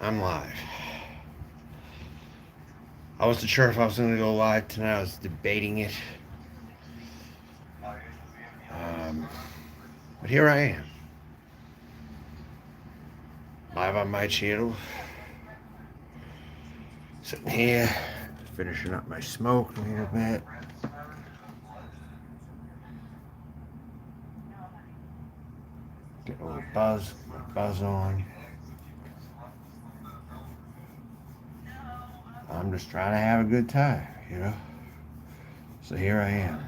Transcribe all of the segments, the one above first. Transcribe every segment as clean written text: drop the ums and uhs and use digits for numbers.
I'm live. I wasn't sure if I was going to go live tonight. I was debating it. Um, but here I am. Live on my channel. Sitting here, finishing up my smoke a little bit. Get a little buzz on. I'm just trying to have a good time, you know? So here I am.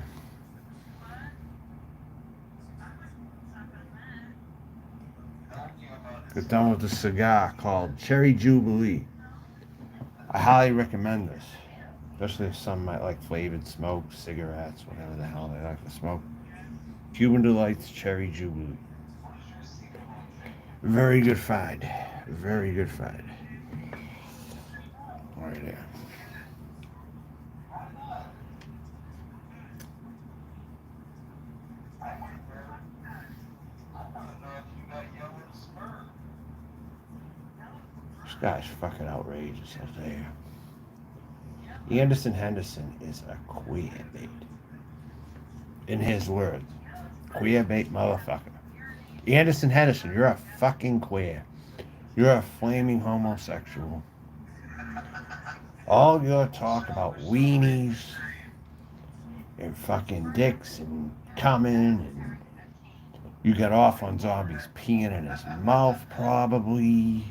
Got done with a cigar called Cherry Jubilee. I highly recommend this, especially if some might like flavored smoke, cigarettes, whatever the hell they like to smoke. Cuban Delights Cherry Jubilee. Very good find. Very good find. Right there. This guy's fucking outrageous, I'll tell you. Anderson Henderson is a queer bait. In his words, queer bait motherfucker. Anderson Henderson, you're a fucking queer. You're a flaming homosexual. All your talk about weenies and fucking dicks and coming and you got off on zombies peeing in his mouth probably.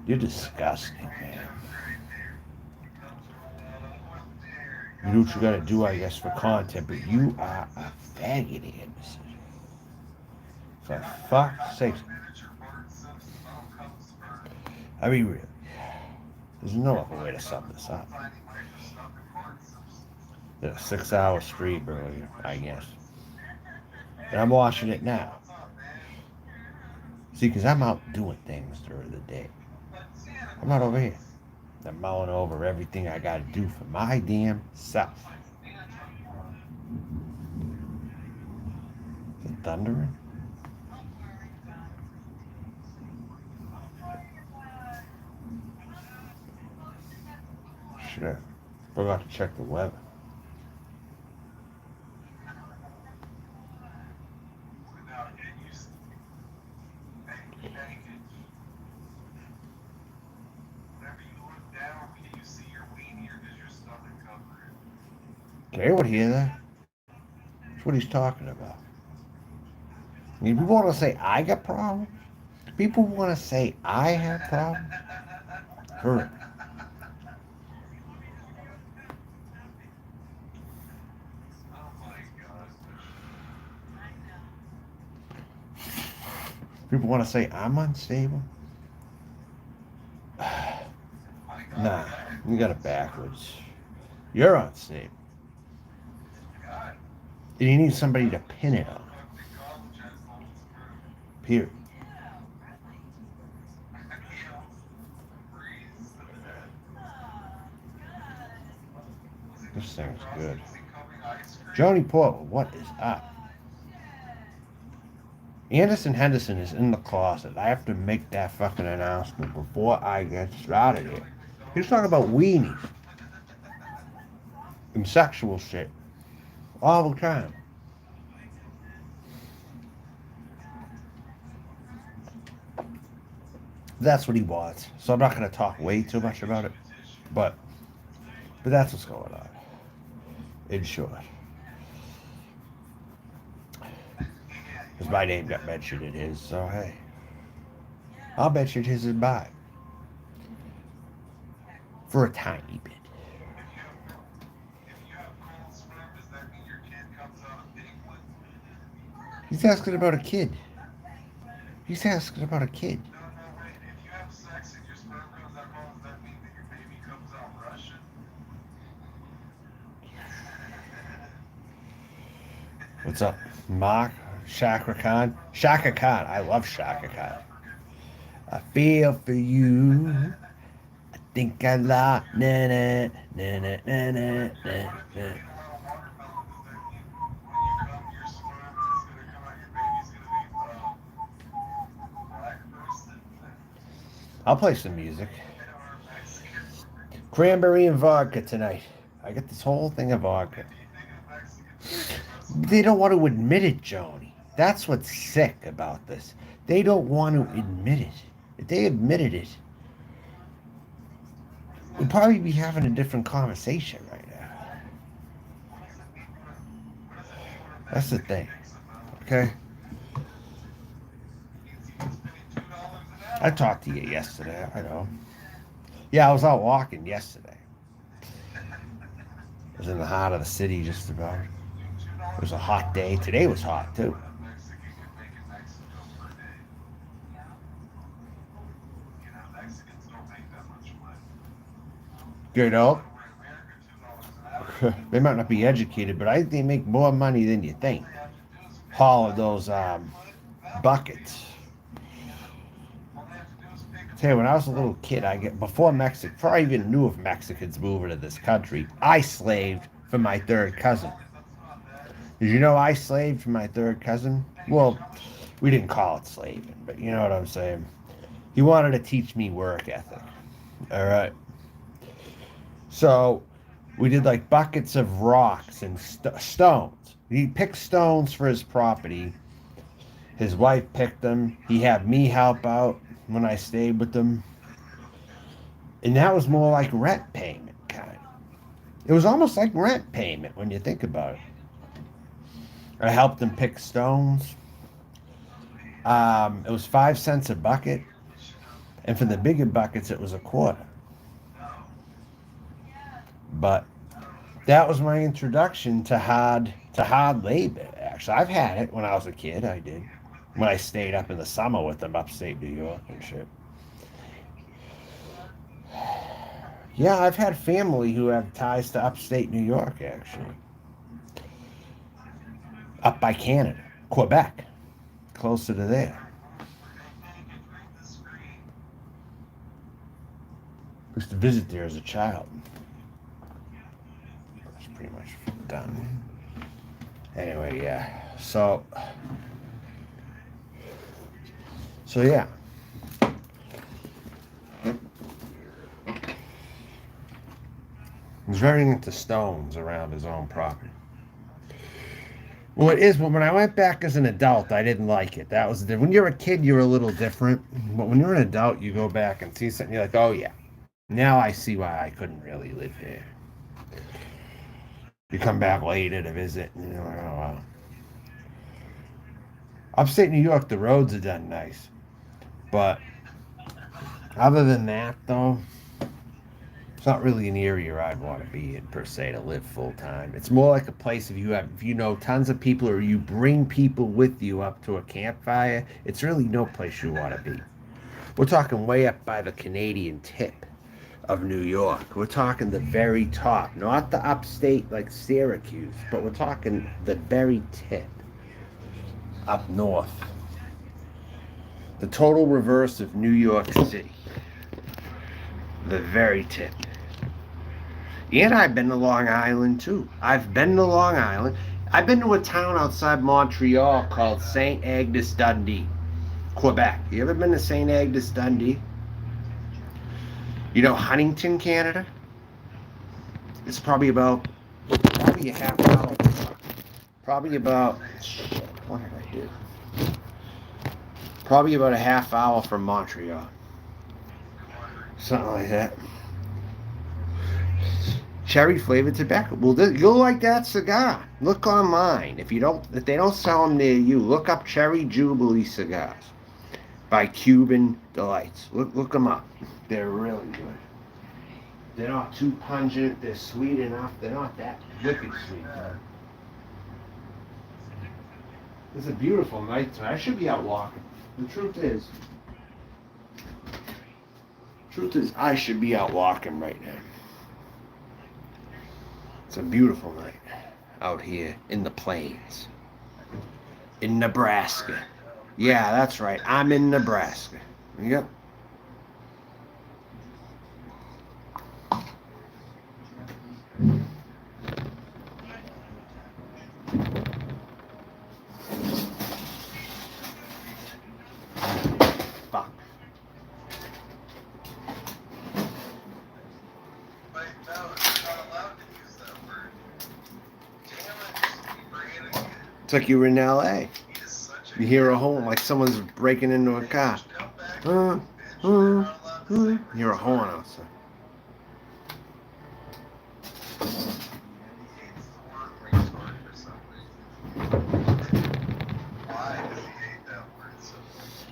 You're disgusting, man. You do what you gotta do, I guess, for content, but you are a faggot, Anderson. For fuck's sake. I mean, really. There's no other way to sum this up. Did a 6 hour stream earlier, I guess. And I'm watching it now. See, because I'm out doing things during the day. I'm not over here. I'm mulling over everything I gotta do for my damn self. Is it thundering? Shit. Forgot to check the weather. Can anyone hear that? That's what he's talking about. I mean, people want to say I got problems. People want to say I have problems. Hurt. People want to say I'm unstable. Nah, you got it backwards. You're unstable. And you need somebody to pin it on. Period. This thing's good. Joni Portland, what is up? Anderson Henderson is in the closet. I have to make that fucking announcement before I get started here. He's talking about weenies and sexual shit all the time. That's what he wants. So I'm not going to talk way too much about it. But that's what's going on. In short. Because my name got mentioned in his, so hey. I'll mention his in mine. For a tiny bit. He's asking about a kid. He's asking about a kid. What's up, Mark? Shaka Khan? Shaka Khan. I love Shaka Khan. I feel for you. I think I like na na na na na na na. I'll play some music. Cranberry and vodka tonight. I got this whole thing of vodka. They don't want to admit it, Joni. That's what's sick about this. They don't want to admit it. If they admitted it, we'd probably be having a different conversation right now. That's the thing. Okay? I talked to you yesterday, I know. Yeah, I was out walking yesterday. I was in the heart of the city just about. It was a hot day. Today was hot, too. You know? They might not be educated, but I think they make more money than you think. Hauling those buckets. Tell you, when I was a little kid, before I even knew of Mexicans moving to this country, I slaved for my third cousin. Did you know I slaved for my third cousin? Well, we didn't call it slaving, but you know what I'm saying. He wanted to teach me work ethic. All right. So we did like buckets of rocks and stones. He picked stones for his property. His wife picked them. He had me help out when I stayed with them. And that was more like rent payment, kind of. It was almost like rent payment when you think about it. I helped him pick stones. It was 5 cents a bucket. And for the bigger buckets, it was a quarter. But that was my introduction to hard labor, actually. I've had it when I was a kid, I did. When I stayed up in the summer with them upstate New York and shit. Yeah, I've had family who have ties to upstate New York, actually. Up by Canada, Quebec, closer to there. I used to visit there as a child. It's pretty much done. Anyway, yeah. So yeah. He's very into stones around his own property. Well, it is, but when I went back as an adult, I didn't like it. That was when you're a kid, you're a little different. But when you're an adult, you go back and see something, you're like, oh yeah, now I see why I couldn't really live here. You come back later to visit, and you're like, oh wow. Upstate New York, the roads are done nice. But other than that, though, it's not really an area I'd want to be in, per se, to live full time. It's more like a place if you know tons of people or you bring people with you up to a campfire, it's really no place you want to be. We're talking way up by the Canadian tip of New York. We're talking the very top, not the upstate like Syracuse, but we're talking the very tip up north. The total reverse of New York City. The very tip. And I've been to Long Island too. I've been to Long Island. I've been to a town outside Montreal called St. Agnes Dundee, Quebec. You ever been to St. Agnes Dundee? You know Huntington, Canada? It's probably a half hour. Probably about, what did I do? Probably about a half hour from Montreal. Something like that. Cherry flavored tobacco. Well, you'll like that cigar. Look online. If they don't sell them near you, look up Cherry Jubilee cigars by Cuban Delights. Look them up. They're really good. They're not too pungent. They're sweet enough. They're not that wicked sweet. It's a beautiful night tonight. I should be out walking. The truth is, I should be out walking right now. It's a beautiful night out here in the plains. In Nebraska. Yeah, that's right. I'm in Nebraska. Yep. Fuck. It's like you were in L.A. You hear a horn like someone's breaking into a car. You hear a horn outside.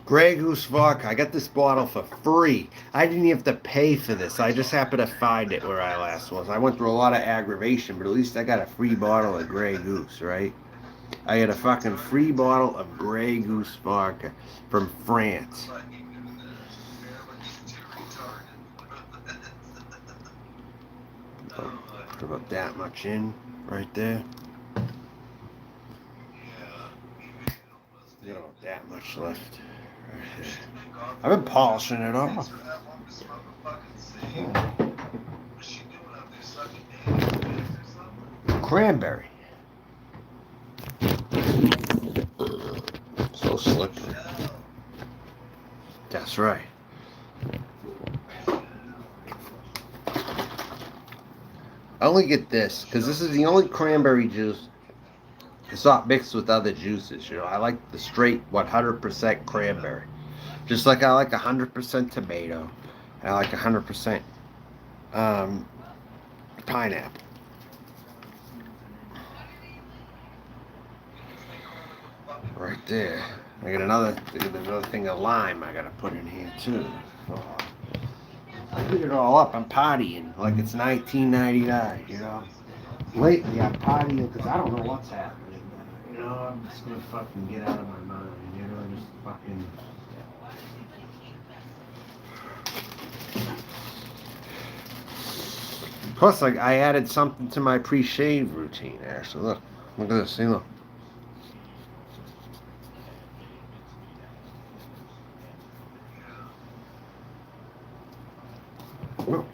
Grey Goose vodka. I got this bottle for free. I didn't even have to pay for this. I just happened to find it where I last was. I went through a lot of aggravation, but at least I got a free bottle of Grey Goose, right? I got a fucking free bottle of Grey Goose vodka from France. Put about that much in right there. Got about that much left. I've been polishing it off. Cranberry. So slippery. That's right. I only get this because this is the only cranberry juice it's not mixed with other juices. You know, I like the straight 100% cranberry. Just like I like 100% tomato. I like 100% pineapple. Right there. I got another thing of lime I gotta put in here too. Oh. I cleaned it all up. I'm partying like it's 1999. You know. Lately I'm partying because I don't know what's happening. You know, I'm just gonna fucking get out of my mind. You know, just fucking. Plus, like, I added something to my pre-shave routine, Ashley. Look at this. See, look. Look.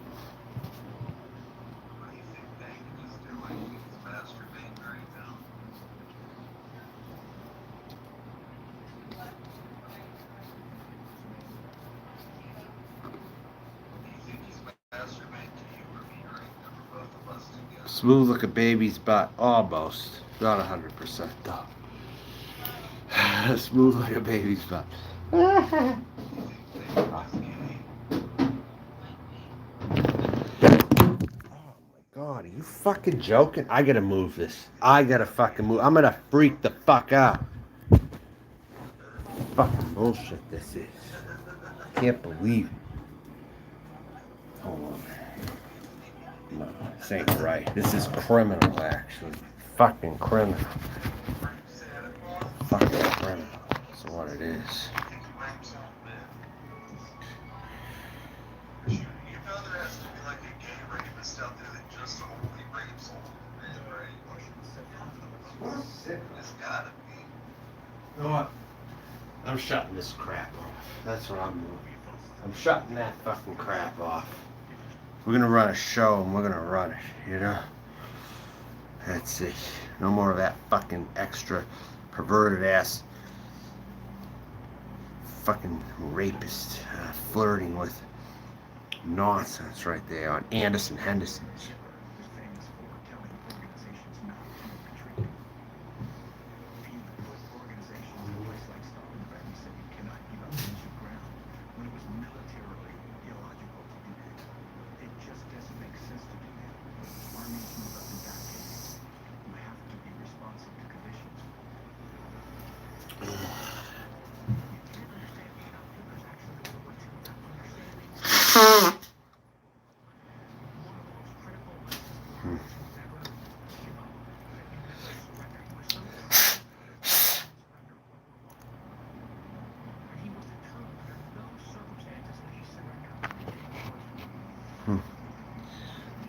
Smooth like a baby's butt. Almost. Not 100% though. Smooth like a baby's butt. Oh my god, are you fucking joking? I gotta move this. I gotta fucking move. I'm gonna freak the fuck out. Fucking bullshit this is. I can't believe it. Hold on. No, this ain't right. This is criminal, actually. Fucking criminal. Fucking criminal. That's what it is. You know there has to be like a gay rapist out there that just only rapes older men, right? There's gotta be. You know what? I'm shutting this crap off. That's what I'm doing. I'm shutting that fucking crap off. We're gonna run a show and we're gonna run it, you know? That's it. No more of that fucking extra perverted ass fucking rapist flirting with nonsense right there on Anderson Henderson's.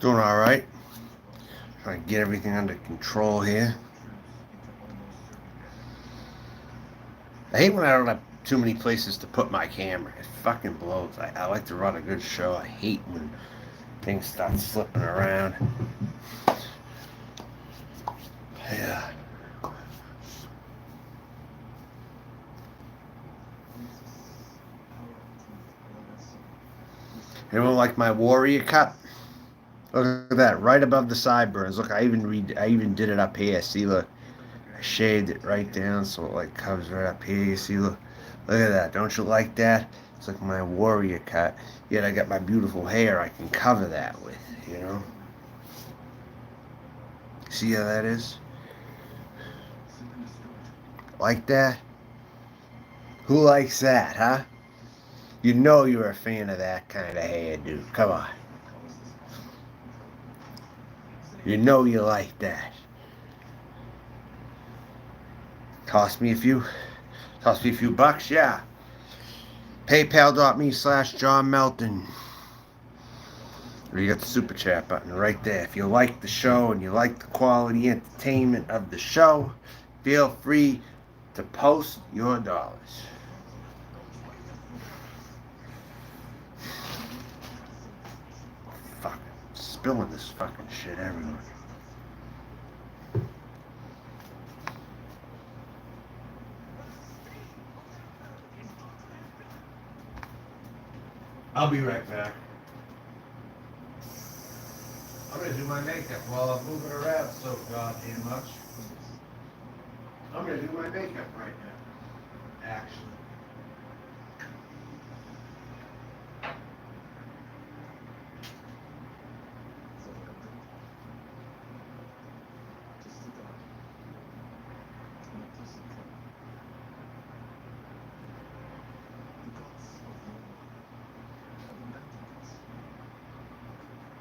Doing all right. Trying to get everything under control here. I hate when I don't have too many places to put my camera. It fucking blows. I like to run a good show. I hate when things start slipping around. Yeah. Anyone like my warrior cut? Look at that, right above the sideburns. Look, I even did it up here. See, look, I shaved it right down so it like covers right up here. You see, look at that. Don't you like that? It's like my warrior cut. Yet I got my beautiful hair I can cover that with, you know? See how that is? Like that? Who likes that, huh? You know you're a fan of that kind of hairdo. Come on. You know you like that. Toss me a few bucks, yeah. PayPal.me/John Melton. You got the super chat button right there. If you like the show and you like the quality entertainment of the show, feel free to post your dollars. Fuck, spilling this fucking shit everywhere. I'll be right back. I'm gonna do my makeup while I'm moving around so goddamn much. I'm gonna do my makeup right now. Actually.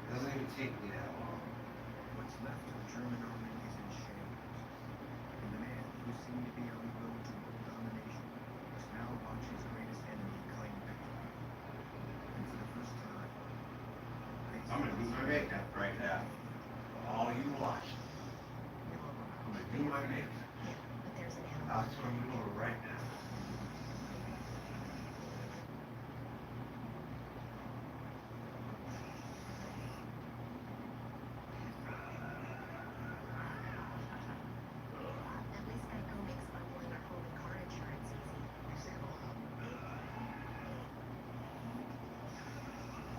Doesn't even take me that long. What's left of the German army is in shame. And the man who seemed to be on the road to world domination must now watch his greatest enemy claim victory. And for the first time, I'm gonna do my makeup right now. All you watch. I'm gonna do my makeup. That's what I'm doing right now.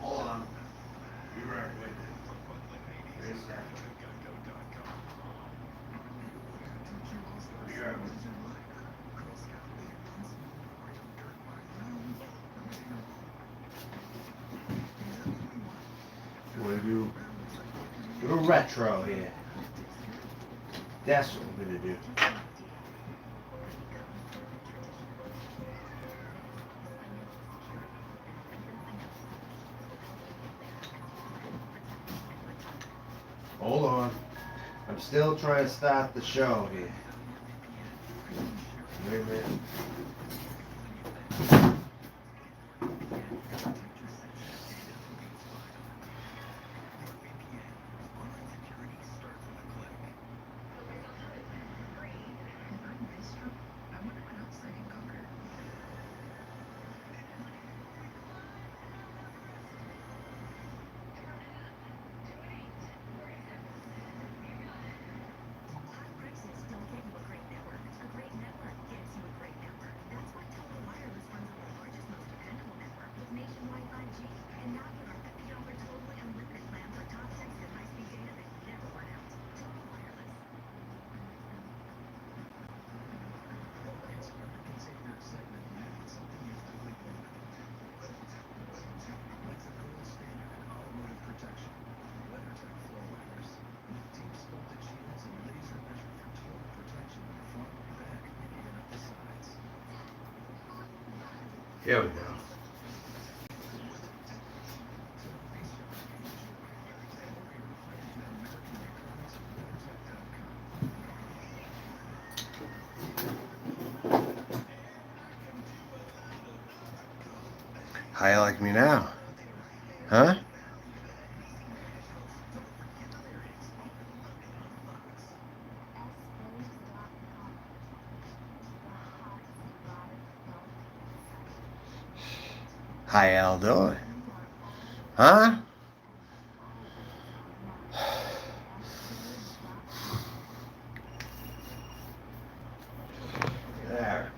Hold on. Be right with you. Wait a second. Be right with you. We're gonna do a retro here. That's what we're gonna do. Hold on. I'm still trying to start the show here. Wait a minute. Here we go. How you like me now? Huh? How y'all doing? Huh? There.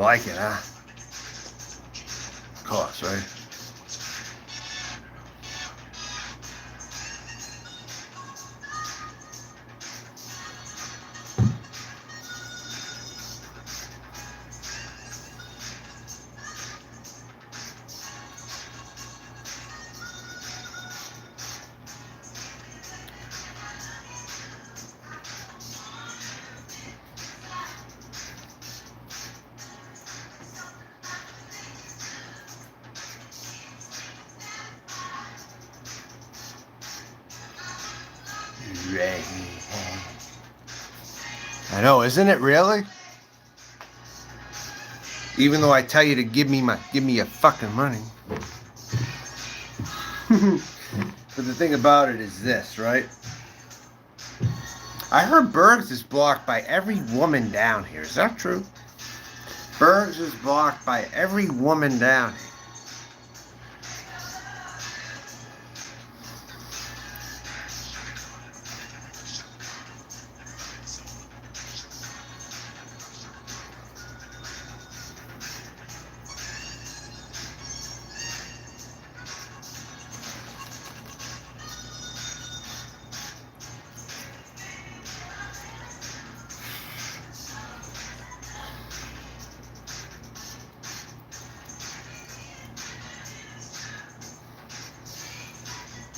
You like it, huh? Of course, right? I know, isn't it really? Even though I tell you to give me your fucking money. But the thing about it is this, right? I heard Bergs is blocked by every woman down here. Is that true? Bergs is blocked by every woman down here.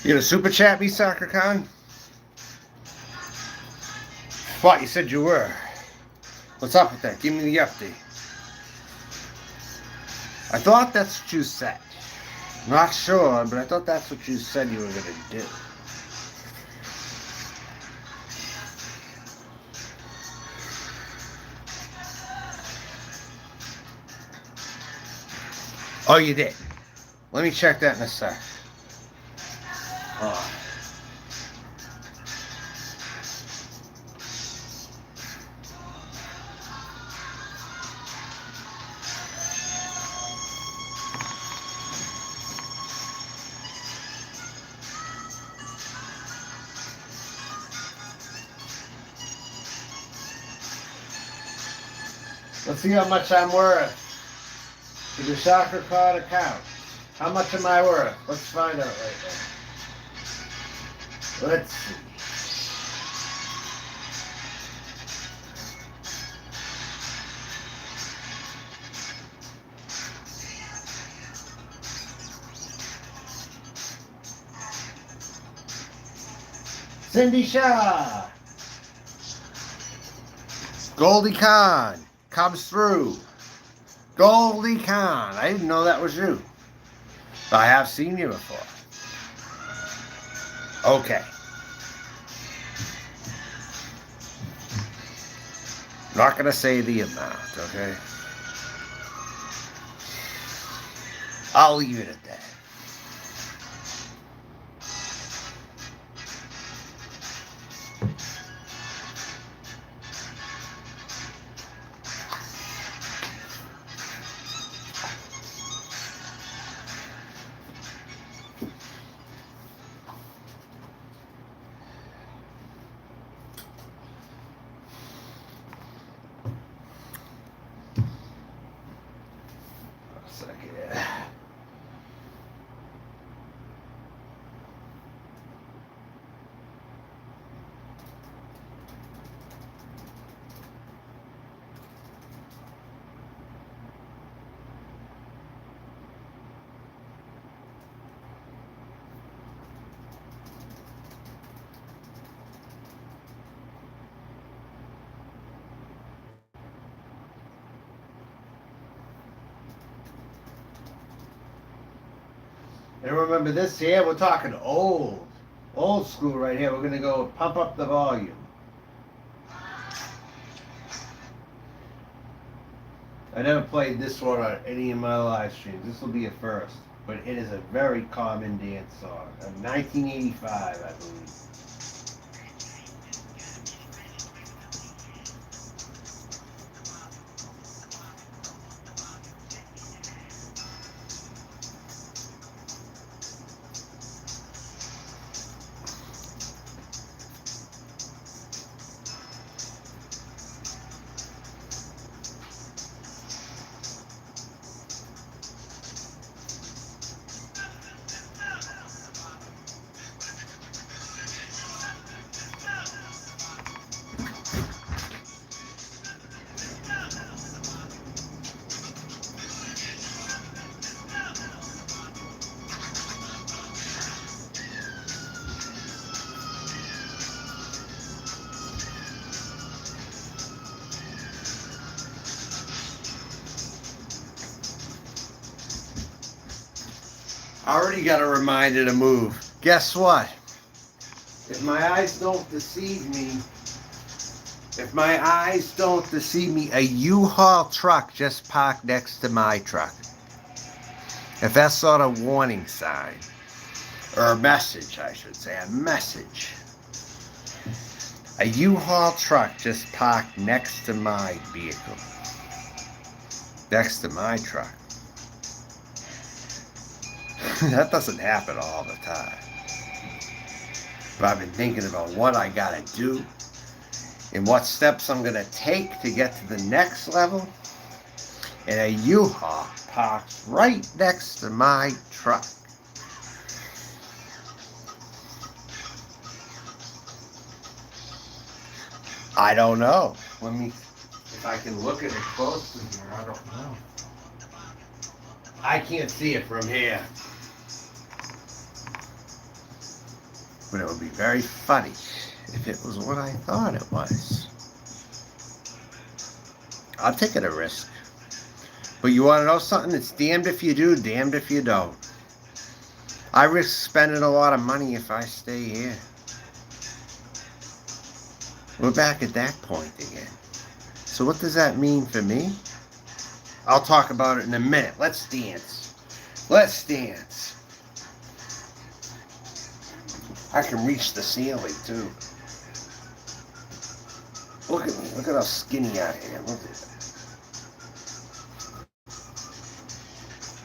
You gonna super chat me, Soccer Con? What? You said you were. What's up with that? Give me the update. I thought that's what you said. Not sure, but I thought that's what you said you were gonna do. Oh, you did? Let me check that in a sec. Oh. Let's see how much I'm worth. To the soccer card account. How much am I worth? Let's find out right now. Let's see. Cindy Shaw. Goldie Khan comes through. Goldie Khan. I didn't know that was you. I have seen you before. Okay. Not going to say the amount, okay? I'll leave it at that. And remember this here, we're talking old school right here. We're going to go pump up the volume. I never played this one on any of my live streams. This will be a first. But it is a very common dance song. Of 1985, I believe. I already got a reminder to move. Guess what? If my eyes don't deceive me, a U-Haul truck just parked next to my truck. If that's sort of warning sign, or a message, I should say, a message. A U-Haul truck just parked next to my vehicle. Next to my truck. That doesn't happen all the time. But I've been thinking about what I gotta do and what steps I'm gonna take to get to the next level. And a U-Haul parks right next to my truck. I don't know. If I can look at it closely here, I don't know. I can't see it from here. But it would be very funny if it was what I thought it was. I'm taking a risk. But you want to know something? It's damned if you do, damned if you don't. I risk spending a lot of money if I stay here. We're back at that point again. So what does that mean for me? I'll talk about it in a minute. Let's dance. Let's dance. I can reach the ceiling too. Look at me. Look at how skinny I am. Look at that.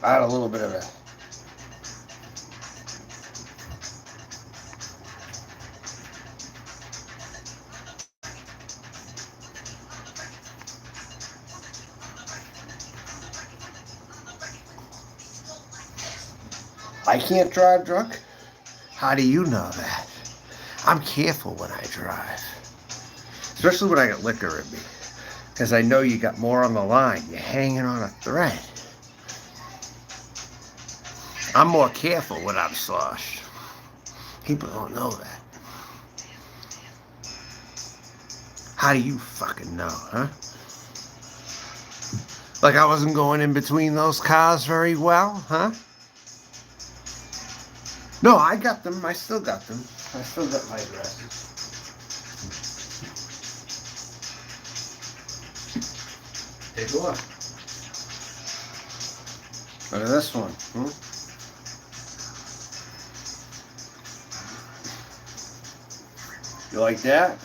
I had a little bit of a... I can't drive drunk? How do you know that? I'm careful when I drive. Especially when I got liquor in me. Because I know you got more on the line. You're hanging on a thread. I'm more careful when I'm sloshed. People don't know that. How do you fucking know, huh? Like I wasn't going in between those cars very well, huh? No, I got them. I still got them. I still got my dresses. Take a look. Look at this one. You like that?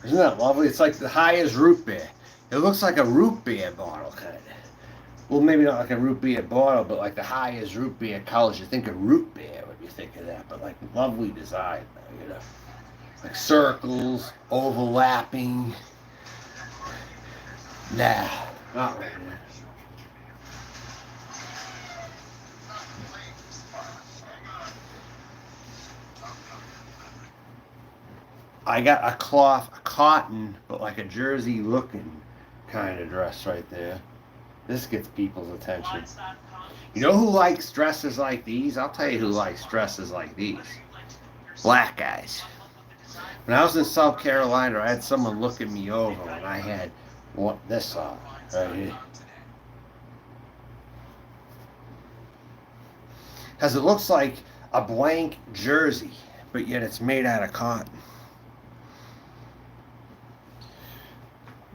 Isn't that lovely? It's like the highest root beer. It looks like a root beer bottle, kind of. Well, maybe not like a root beer bottle, but like the highest root beer colors. You think of root beer when you think of that, but like lovely design, you know. Like circles, overlapping. Nah, not right now. I got a cotton, but like a jersey looking kind of dress right there. This gets people's attention. You know who likes dresses like these? I'll tell you who likes dresses like these. Black guys. When I was in South Carolina, I had someone looking me over and I had this on right here. Because it looks like a blank jersey, but yet it's made out of cotton.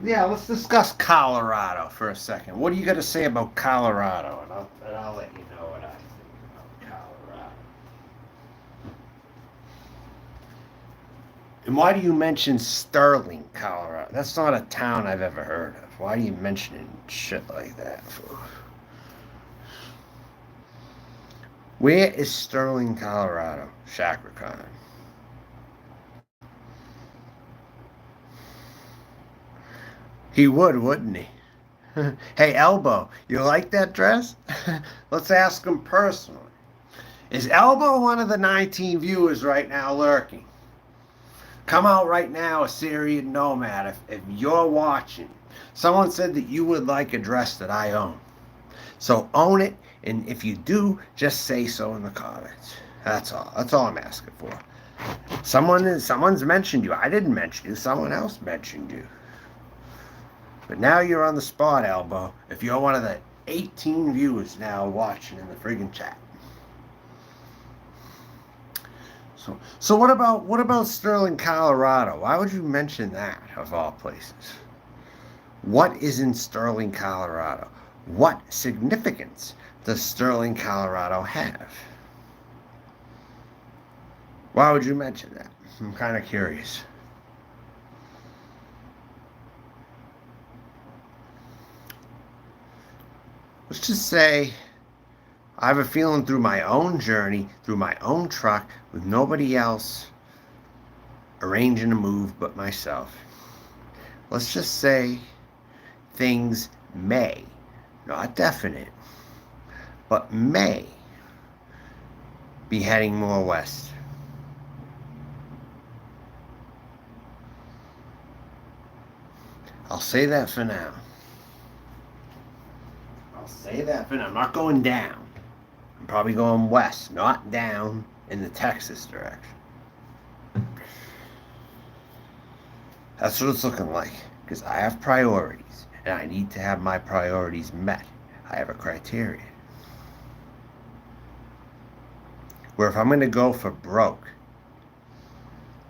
Yeah, let's discuss Colorado for a second. What do you got to say about Colorado? And I'll let you know what I think about Colorado. And why do you mention Sterling, Colorado? That's not a town I've ever heard of. Why are you mentioning shit like that for? Where is Sterling, Colorado? Chakra Khan. He would, wouldn't he? Hey, Elbow, you like that dress? Let's ask him personally. Is Elbow one of the 19 viewers right now lurking? Come out right now, Assyrian Nomad, if you're watching. Someone said that you would like a dress that I own. So own it, and if you do, just say so in the comments. That's all. That's all I'm asking for. Someone's mentioned you. I didn't mention you. Someone else mentioned you. But now you're on the spot, Elbow. If you're one of the 18 viewers now watching in the friggin' chat. So what about Sterling, Colorado? Why would you mention that, of all places? What is in Sterling, Colorado? What significance does Sterling, Colorado have? Why would you mention that? I'm kind of curious. Let's just say I have a feeling through my own journey, through my own truck, with nobody else arranging a move but myself. Let's just say things may, not definite, but may be heading more west. I'll say that for now. I'm not going down. I'm probably going west, not down in the Texas direction. That's what it's looking like, because I have priorities, and I need to have my priorities met. I have a criteria. Where if I'm going to go for broke,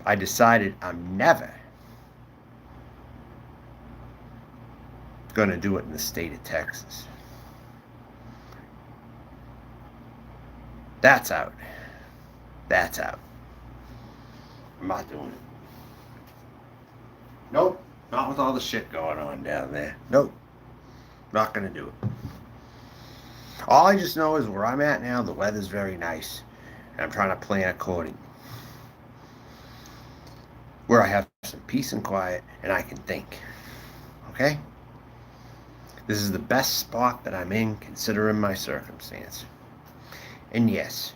I decided I'm never going to do it in the state of Texas. That's out. That's out. I'm not doing it. Nope. Not with all the shit going on down there. Nope. Not going to do it. All I just know is where I'm at now, the weather's very nice. And I'm trying to plan accordingly. Where I have some peace and quiet and I can think. Okay? This is the best spot that I'm in considering my circumstance. And yes,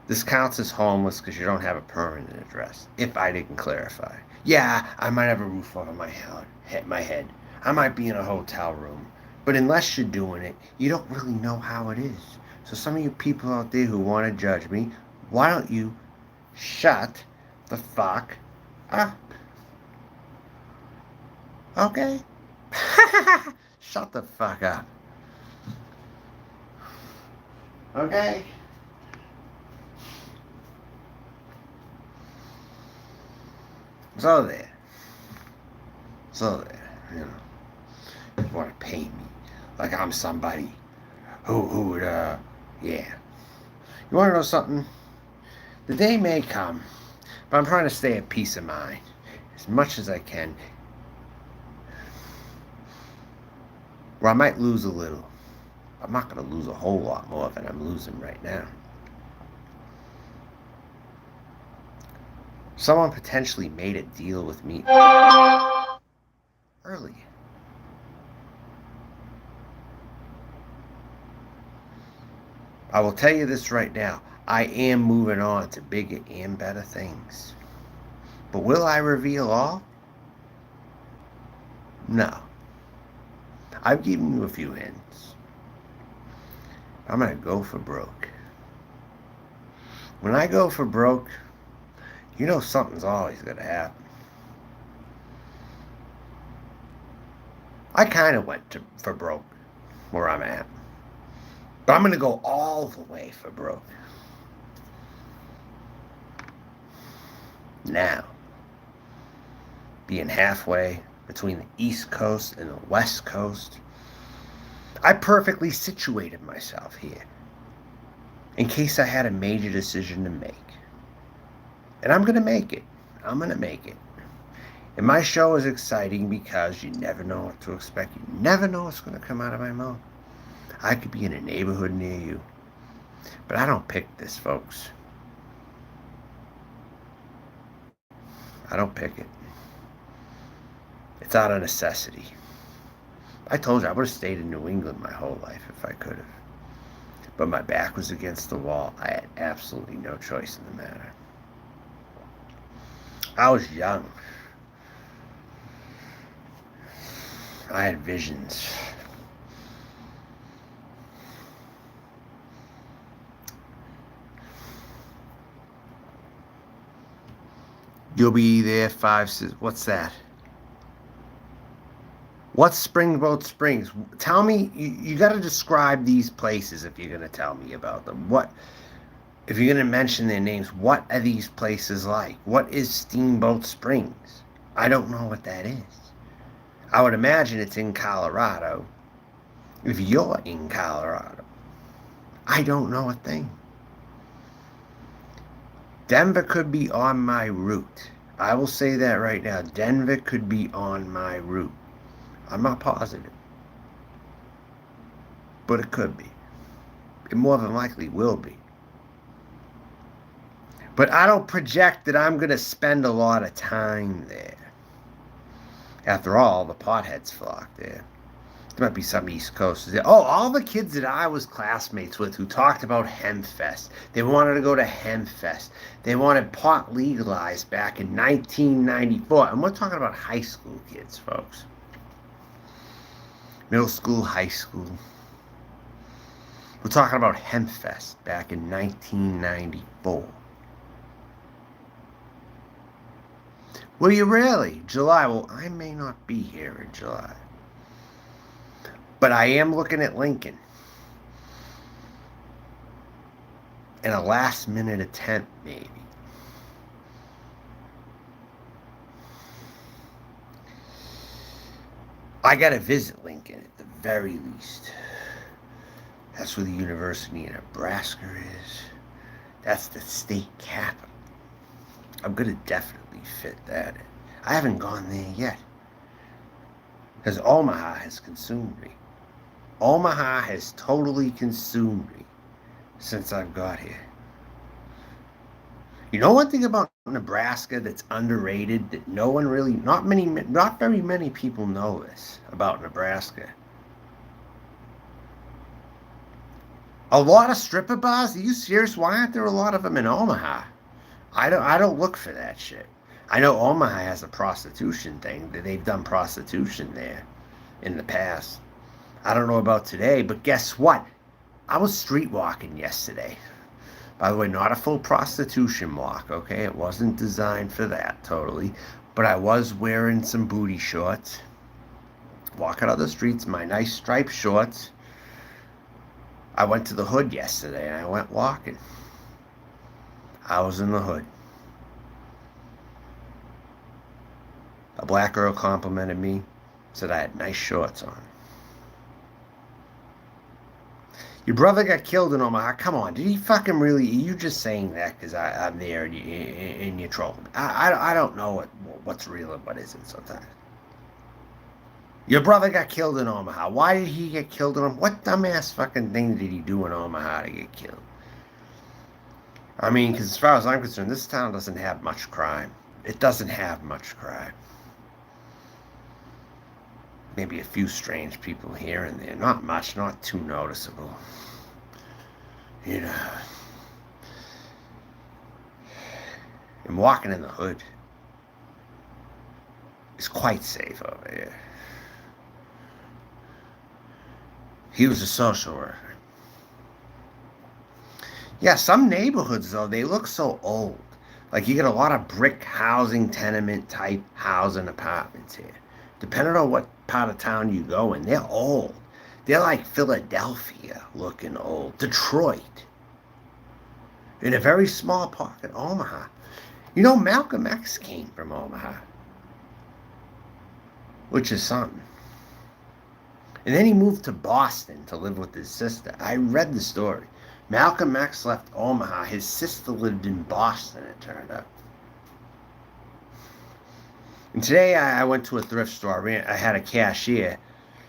this counts as homeless because you don't have a permanent address, if I didn't clarify. Yeah, I might have a roof over my head. I might be in a hotel room. But unless you're doing it, you don't really know how it is. So some of you people out there who want to judge me, why don't you shut the fuck up? Okay? Shut the fuck up. Okay? So there, you know, you want to paint me like I'm somebody who would, yeah. You want to know something? The day may come, but I'm trying to stay at peace of mind as much as I can. Where I might lose a little. I'm not going to lose a whole lot more than I'm losing right now. Someone potentially made a deal with me early. I will tell you this right now. I am moving on to bigger and better things. But will I reveal all? No. I've given you a few hints. I'm going to go for broke. When I go for broke, you know something's always going to happen. I kind of went for broke where I'm at. But I'm going to go all the way for broke. Now, being halfway between the East Coast and the West Coast, I perfectly situated myself here in case I had a major decision to make. And I'm going to make it. I'm going to make it. And my show is exciting because you never know what to expect. You never know what's going to come out of my mouth. I could be in a neighborhood near you. But I don't pick this, folks. I don't pick it. It's out of necessity. I told you I would have stayed in New England my whole life if I could have. But my back was against the wall. I had absolutely no choice in the matter. I was young. I had visions. You'll be there 5, 6. What's that? What's Springboat Springs? Tell me, you got to describe these places if you're going to tell me about them. What, if you're going to mention their names, what are these places like? What is Steamboat Springs? I don't know what that is. I would imagine it's in Colorado. If you're in Colorado, I don't know a thing. Denver could be on my route. I will say that right now. Denver could be on my route. I'm not positive. But it could be. It more than likely will be. But I don't project that I'm going to spend a lot of time there. After all, the potheads flock there. There might be some East Coasters there. Oh, all the kids that I was classmates with who talked about Hempfest. They wanted to go to Hempfest. They wanted pot legalized back in 1994. And we're talking about high school kids, folks. Middle school, high school. We're talking about Hempfest back in 1994. Will you really? July. Well, I may not be here in July. But I am looking at Lincoln. In a last minute attempt, maybe. I got to visit Lincoln at the very least. That's where the University of Nebraska is. That's the state capital. I'm going to definitely fit that in. I haven't gone there yet. Because Omaha has consumed me. Omaha has totally consumed me since I've got here. You know one thing about Nebraska that's underrated that no one really, not very many people know this about Nebraska. A lot of stripper bars? Are you serious? Why aren't there a lot of them in Omaha? I don't look for that shit. I know Omaha has a prostitution thing. They've done prostitution there in the past. I don't know about today, but guess what? I was street walking yesterday. By the way, not a full prostitution walk, okay? It wasn't designed for that, totally. But I was wearing some booty shorts. Walking on the streets, my nice striped shorts. I went to the hood yesterday and I went walking. I was in the hood. A black girl complimented me, said I had nice shorts on. Your brother got killed in Omaha. Come on, did he fucking really? Are you just saying that because I'm there and you're trolling? I don't know what's real and what isn't sometimes. Your brother got killed in Omaha. Why did he get killed in Omaha? What dumbass fucking thing did he do in Omaha to get killed? I mean, because as far as I'm concerned, this town doesn't have much crime. It doesn't have much crime. Maybe a few strange people here and there. Not much, not too noticeable. You know. And walking in the hood is quite safe over here. He was a social worker. Yeah, some neighborhoods, though, they look so old. Like, you get a lot of brick housing, tenement type housing apartments here. Depending on what part of town you go in, they're old. They're like Philadelphia looking old. Detroit. In a very small pocket, Omaha. You know, Malcolm X came from Omaha. Which is something. And then he moved to Boston to live with his sister. I read the story. Malcolm X left Omaha. His sister lived in Boston, it turned out. And today I went to a thrift store. I had a cashier.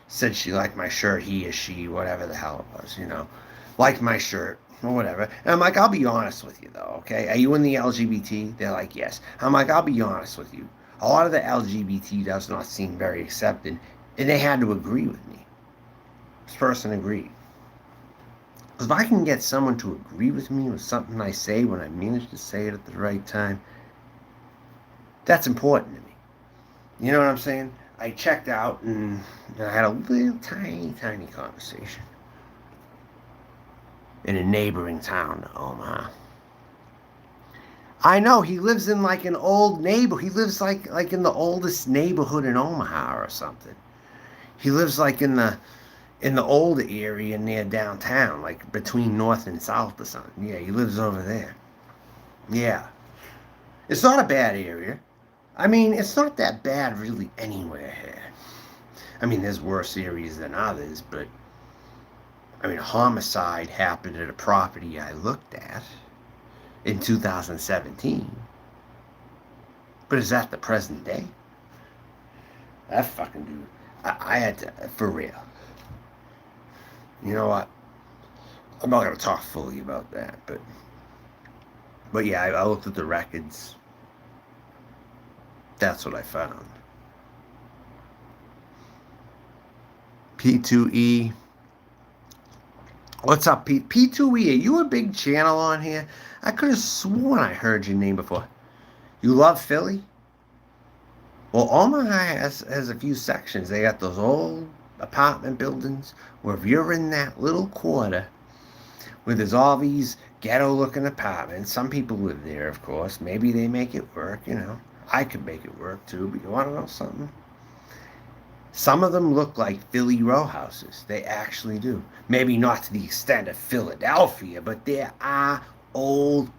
Said she liked my shirt. He or she, whatever the hell it was, you know. Liked my shirt or whatever. And I'm like, I'll be honest with you, though, okay? Are you in the LGBT? They're like, yes. I'm like, I'll be honest with you. A lot of the LGBT does not seem very accepting. And they had to agree with me. This person agreed. Because if I can get someone to agree with me with something I say when I manage to say it at the right time, that's important to me. You know what I'm saying? I checked out and I had a little tiny conversation in a neighboring town to Omaha. I know, he lives in an old neighborhood. He lives like in the oldest neighborhood in Omaha or something. He lives like in the old area near downtown, like between North and South or something. Yeah, he lives over there. Yeah. It's not a bad area. I mean, it's not that bad really anywhere here. I mean, there's worse areas than others, but I mean, a homicide happened at a property I looked at in 2017. But is that the present day? That fucking dude. I had to, for real. You know what? I'm not going to talk fully about that, but yeah, I looked at the records. That's what I found. P2E. What's up, Pete? P2E, are you a big channel on here? I could have sworn I heard your name before. You love Philly? Well, Omaha has a few sections. They got those old apartment buildings where if you're in that little quarter where there's all these ghetto-looking apartments, some people live there, of course. Maybe they make it work, you know. I could make it work, too, but you want to know something? Some of them look like Philly row houses. They actually do. Maybe not to the extent of Philadelphia, but there are old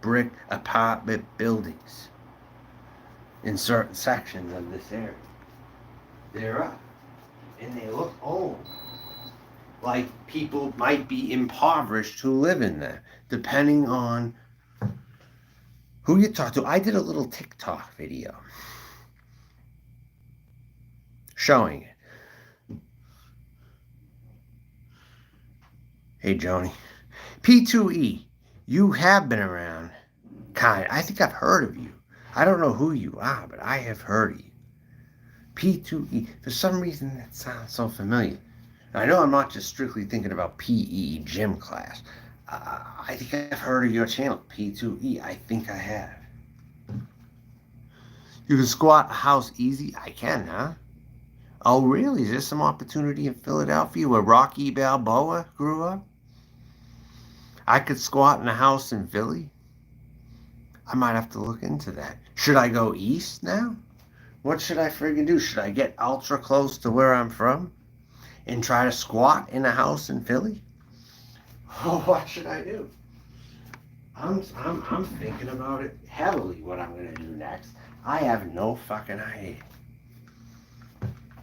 brick apartment buildings in certain sections of this area. They're up. And they look old. Like people might be impoverished who live in there, depending on who you talk to. I did a little TikTok video showing it. Hey, Joni. P2E, you have been around. I think I've heard of you. I don't know who you are, but I have heard of you. P2E. For some reason, that sounds so familiar. I know I'm not just strictly thinking about PE gym class. I think I've heard of your channel, P2E. I think I have. You can squat a house easy? I can, huh? Oh, really? Is there some opportunity in Philadelphia where Rocky Balboa grew up? I could squat in a house in Philly? I might have to look into that. Should I go east now? What should I friggin' do? Should I get ultra close to where I'm from and try to squat in a house in Philly? Oh, what should I do? I'm thinking about it heavily, what I'm going to do next. I have no fucking idea.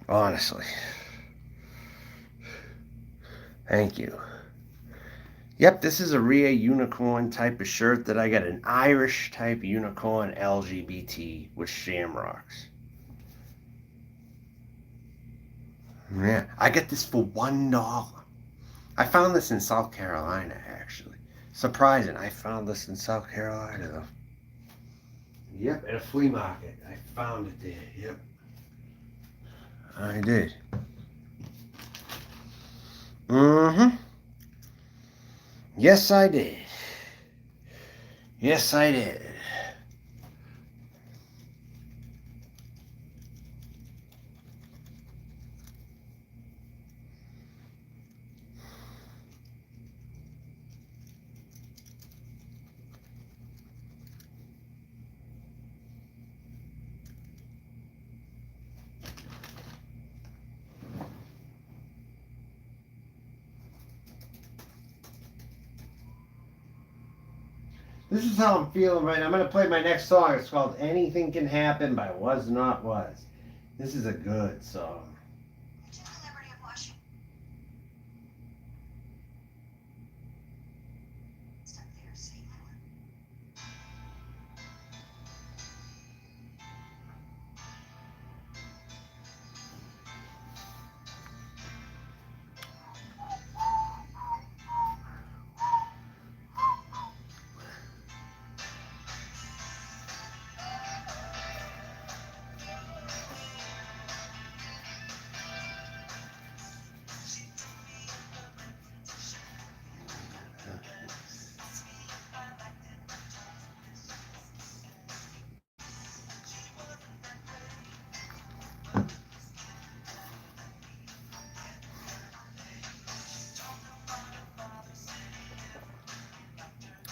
Honestly. Thank you. Yep, this is a rare unicorn type of shirt that I got, an Irish type unicorn LGBT with shamrocks. Yeah, I get this for $1. I found this in South Carolina, actually. Surprising, I found this in South Carolina, though. Yep, at a flea market. I found it there, yep. I did. Mm-hmm. Yes, I did. Yes, I did. This is how I'm feeling right now. I'm going to play my next song. It's called Anything Can Happen by Was Not Was. This is a good song.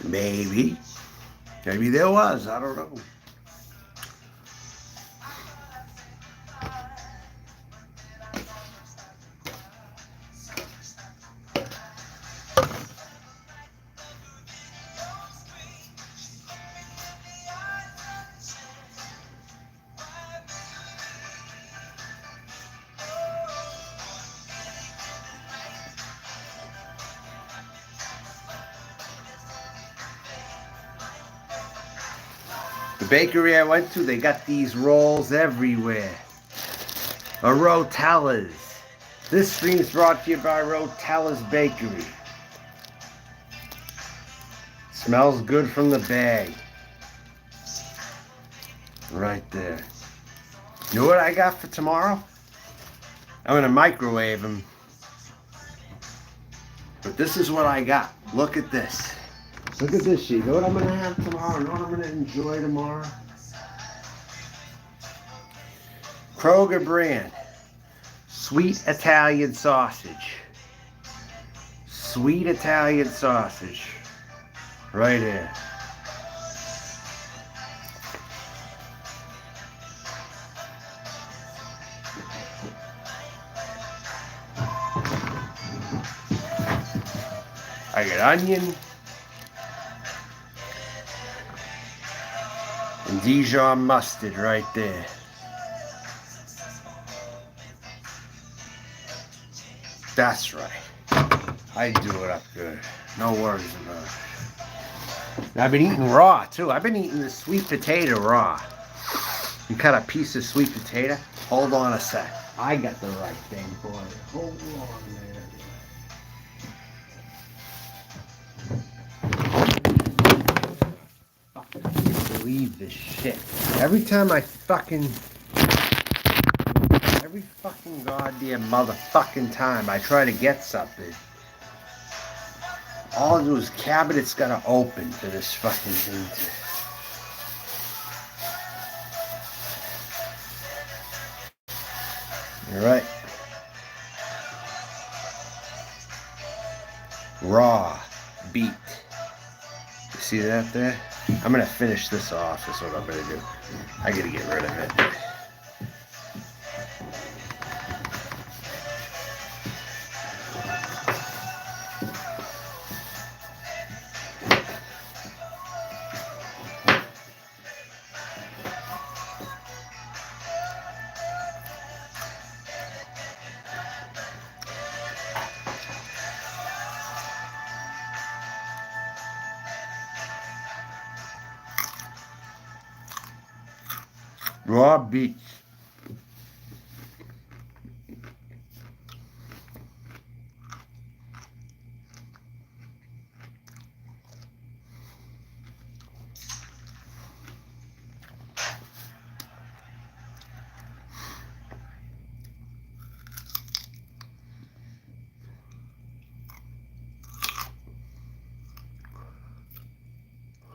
Maybe. Maybe there was. I don't know. The bakery I went to, they got these rolls everywhere. Rotellas. This stream's brought to you by Rotella's Bakery. Smells good from the bag. Right there. You know what I got for tomorrow? I'm going to microwave them. But this is what I got. Look at this. Look at this shit. You know what I'm going to have tomorrow? You know what I'm going to enjoy tomorrow? Kroger brand. Sweet Italian sausage. Sweet Italian sausage. Right here. I got onion and Dijon mustard right there. That's right. I do it up good. No worries about it. I've been eating raw too. I've been eating the sweet potato raw. You cut a piece of sweet potato. Hold on a sec. I got the right thing for you. Hold on there. I can't believe this shit. Every fucking goddamn motherfucking time I try to get something, all those cabinets gotta open for this fucking thing. You're right. Raw beet. You see that there? I'm gonna finish this off. That's what I'm gonna do. I gotta get rid of it. Raw beets.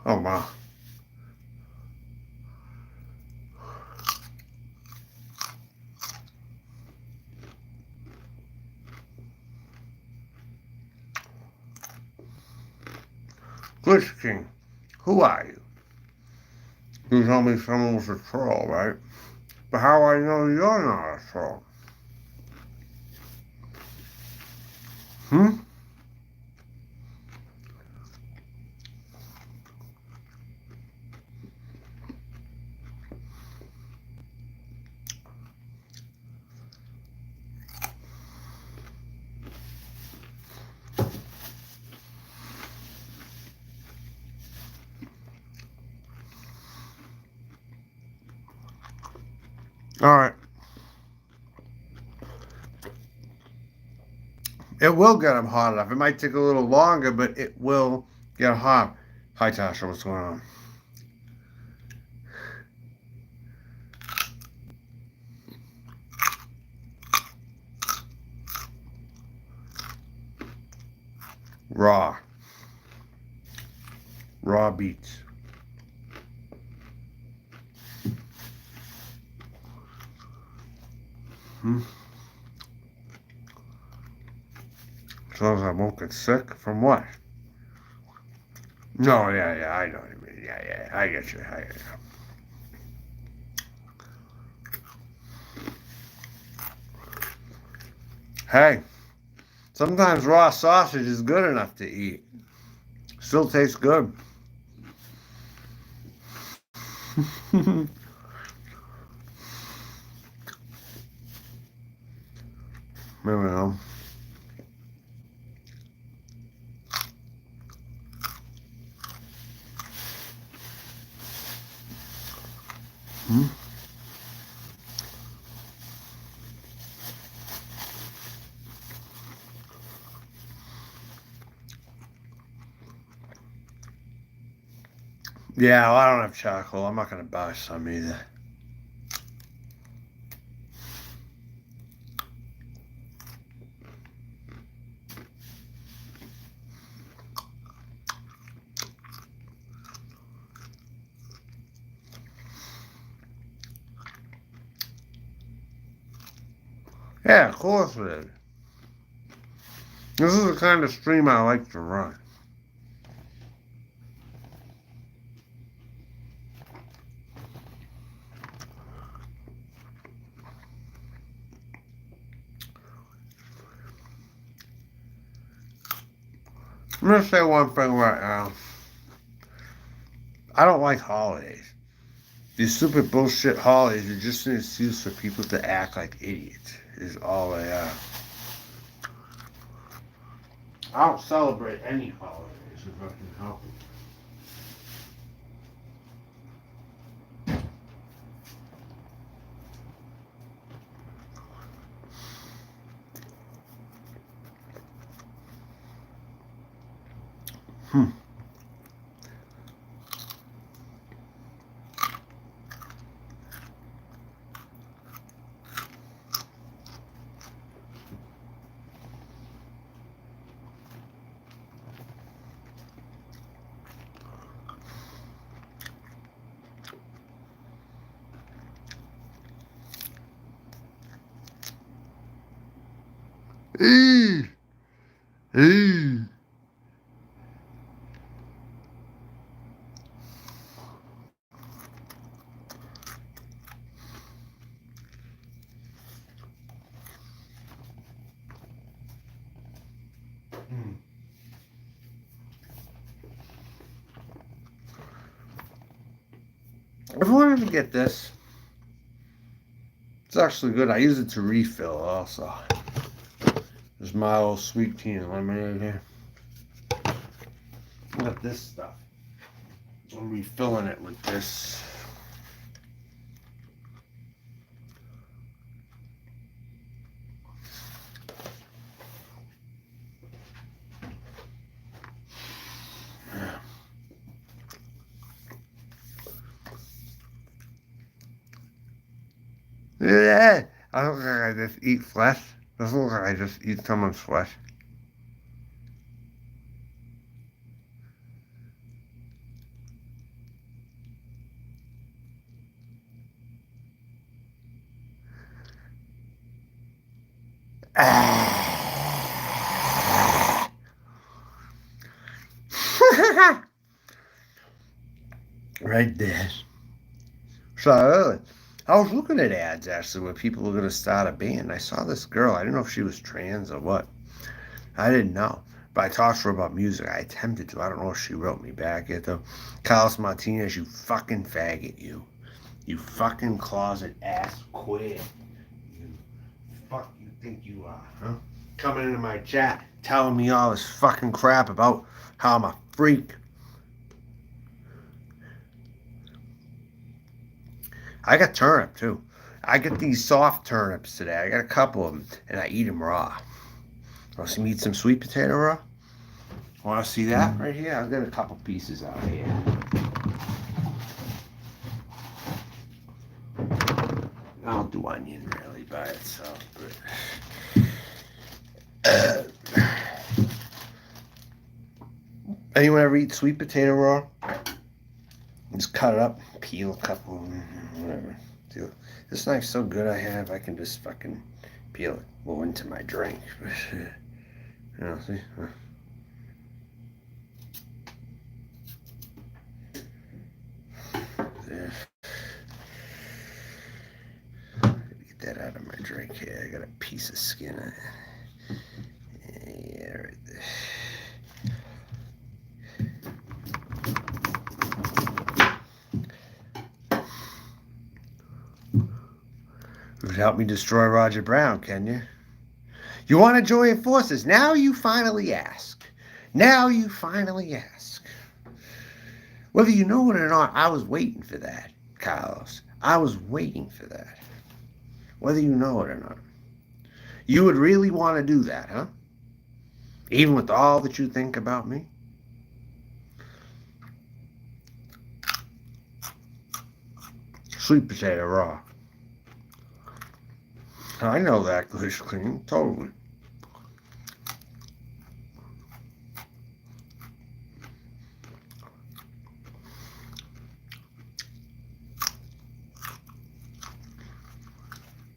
Oh wow. Glitch King, who are you? You told me someone was a troll, right? But how I know you're not a troll? Hmm? Alright. It will get them hot enough. It might take a little longer, but it will get hot. Hi, Tasha. What's going on? Raw. Raw beets. Hmm. As long as I won't get sick from what? No, yeah, I know what you mean. Yeah, I get you. I get you. Hey, sometimes raw sausage is good enough to eat. Still tastes good. Maybe not. Yeah, well, I don't have charcoal. I'm not going to buy some either. Yeah, of course it is. This is the kind of stream I like to run. I'm going to say one thing right now. I don't like holidays. These stupid bullshit holidays are just an excuse for people to act like idiots, is all they are. I don't celebrate any holidays if I can help it. Hmm. Eee. Eee. If I wanted to get this, it's actually good. I use it to refill also. There's my old sweet tea and lemonade here. Look at this stuff. I'm refilling it with this. Yeah, I look like I just eat flesh. Doesn't look like I just eat someone's flesh. Right there. So I was looking at ads actually where people were going to start a band. I saw this girl. I didn't know if she was trans or what. I didn't know. But I talked to her about music. I attempted to. I don't know if she wrote me back yet though. Carlos Martinez, you fucking faggot, you. You fucking closet ass queer. You fuck you think you are, huh? Coming into my chat telling me all this fucking crap about how I'm a freak. I got turnip too. I get these soft turnips today. I got a couple of them, and I eat them raw. Want to see me eat some sweet potato raw? Want to see that right here? I've got a couple pieces out here. I don't do onion really by itself, but anyone ever eat sweet potato raw? Just cut it up, peel a couple, whatever. This knife's so good I can just fucking peel it. Go into my drink. You know, see? There. Get that out of my drink here. I got a piece of skin on it. Yeah, right there. You could help me destroy Roger Brown, can you? You want to join forces? Now you finally ask. Now you finally ask. Whether you know it or not, I was waiting for that, Carlos. I was waiting for that. Whether you know it or not. You would really want to do that, huh? Even with all that you think about me? Sweet potato raw. I know that goes clean, totally.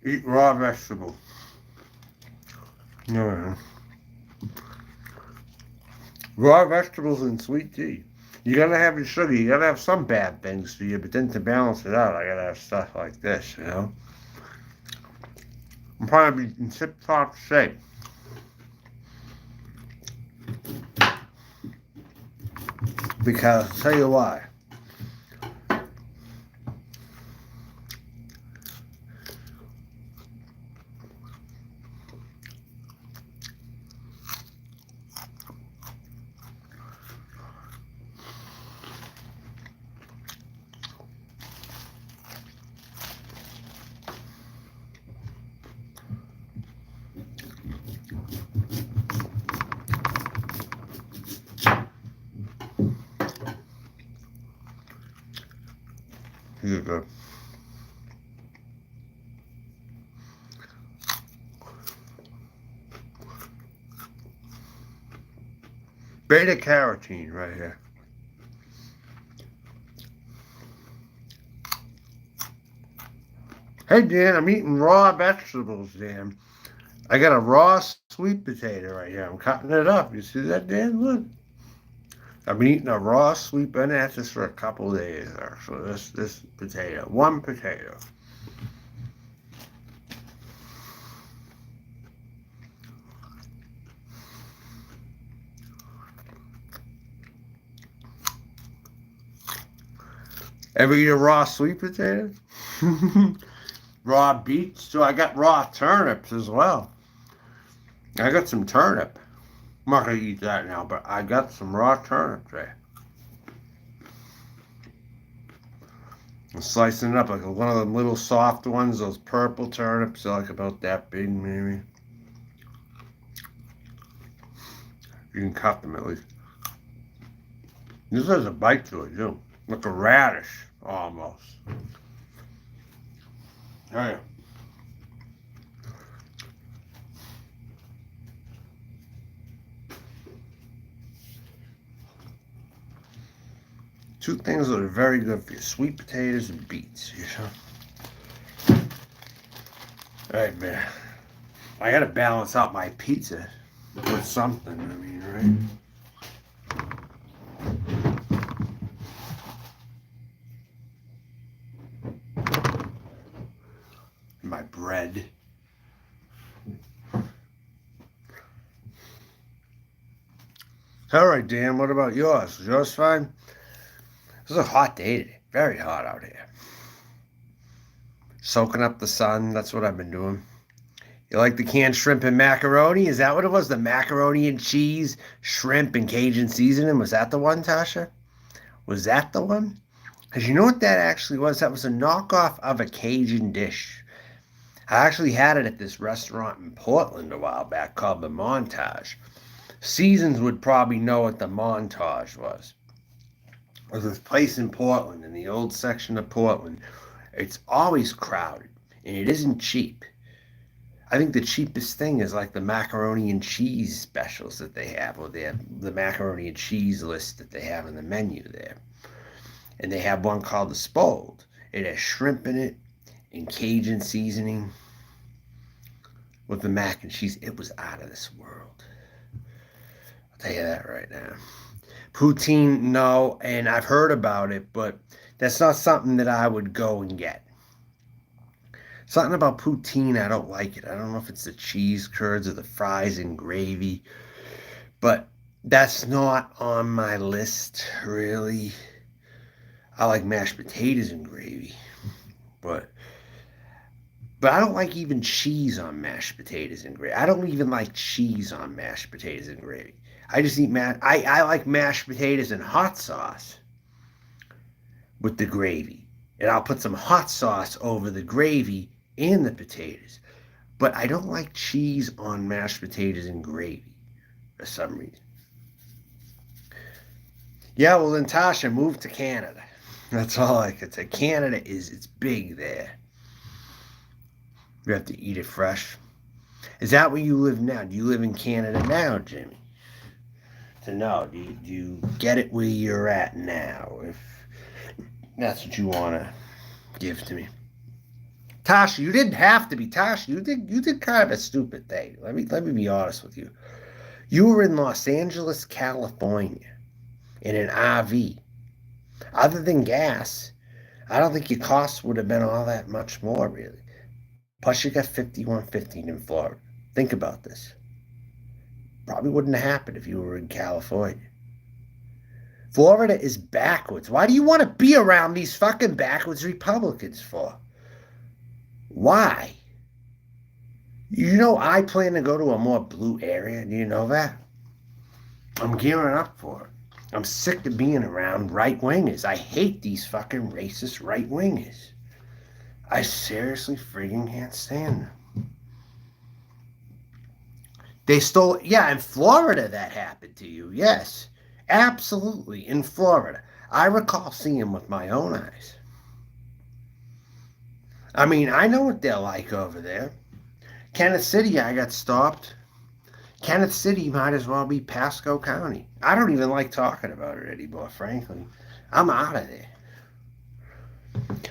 Eat raw vegetables. No. Raw vegetables and sweet tea. You gotta have your sugar. You gotta have some bad things for you, but then to balance it out, I gotta have stuff like this, you know? I'm probably in tip-top shape. Because, I'll tell you why. Here you go. Beta carotene right here. Hey Dan, I'm eating raw vegetables, Dan. I got a raw sweet potato right here. I'm cutting it up. You see that, Dan? Look. I've been eating a raw sweet potato. I've been at this for a couple of days, actually. This potato. One potato. Ever eat a raw sweet potato? Raw beets. So I got raw turnips as well. I got some turnip. I'm not going to eat that now, but I got some raw turnips there. I'm slicing it up like one of the little soft ones, those purple turnips, like about that big maybe. You can cut them at least. This has a bite to it too. Like a radish, almost. Oh yeah. Two things that are very good for you. Sweet potatoes and beets, you know? Alright, man. I gotta balance out my pizza with something, I mean, right? My bread. Alright, Dan, what about yours? Is yours fine? This is a hot day today. Very hot out here. Soaking up the sun. That's what I've been doing. You like the canned shrimp and macaroni? Is that what it was? The macaroni and cheese, shrimp and Cajun seasoning? Was that the one, Tasha? Was that the one? Because you know what that actually was? That was a knockoff of a Cajun dish. I actually had it at this restaurant in Portland a while back called the Montage. Seasons would probably know what the Montage was. There's this place in Portland, in the old section of Portland. It's always crowded, and it isn't cheap. I think the cheapest thing is like the macaroni and cheese specials that they have, or they have the macaroni and cheese list that they have in the menu there. And they have one called the Spoiled. It has shrimp in it and Cajun seasoning with the mac and cheese. It was out of this world. I'll tell you that right now. Poutine, no, and I've heard about it, but that's not something that I would go and get. Something about poutine, I don't like it. I don't know if it's the cheese curds or the fries and gravy, but that's not on my list, really. I like mashed potatoes and gravy, but I don't like even cheese on mashed potatoes and gravy. I don't even like cheese on mashed potatoes and gravy. I just eat I like mashed potatoes and hot sauce with the gravy. And I'll put some hot sauce over the gravy and the potatoes. But I don't like cheese on mashed potatoes and gravy for some reason. Yeah, well then Tasha moved to Canada. That's all I could say. Canada it's big there. You have to eat it fresh. Is that where you live now? Do you live in Canada now, Jimmy? To know, do you get it where you're at now? If that's what you want to give to me. Tasha, you didn't have to be. Tasha, you did kind of a stupid thing. Let me be honest with you. You were in Los Angeles, California, in an RV. Other than gas, I don't think your costs would have been all that much more, really. Plus, you got 5115 in Florida. Think about this. Probably wouldn't have happened if you were in California. Florida is backwards. Why do you want to be around these fucking backwards Republicans for? Why? You know I plan to go to a more blue area. Do you know that? I'm gearing up for it. I'm sick of being around right-wingers. I hate these fucking racist right-wingers. I seriously friggin' can't stand them. They stole, yeah, in Florida that happened to you. Yes, absolutely, in Florida. I recall seeing them with my own eyes. I mean, I know what they're like over there. Kenneth City, I got stopped. Kenneth City might as well be Pasco County. I don't even like talking about it anymore, frankly. I'm out of there.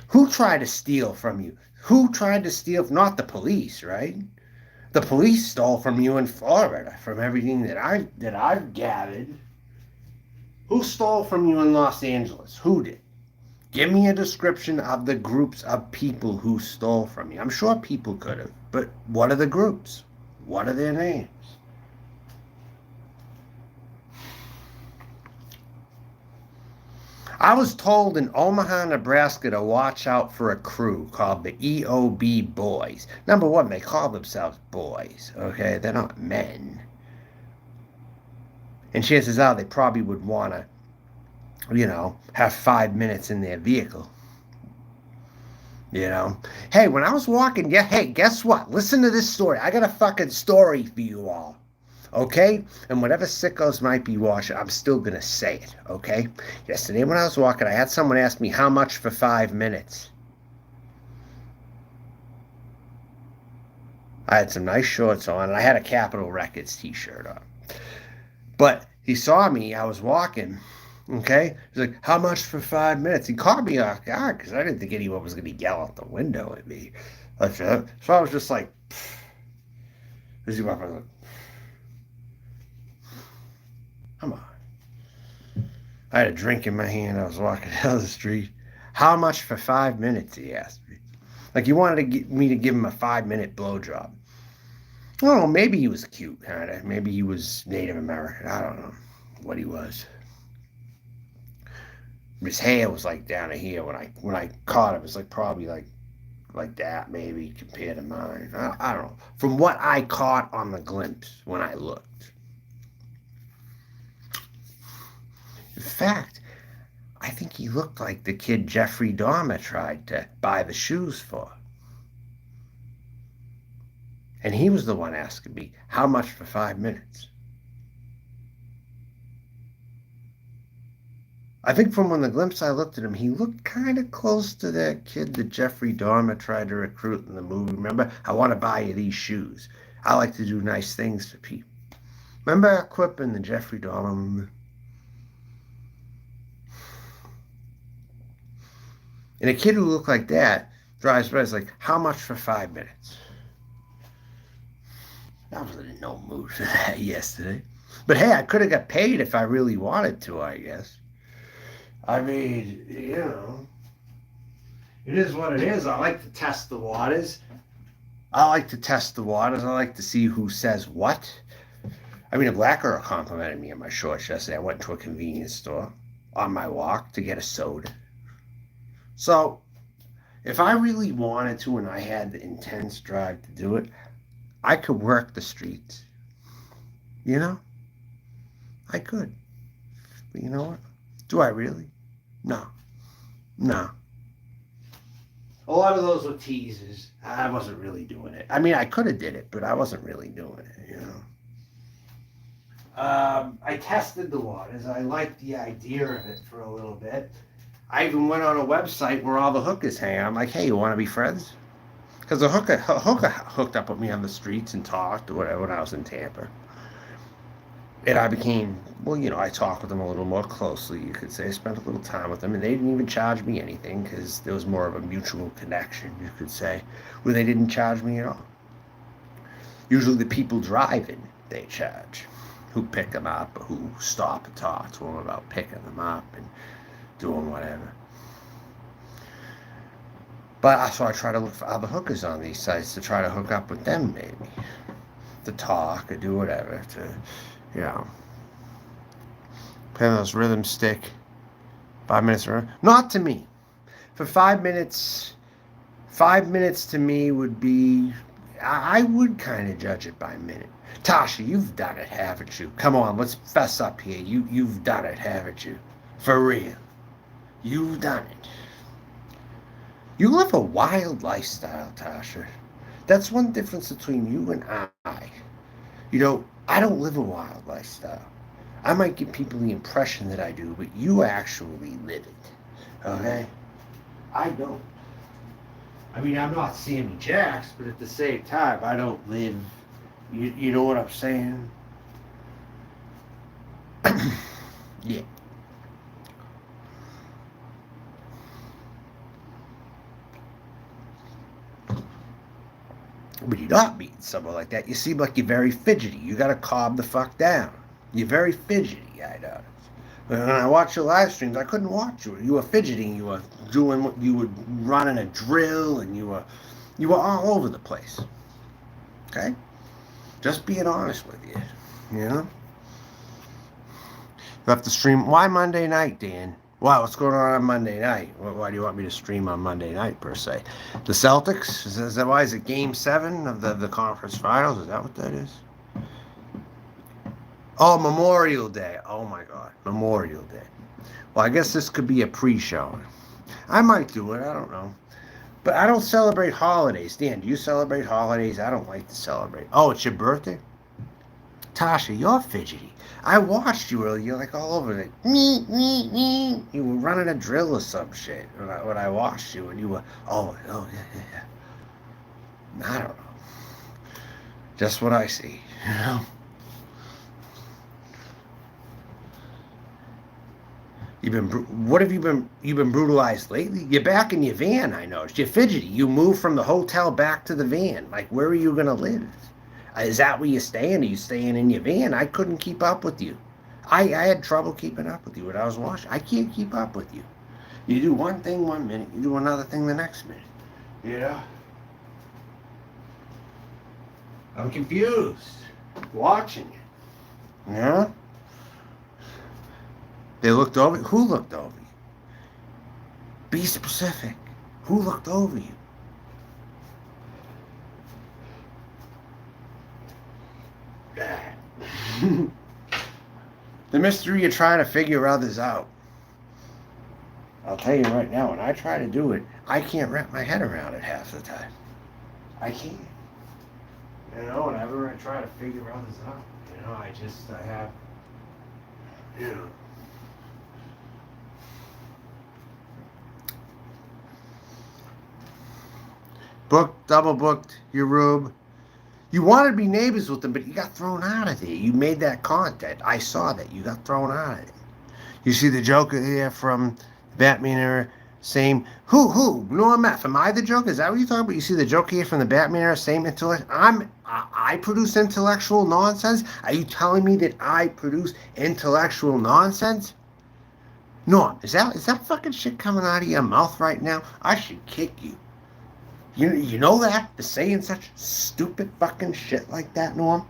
Who tried to steal from you? Who tried to steal? Not the police, right? The police stole from you in Florida, from everything that I've gathered. Who stole from you in Los Angeles? Who did? Give me a description of the groups of people who stole from you. I'm sure people could have, but what are the groups? What are their names? I was told in Omaha, Nebraska to watch out for a crew called the EOB Boys. Number one, they call themselves boys, okay? They're not men. And chances are they probably would want to, have 5 minutes in their vehicle. Hey, when I was walking, hey, guess what? Listen to this story. I got a fucking story for you all. Okay? And whatever sickos might be watching, I'm still going to say it, okay? Yesterday when I was walking, I had someone ask me how much for 5 minutes. I had some nice shorts on, and I had a Capitol Records t-shirt on. But he saw me, I was walking, okay? He's like, how much for 5 minutes? He caught me off guard because I didn't think anyone was going to yell out the window at me. So I was just like, come on. I had a drink in my hand. I was walking down the street. How much for 5 minutes, he asked me. Like he wanted me to give him a 5-minute blowjob. Oh, maybe he was cute, kind of. Maybe he was Native American. I don't know what he was. His hair was like down to here when I caught him. It was like probably like that, maybe, compared to mine. I don't know. From what I caught on the glimpse when I looked. In fact, I think he looked like the kid Jeffrey Dahmer tried to buy the shoes for. And he was the one asking me, how much for 5 minutes? I think from when the glimpse I looked at him, he looked kind of close to that kid that Jeffrey Dahmer tried to recruit in the movie. Remember, I want to buy you these shoes. I like to do nice things for people. Remember that clip in the Jeffrey Dahmer movie? And a kid who looked like that drives by, is like, how much for 5 minutes? I was in no mood for that yesterday. But hey, I could have got paid if I really wanted to, I guess. I mean, it is what it is. I like to test the waters. I like to see who says what. I mean, a black girl complimented me on my shorts yesterday. I went to a convenience store on my walk to get a soda. So, if I really wanted to and I had the intense drive to do it, I could work the streets. I could. But you know what? Do I really? No. A lot of those were teasers. I wasn't really doing it. I mean, I could have did it, but I wasn't really doing it, I tested the waters. I liked the idea of it for a little bit. I even went on a website where all the hookers hang out. I'm like, hey, you want to be friends? Because a hooker hooked up with me on the streets and talked or whatever when I was in Tampa. And I became, well, I talked with them a little more closely, you could say. I spent a little time with them, and they didn't even charge me anything because there was more of a mutual connection, you could say, where they didn't charge me at all. Usually the people driving, they charge, who pick them up or who stop and talk to them about picking them up and doing whatever. But so I try to look for other hookers on these sites to try to hook up with them, maybe. To talk or do whatever, to, play those rhythm stick. 5 minutes, not to me. For 5 minutes, 5 minutes to me would be, I would kind of judge it by minute. Tasha, you've done it, haven't you? Come on, let's fess up here. You've done it, haven't you? For real. You've done it. You live a wild lifestyle, Tasha. That's one difference between you and I. I don't live a wild lifestyle. I might give people the impression that I do, but you actually live it. Okay? I don't. I mean, I'm not Sammy Jacks, but at the same time, I don't live. You know what I'm saying? Yeah. But you're not meeting someone like that. You seem like you're very fidgety. You gotta calm the fuck down. You're very fidgety, I noticed. When I watch your live streams, I couldn't watch you. You were fidgeting. You were doing what you were running a drill, and you were all over the place. Okay, just being honest with you. You have to stream. Why Monday night, Dan? Wow, what's going on Monday night? Why do you want me to stream on Monday night, per se? The Celtics? Is that why? Is it Game 7 of the conference finals? Is that what that is? Oh, Memorial Day. Oh, my God. Memorial Day. Well, I guess this could be a pre-show. I might do it. I don't know. But I don't celebrate holidays. Dan, do you celebrate holidays? I don't like to celebrate. Oh, it's your birthday? Tasha, you're fidgety. I watched you earlier. You're like all over it. Me. You were running a drill or some shit when I watched you, and you were, yeah. I don't know. Just what I see, What have you been brutalized lately? You're back in your van, I noticed. You're fidgety. You moved from the hotel back to the van. Like, where are you going to live? Is that where you're staying? Are you staying in your van? I couldn't keep up with you. I had trouble keeping up with you when I was watching. I can't keep up with you. You do one thing 1 minute, you do another thing the next minute. I'm confused watching it. Yeah? They looked over you? Who looked over you? Be specific. Who looked over you? The mystery of trying to figure others out. I'll tell you right now, when I try to do it, I can't wrap my head around it half the time. I can't. Whenever I try to figure others out, I have, booked, double booked your room. You wanted to be neighbors with them, but you got thrown out of there. You made that content. I saw that. You got thrown out of it. You see the Joker here from Batman era, same. Who? Norm F. Am I the Joker? Is that what you're talking about? You see the Joker here from the Batman era, same intellect. I produce intellectual nonsense? Are you telling me that I produce intellectual nonsense? Norm, is that fucking shit coming out of your mouth right now? I should kick you. You know that? For saying such stupid fucking shit like that, Norm?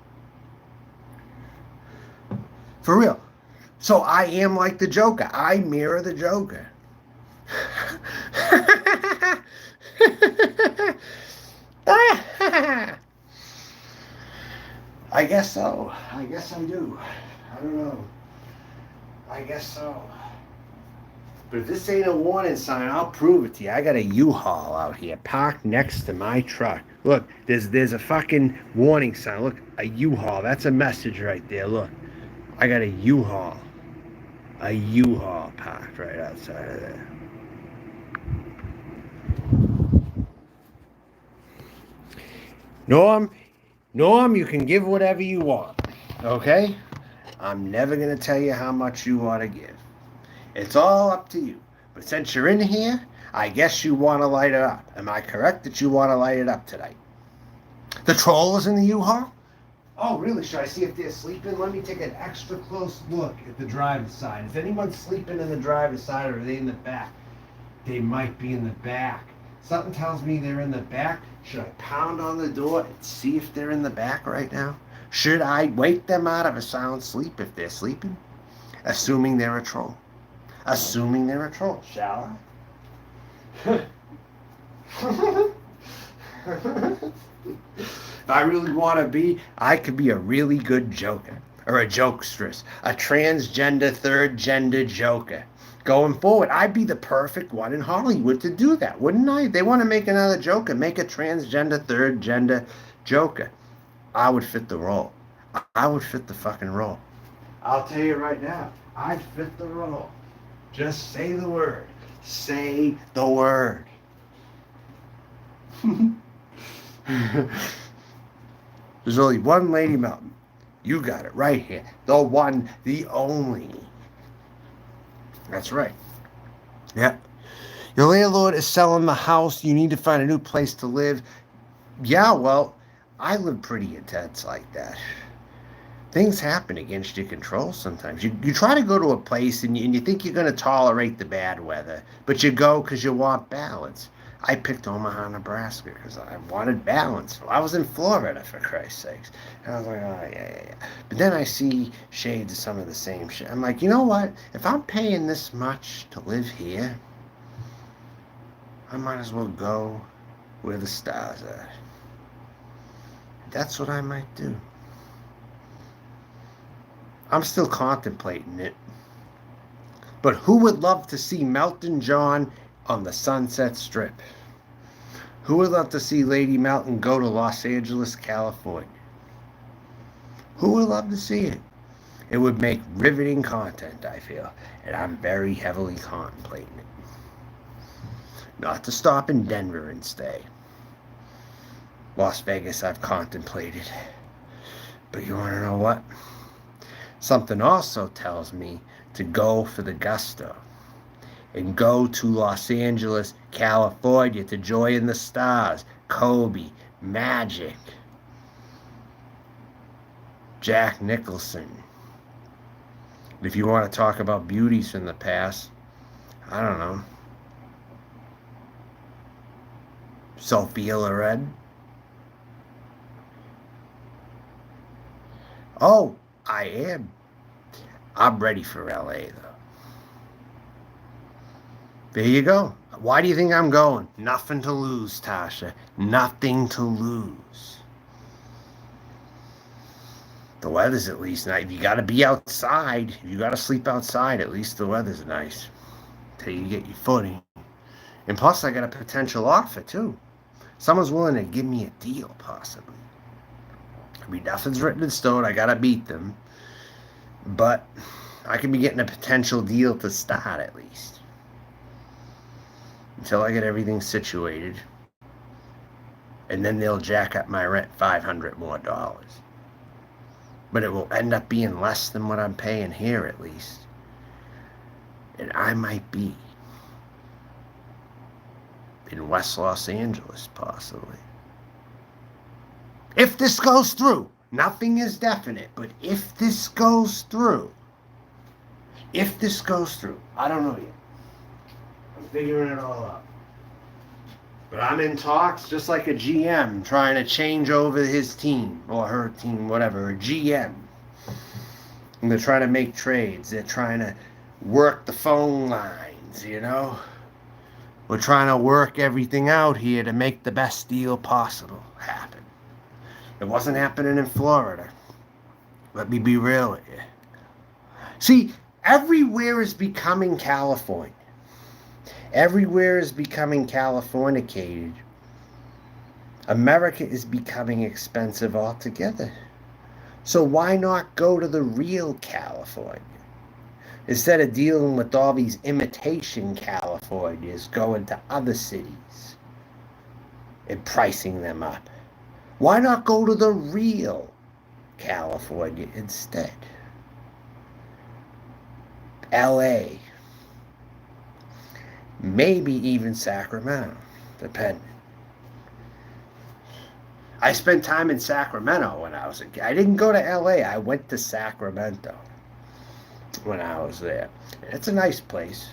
For real. So I am like the Joker. I mirror the Joker. I guess so. I guess I do. I don't know. I guess so. But if this ain't a warning sign, I'll prove it to you. I got a U-Haul out here parked next to my truck. Look, there's a fucking warning sign. Look, a U-Haul. That's a message right there. Look, I got a U-Haul. A U-Haul parked right outside of there. Norm, you can give whatever you want. Okay? I'm never going to tell you how much you ought to give. It's all up to you. But since you're in here, I guess you want to light it up. Am I correct that you want to light it up tonight? The troll is in the U-Haul? Oh, really? Should I see if they're sleeping? Let me take an extra close look at the driver's side. If anyone's sleeping in the driver's side or are they in the back? They might be in the back. Something tells me they're in the back. Should I pound on the door and see if they're in the back right now? Should I wake them out of a sound sleep if they're sleeping? Assuming they're a troll. Assuming they're a troll, shall I? If I really want to be, I could be a really good joker. Or a jokestress. A transgender, third gender joker. Going forward, I'd be the perfect one in Hollywood to do that, wouldn't I? They want to make another Joker, make a transgender, third gender Joker. I would fit the role. I would fit the fucking role. I'll tell you right now, I'd fit the role. Just say the word. Say the word. There's only one Lady Mountain. You got it right here. The one, the only. That's right. Yeah. Your landlord is selling the house. You need to find a new place to live. Yeah, well, I live pretty intense like that. Things happen against your control sometimes. You try to go to a place and you think you're going to tolerate the bad weather, but you go because you want balance. I picked Omaha, Nebraska because I wanted balance. I was in Florida, for Christ's sakes. And I was like, oh, yeah. But then I see shades of some of the same shit. I'm like, you know what? If I'm paying this much to live here, I might as well go where the stars are. That's what I might do. I'm still contemplating it. But who would love to see Melton John on the Sunset Strip? Who would love to see Lady Melton go to Los Angeles, California? Who would love to see it? It would make riveting content, I feel, and I'm very heavily contemplating it. Not to stop in Denver and stay. Las Vegas I've contemplated. But you want to know what? Something also tells me to go for the gusto and go to Los Angeles, California to join the stars. Kobe, Magic, Jack Nicholson. If you want to talk about beauties from the past, I don't know. Sophia Loren. Oh, I am. I'm ready for LA, though. There you go. Why do you think I'm going? Nothing to lose, Tasha. Nothing to lose. The weather's at least nice. If you got to be outside, if you got to sleep outside, at least the weather's nice. Till you get your footing. And plus, I got a potential offer, too. Someone's willing to give me a deal, possibly. I mean, nothing's written in stone. I got to beat them. But I could be getting a potential deal to start, at least. Until I get everything situated. And then they'll jack up my rent $500 more. But it will end up being less than what I'm paying here, at least. And I might be in West Los Angeles, possibly. If this goes through, nothing is definite, but if this goes through, I don't know yet. I'm figuring it all out. But I'm in talks just like a GM trying to change over his team or her team, whatever, a GM. And they're trying to make trades. They're trying to work the phone lines, you know. We're trying to work everything out here to make the best deal possible happen. It wasn't happening in Florida. Let me be real with you. See, everywhere is becoming California. Everywhere is becoming Californicated. America is becoming expensive altogether. So why not go to the real California? Instead of dealing with all these imitation Californias going to other cities and pricing them up. Why not go to the real California instead? LA. Maybe even Sacramento, depending. I spent time in Sacramento when I was a kid. I didn't go to LA. I went to Sacramento when I was there. It's a nice place.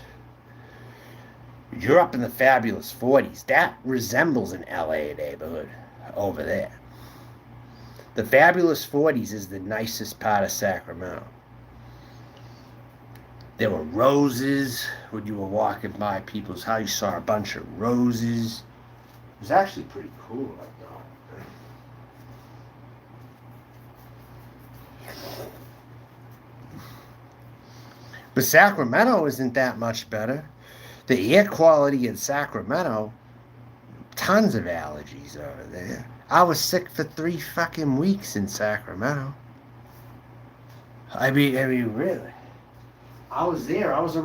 You're up in the fabulous 40s. That resembles an LA neighborhood over there. The fabulous 40s is the nicest part of Sacramento. There were roses when you were walking by people's house. You saw a bunch of roses. It was actually pretty cool, I thought. But Sacramento isn't that much better. The air quality in Sacramento, tons of allergies over there. I was sick for 3 fucking weeks in Sacramento. I mean, really. I was there. I was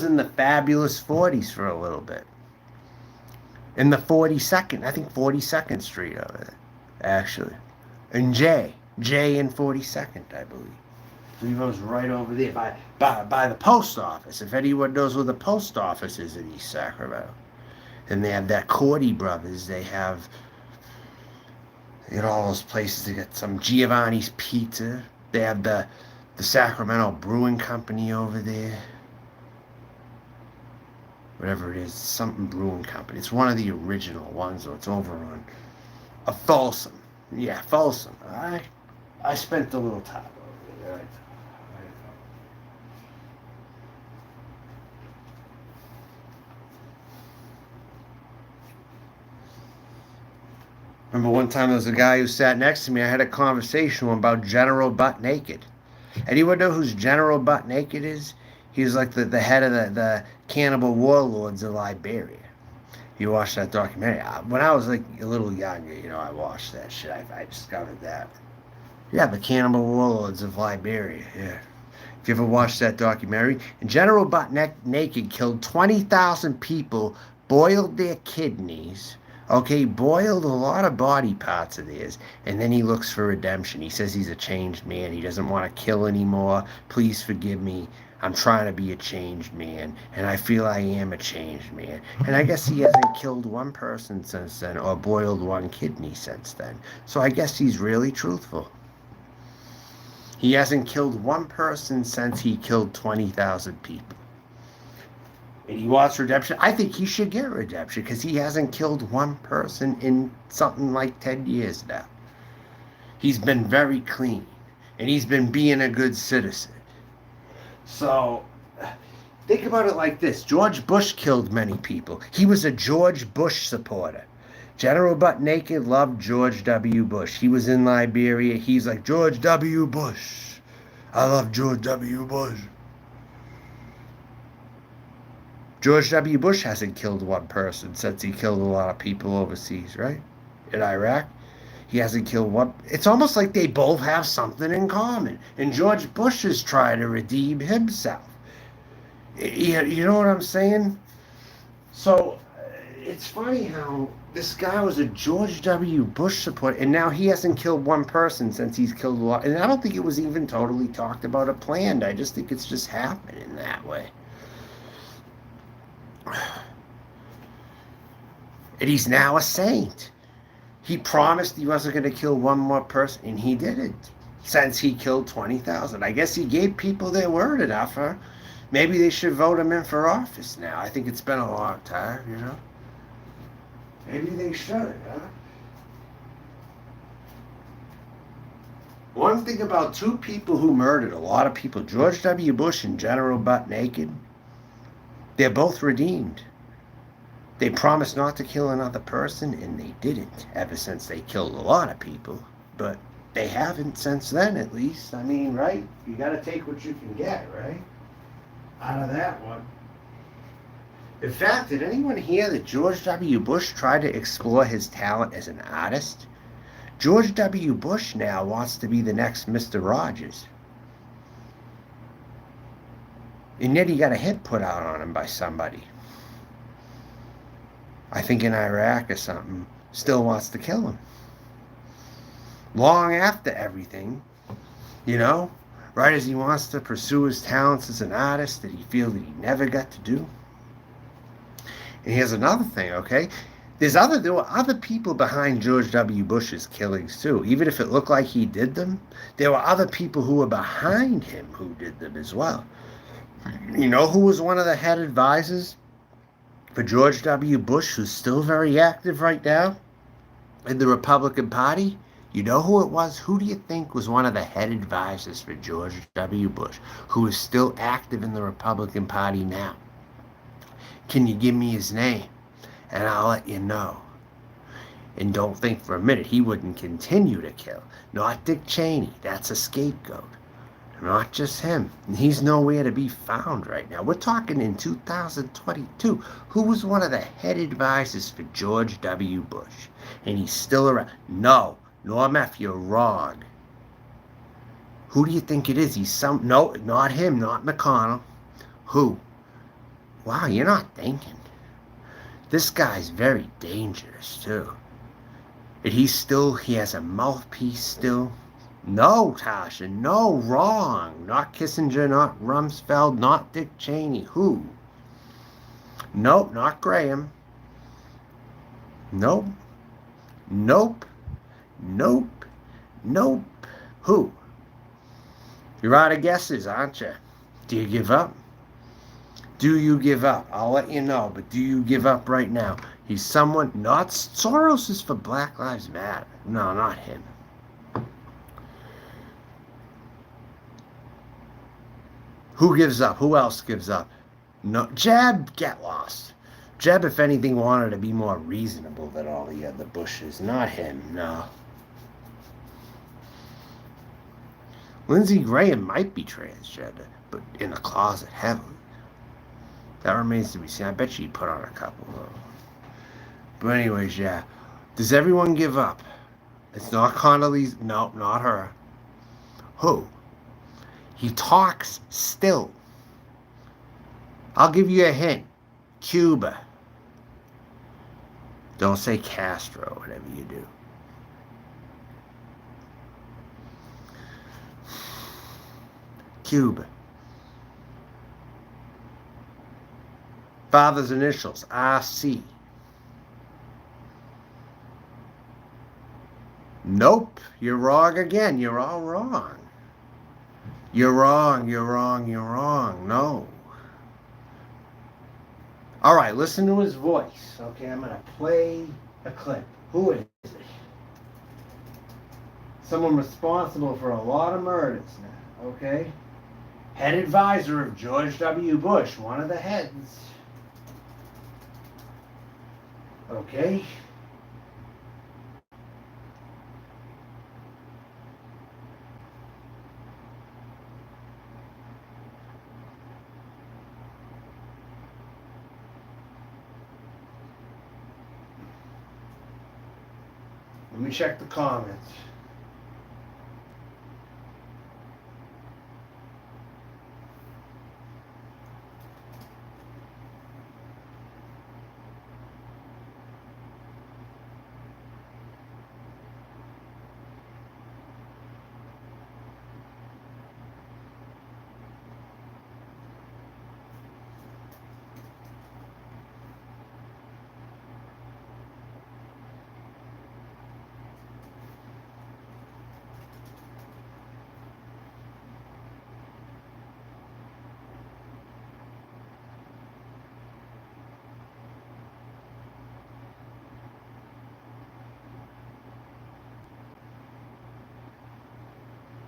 in the fabulous 40s for a little bit. In the 42nd, I think 42nd Street over there, actually. And J and 42nd, I believe. I believe I was right over there by the post office. If anyone knows where the post office is in East Sacramento. And they have that Cordy Brothers. They have, all those places. They got some Giovanni's Pizza. They have the Sacramento Brewing Company over there. Whatever it is, something brewing company. It's one of the original ones, though. It's over on Folsom. Yeah, Folsom. I spent a little time over there. Remember one time there was a guy who sat next to me. I had a conversation with him about General Butt Naked. Anyone know who's General Butt Naked is? He's like the head of the cannibal warlords of Liberia. You watched that documentary. When I was like a little younger, I watched that shit. I discovered that. Yeah, the cannibal warlords of Liberia. Yeah. If you ever watched that documentary. And General Butt Naked killed 20,000 people, boiled their kidneys. Okay, boiled a lot of body parts of theirs, and then he looks for redemption. He says he's a changed man. He doesn't want to kill anymore. Please forgive me. I'm trying to be a changed man, and I feel I am a changed man. And I guess he hasn't killed one person since then, or boiled one kidney since then. So I guess he's really truthful. He hasn't killed one person since he killed 20,000 people. And he wants redemption. I think he should get redemption because he hasn't killed one person in something like 10 years now. He's been very clean. And he's been being a good citizen. So, think about it like this. George Bush killed many people. He was a George Bush supporter. General Butt Naked loved George W. Bush. He was in Liberia. He's like, George W. Bush. I love George W. Bush. George W. Bush hasn't killed one person since he killed a lot of people overseas, right? In Iraq. He hasn't killed one. It's almost like they both have something in common. And George Bush is trying to redeem himself. You know what I'm saying? So, it's funny how this guy was a George W. Bush supporter, and now he hasn't killed one person since he's killed a lot. And I don't think it was even totally talked about or planned. I just think it's just happening that way. And he's now a saint. He promised he wasn't going to kill one more person, and he didn't. Since he killed 20,000. I guess he gave people their word enough, huh? Maybe they should vote him in for office now. I think it's been a long time, Maybe they should, huh? One thing about two people who murdered a lot of people, George W. Bush and General Butt Naked, they're both redeemed. They promised not to kill another person, and they didn't, ever since they killed a lot of people. But they haven't since then, at least. I mean, right? You got to take what you can get, right? Out of that one. In fact, did anyone hear that George W. Bush tried to explore his talent as an artist? George W. Bush now wants to be the next Mr. Rogers. And yet he got a hit put out on him by somebody. I think in Iraq or something. Still wants to kill him. long after everything, you know, right as he wants to pursue his talents as an artist that he feels that he never got to do. And here's another thing, okay? There were other people behind George W. Bush's killings too. Even if it looked like he did them, there were other people who were behind him who did them as well. You know who was one of the head advisors for George W. Bush, who's still very active right now in the Republican Party? You know who it was? Who do you think was one of the head advisors for George W. Bush, who is still active in the Republican Party now? Can you give me his name? And I'll let you know. And don't think for a minute he wouldn't continue to kill. Not Dick Cheney. That's a scapegoat. Not just him. He's nowhere to be found right now. We're talking in 2022. Who was one of the head advisors for George W. Bush? And he's still around. No, Norm F., you're wrong. Who do you think it is? No, not him, not McConnell. Who? Wow, you're not thinking. This guy's very dangerous, too. And he has a mouthpiece still. No, Tasha, no, wrong. Not Kissinger, not Rumsfeld, not Dick Cheney. Who? Nope, not Graham. Nope. Nope. Nope. Nope. Who? You're out of guesses, aren't you? Do you give up? Do you give up? I'll let you know, but do you give up right now? He's someone, not Soros is for Black Lives Matter. No, not him. Who gives up? Who else gives up? No, Jeb, get lost. Jeb, if anything, wanted to be more reasonable than all the other Bushes. Not him, no. Lindsey Graham might be transgender, but in a closet heavily. That remains to be seen. I bet she'd put on a couple, though. But anyways, yeah. Does everyone give up? It's not Condoleezza. No, not her. Who? He talks still. I'll give you a hint. Cuba. Don't say Castro, whatever you do. Cuba. Father's initials, RC. Nope, you're wrong again. You're all wrong. You're wrong, you're wrong, you're wrong. No. All right, listen to his voice. Okay, I'm going to play a clip. Who is it? Someone responsible for a lot of murders now, okay? Head advisor of George W. Bush, one of the heads. Okay? Let me check the comments.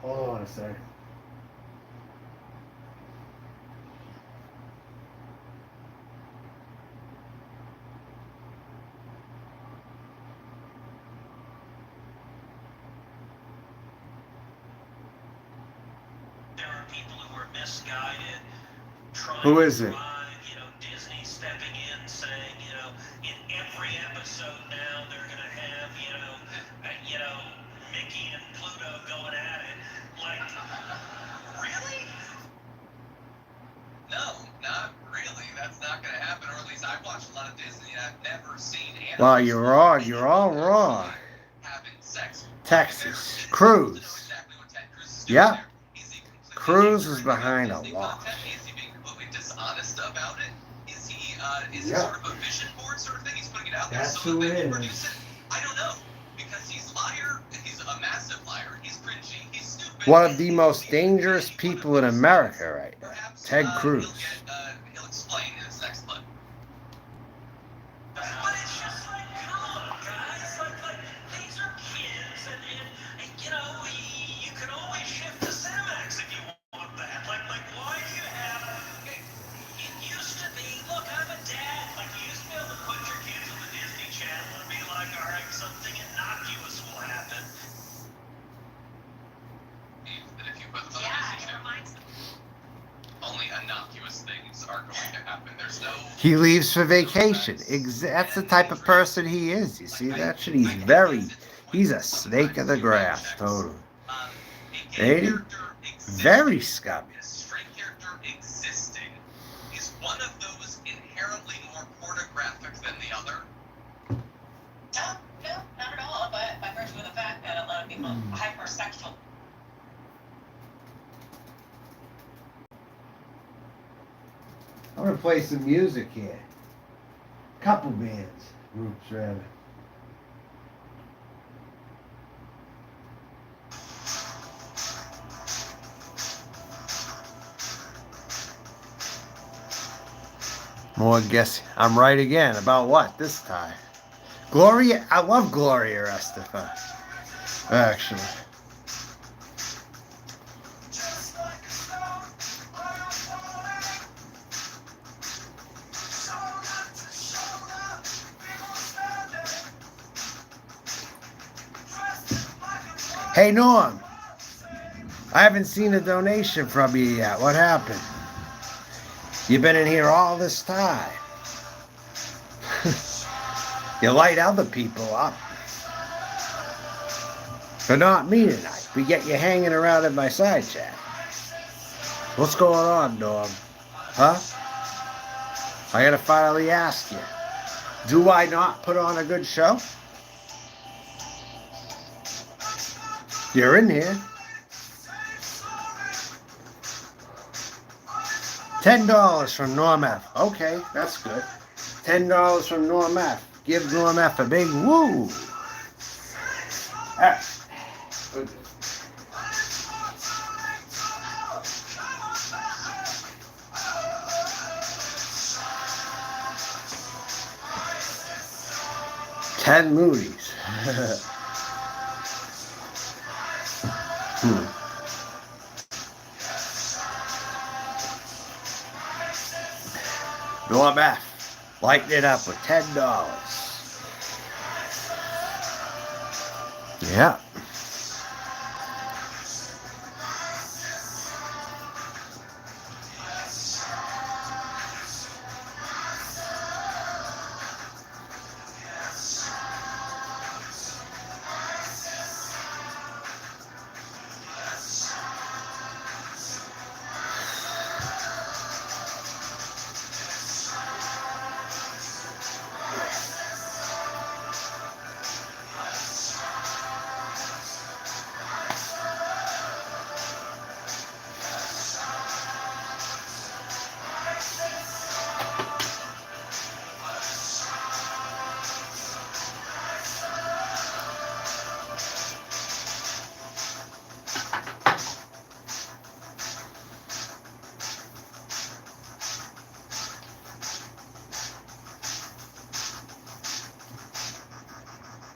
Hold on a second. There are people who are misguided. Who is it? Disney stepping in, saying, in every episode now they're going to have, Mickey and Pluto going at it. Like, really? No, not really. That's not going to happen. Or at least I've watched a lot of Disney and I've never seen animals. Wow, you're wrong. You're all wrong. Having sex. Texas. Ted Cruz. exactly what Ted Cruz is doing Yeah. there. Is he completely Cruz is ignorant behind of a Disney lot. content? Is he being completely dishonest about it? Is he Yeah. sort of a vision board sort of thing? He's putting it out there That's so who that they it will produce is. it? I don't know. Because he's liar, he's a massive liar, he's cringy, he's stupid. One of and the he's most the dangerous epitome of people in those America things. right now. Perhaps, Ted Cruz. he'll explain in his next clip. But it's just like, come on, guys. Like these are kids, and you know, you can always shift to Cinemax if you want that. Like, why do you have? It used to be, look, I'm a dad. Like, you used to be able to put your kids on the Disney Channel and be like, all right, something innocuous will happen. That if you put them on the Disney Channel, only innocuous things are going to happen. There's no. He leaves for vacation. That's the type of person he is. You see that shit? He's a snake of the grass, totally. Ain't he? Very scummy. A straight character existing is one of those inherently more pornographic than the other. No, not at all. But by virtue of the fact that a lot of people are hypersexual. I'm gonna play some music here. Couple bands, groups rather. More guess. I'm right again. About what this time? Gloria. I love Gloria Estefan. Actually. Hey Norm, I haven't seen a donation from you yet. What happened? You've been in here all this time. You light other people up. But not me tonight. We get you hanging around in my side chat. What's going on, Norm? Huh? I gotta finally ask you. Do I not put on a good show? You're in here. $10 from Norm F. Okay, that's good. $10 from Norm F. Give Norm F a big woo. Ah. Good. Ted Moody's. Norm F. Lighten it up with $10. Yeah.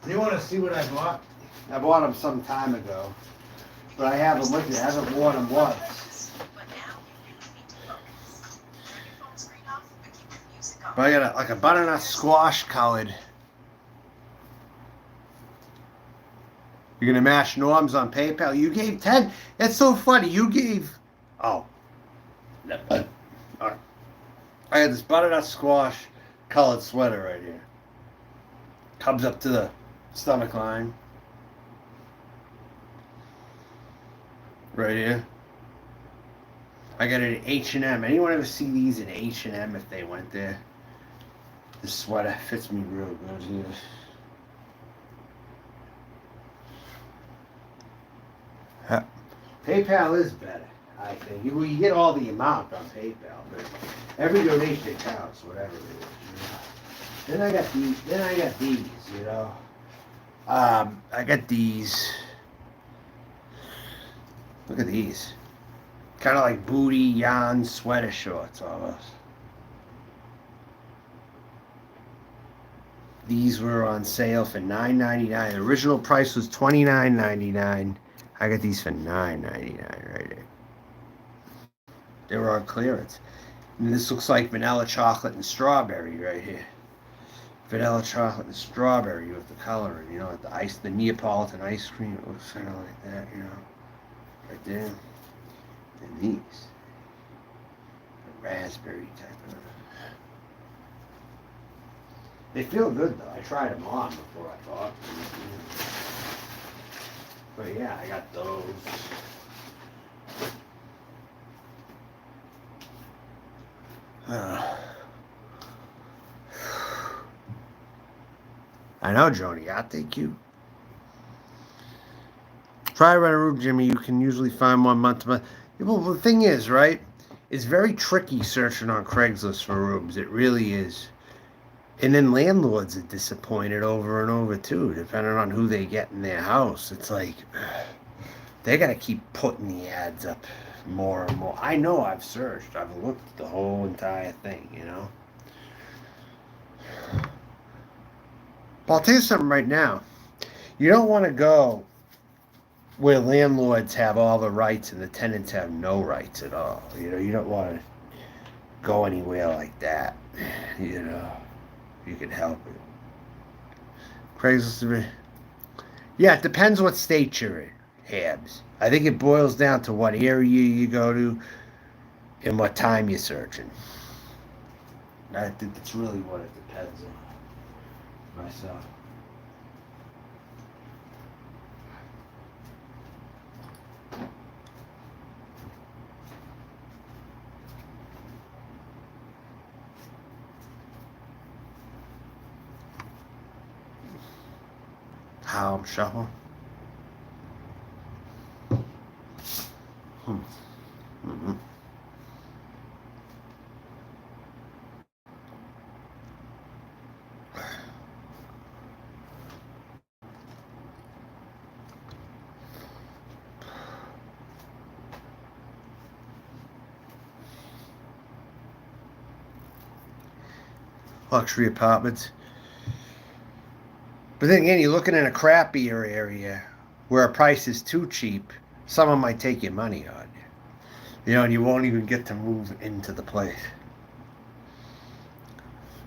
You want to see what I bought? I bought them some time ago, but I haven't looked at it. I haven't worn them once. But I got like a butternut squash colored. You're gonna mash Norms on PayPal. You gave 10. That's so funny. You gave. Oh. Alright. I had this butternut squash colored sweater right here. Comes up to the stomach line. Right here. I got it at H&M. Anyone ever see these at H&M if they went there? This sweater fits me real good here. PayPal is better, I think. You get all the amount on PayPal, but every donation counts, whatever it is. You know? Then I got these, you know. I got these. Look at these. Kind of like booty yarn sweater shorts almost. These were on sale for $9.99. The original price was $29.99. I got these for $9.99 right there. They were on clearance. And this looks like vanilla chocolate and strawberry right here. Vanilla chocolate and strawberry with the coloring, you know, like the ice, the Neapolitan ice cream. It looks kind of like that, you know, right there. And these, the raspberry type of. They feel good though. I tried them on before I bought them. But yeah, I got those. I know, Joni. I think you try to rent a room, Jimmy. You can usually find one month to month. Well, the thing is, right? It's very tricky searching on Craigslist for rooms. It really is. And then landlords are disappointed over and over too, depending on who they get in their house. It's like they got to keep putting the ads up more and more. I know I've searched. I've looked at the whole entire thing, you know. But I'll tell you something right now. You don't want to go where landlords have all the rights and the tenants have no rights at all. You know, you don't want to go anywhere like that, you know. You can help it. Craigslist. Yeah, it depends what state you're in, Habs. I think it boils down to what area you go to and what time you're searching. I think that's really what it depends on myself. How I'm shuffling. Mm-hmm. Luxury apartments. But then again, you're looking in a crappier area where a price is too cheap, someone might take your money on you. You know, and you won't even get to move into the place.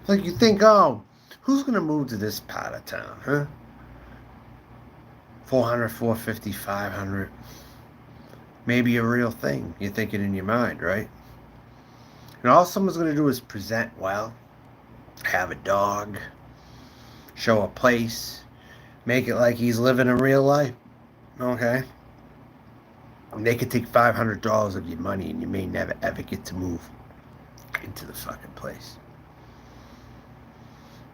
Like you think, oh, who's going to move to this part of town, huh? 400, 450, 500. Maybe a real thing. You're thinking in your mind, right? And all someone's going to do is present well, have a dog, show a place, make it like he's living a real life. Okay? And they could take $500 of your money and you may never ever get to move into the fucking place.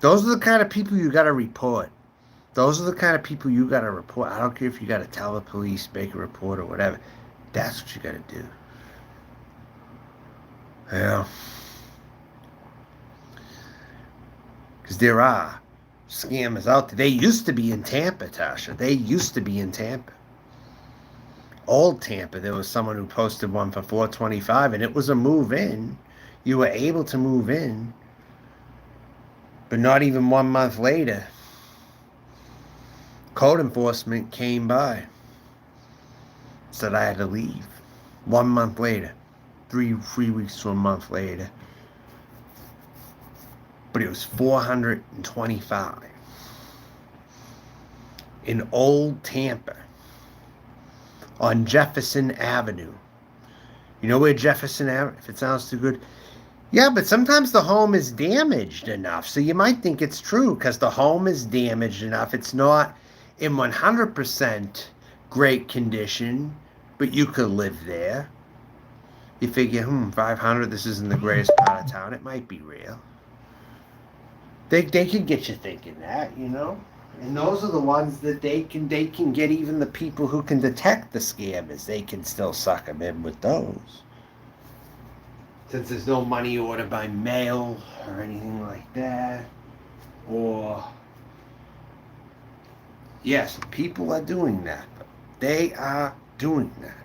Those are the kind of people you gotta report. Those are the kind of people you gotta report. I don't care if you gotta tell the police, make a report or whatever. That's what you gotta do. Yeah. Because there are scammers out there. They used to be in Tampa, Tasha. They used to be in Tampa. Old Tampa, there was someone who posted one for $425, and it was a move-in. You were able to move in, but not even 1 month later, code enforcement came by, said I had to leave. 1 month later, three weeks to a month later, but it was $425 in Old Tampa on Jefferson Avenue. You know where Jefferson Avenue, if it sounds too good? Yeah, but sometimes the home is damaged enough. So you might think it's true because the home is damaged enough. It's not in 100% great condition, but you could live there. You figure, 500, this isn't the greatest part of town. It might be real. They could get you thinking that, you know? And those are the ones that they can get even the people who can detect the scammers. They can still suck them in with those. Since there's no money order by mail or anything like that. Or, yes, people are doing that. They are doing that.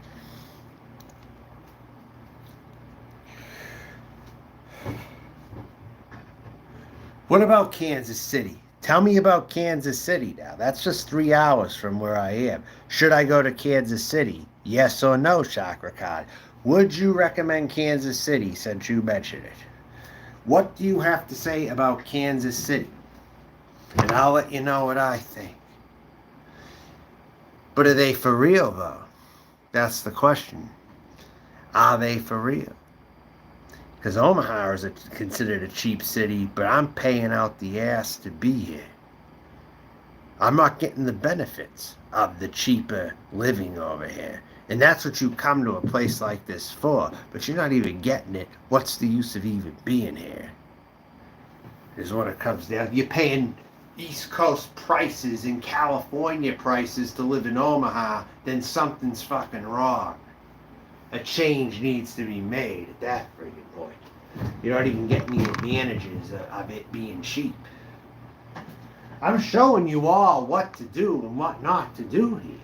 What about Kansas City? Tell me about Kansas City now. That's just 3 hours from where I am. Should I go to Kansas City? Yes or no, Chakra Card? Would you recommend Kansas City since you mentioned it? What do you have to say about Kansas City? And I'll let you know what I think. But are they for real, though? That's the question. Are they for real? Because Omaha is considered a cheap city, but I'm paying out the ass to be here. I'm not getting the benefits of the cheaper living over here. And that's what you come to a place like this for. But you're not even getting it. What's the use of even being here? Is what it comes down. You're paying East Coast prices and California prices to live in Omaha, then something's fucking wrong. A change needs to be made at that friggin' point. You're not even getting the advantages of it being cheap. I'm showing you all what to do and what not to do here.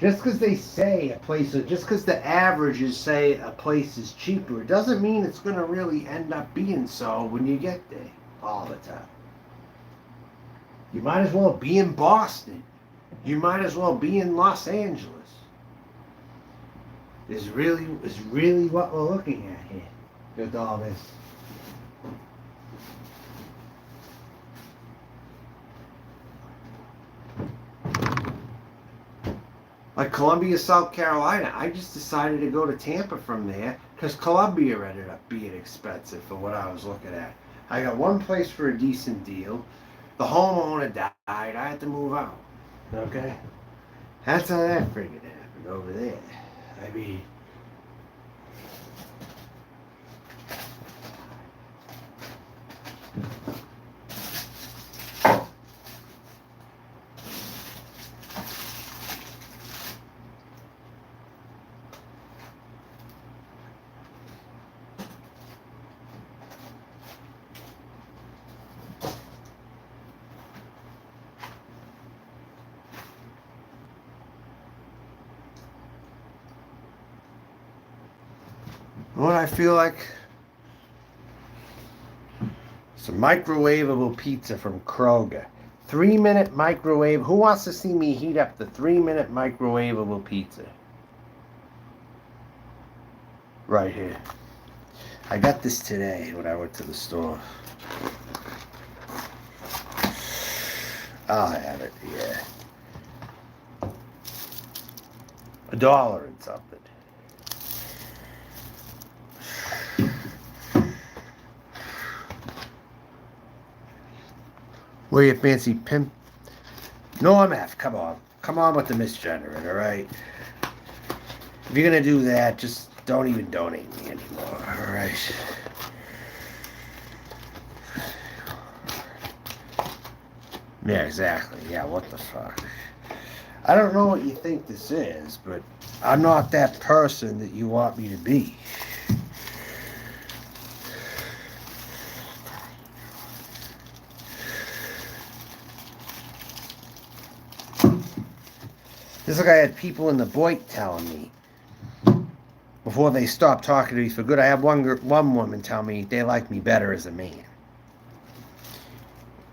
Just because they say a place, just because the averages say a place is cheaper, it doesn't mean it's going to really end up being so when you get there all the time. You might as well be in Boston. You might as well be in Los Angeles. Is really what we're looking at here with all this. Like Columbia, South Carolina, I just decided to go to Tampa from there because Columbia ended up being expensive for what I was looking at. I got one place for a decent deal. The homeowner died. I had to move out. Okay? That's how that friggin' happened over there. I mean, what I feel like, some microwavable pizza from Kroger. 3-minute microwave. Who wants to see me heat up the 3-minute microwavable pizza? Right here. I got this today when I went to the store. I'll have it, yeah. $1 and something. Where you fancy pimp? No, I'm F. Come on. Come on with the misgenerator, alright? If you're gonna do that, just don't even donate me anymore, alright? Yeah, exactly. Yeah, what the fuck? I don't know what you think this is, but I'm not that person that you want me to be. Just like I had people in the Boit telling me before they stopped talking to me for good. I had one woman tell me they like me better as a man.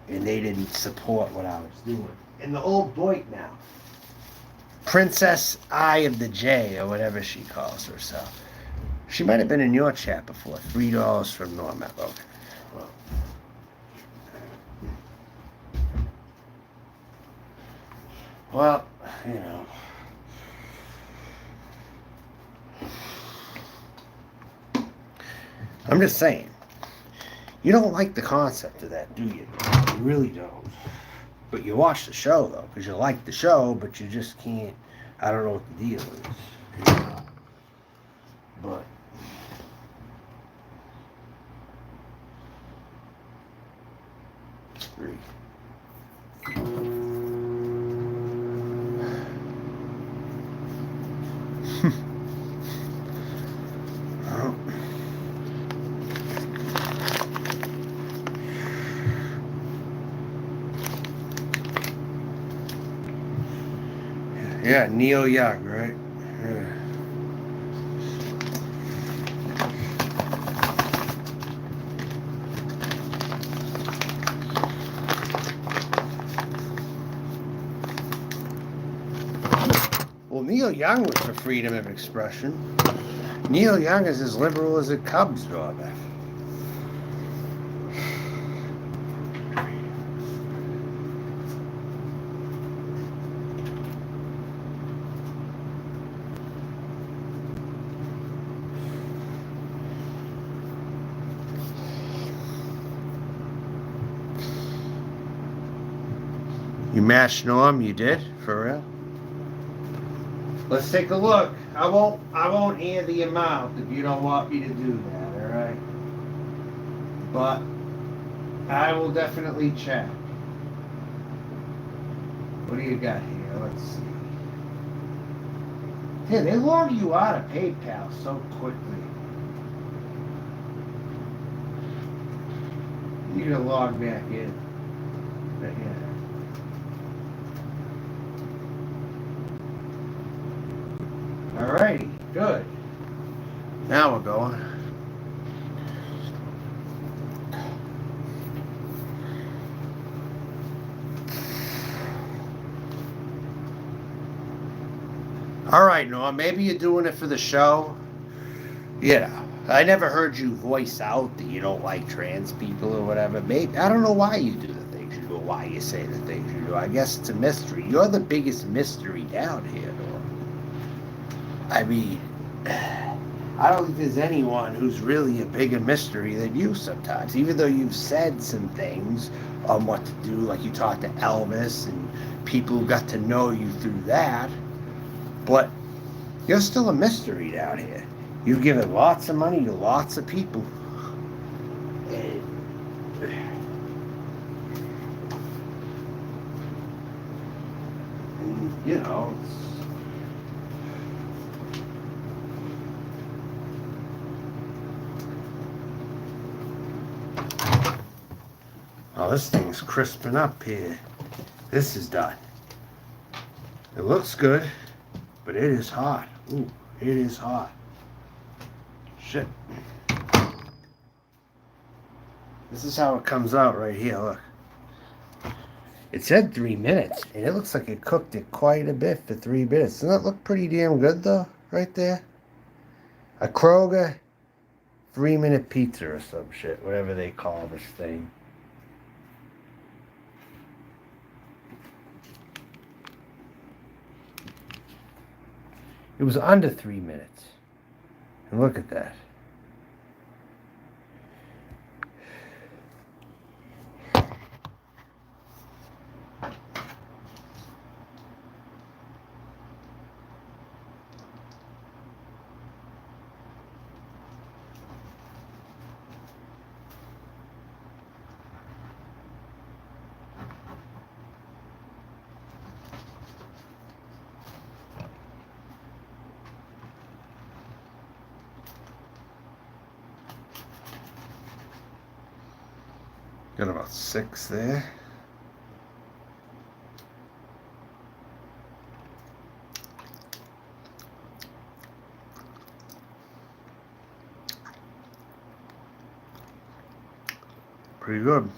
And they didn't support what I was doing. And the old Boit now, Princess Eye of the J, or whatever she calls herself. She might have been in your chat before. $3 from Norman. Okay. Well, you know. I'm just saying. You don't like the concept of that, do you? You really don't. But you watch the show, though, because you like the show, but you just can't. I don't know what the deal is. You know? But. mystery. Yeah, Neil Young, right? Yeah. Well, Neil Young was for freedom of expression. Neil Young is as liberal as a Cubs drawback. You mashed Norm, you did? For real? Let's take a look. I won't hear the amount if you don't want me to do that, alright? But I will definitely check. What do you got here? Let's see. Yeah, they log you out of PayPal so quickly. You need to log back in. But yeah. Alrighty, good. Now we're going. Alright, Norm, maybe you're doing it for the show. You know, I never heard you voice out that you don't like trans people or whatever. Maybe I don't know why you do the things you do or why you say the things you do. I guess it's a mystery. You're the biggest mystery down here, Norm. I mean, I don't think there's anyone who's really a bigger mystery than you sometimes. Even though you've said some things on what to do, like you talked to Elvis and people who got to know you through that. But you're still a mystery down here. You've given lots of money to lots of people. And you know, oh, this thing's crisping up here. This is done. It looks good, but it is hot. Ooh, it is hot. Shit. This is how it comes out right here, look. It said 3 minutes, and it looks like it cooked it quite a bit for 3 minutes. Doesn't that look pretty damn good, though, right there? A Kroger 3-minute pizza or some shit, whatever they call this thing. It was under 3 minutes. And look at that. Got about 6 there. Pretty good.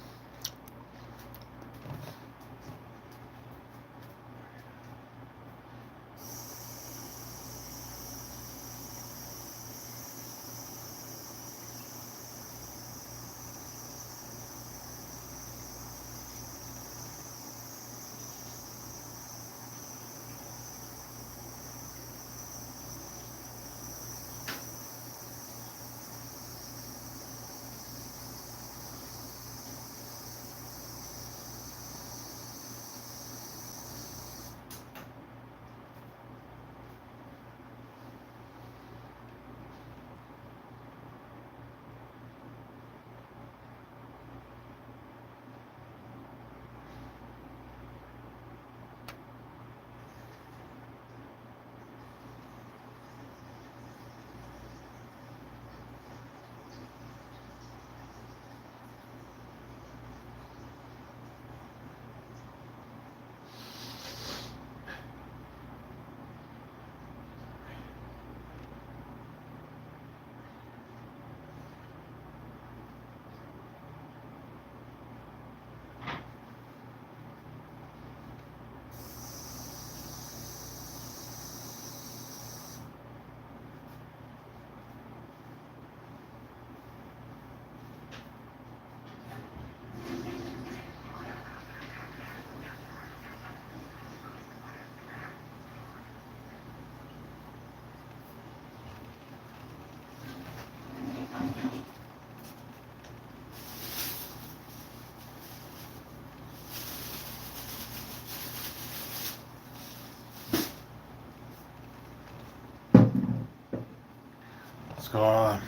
going on?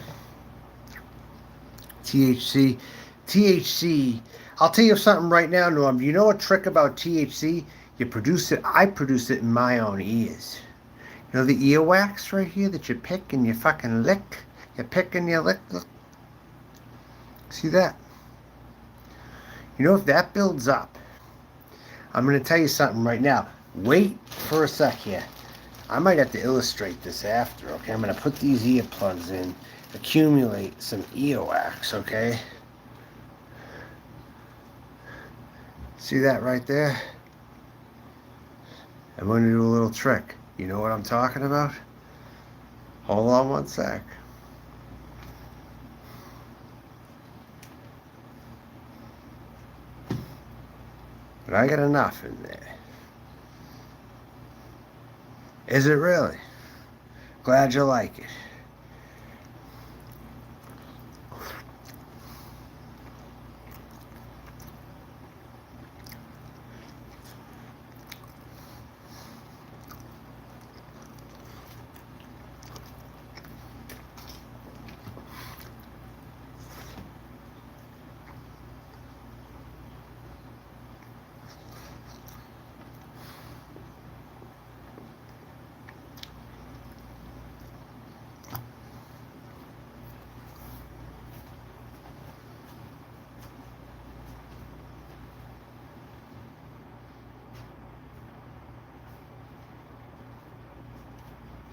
THC. THC. I'll tell you something right now, Norm. You know a trick about THC? You produce it. I produce it in my own ears. You know the earwax right here that you pick and you fucking lick? You pick and you lick. Look. See that? You know if that builds up, I'm going to tell you something right now. Wait for a sec here. I might have to illustrate this after, okay? I'm going to put these earplugs in, accumulate some earwax, okay? See that right there? I'm going to do a little trick. You know what I'm talking about? Hold on one sec. But I got enough in there. Is it really? Glad you like it.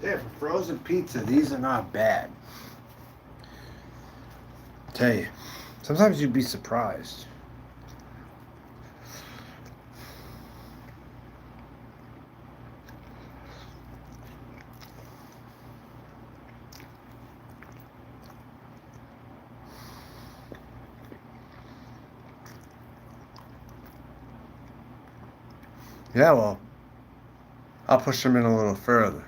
Yeah, for frozen pizza, these are not bad. Tell you, sometimes you'd be surprised. Yeah, well, I'll push them in a little further.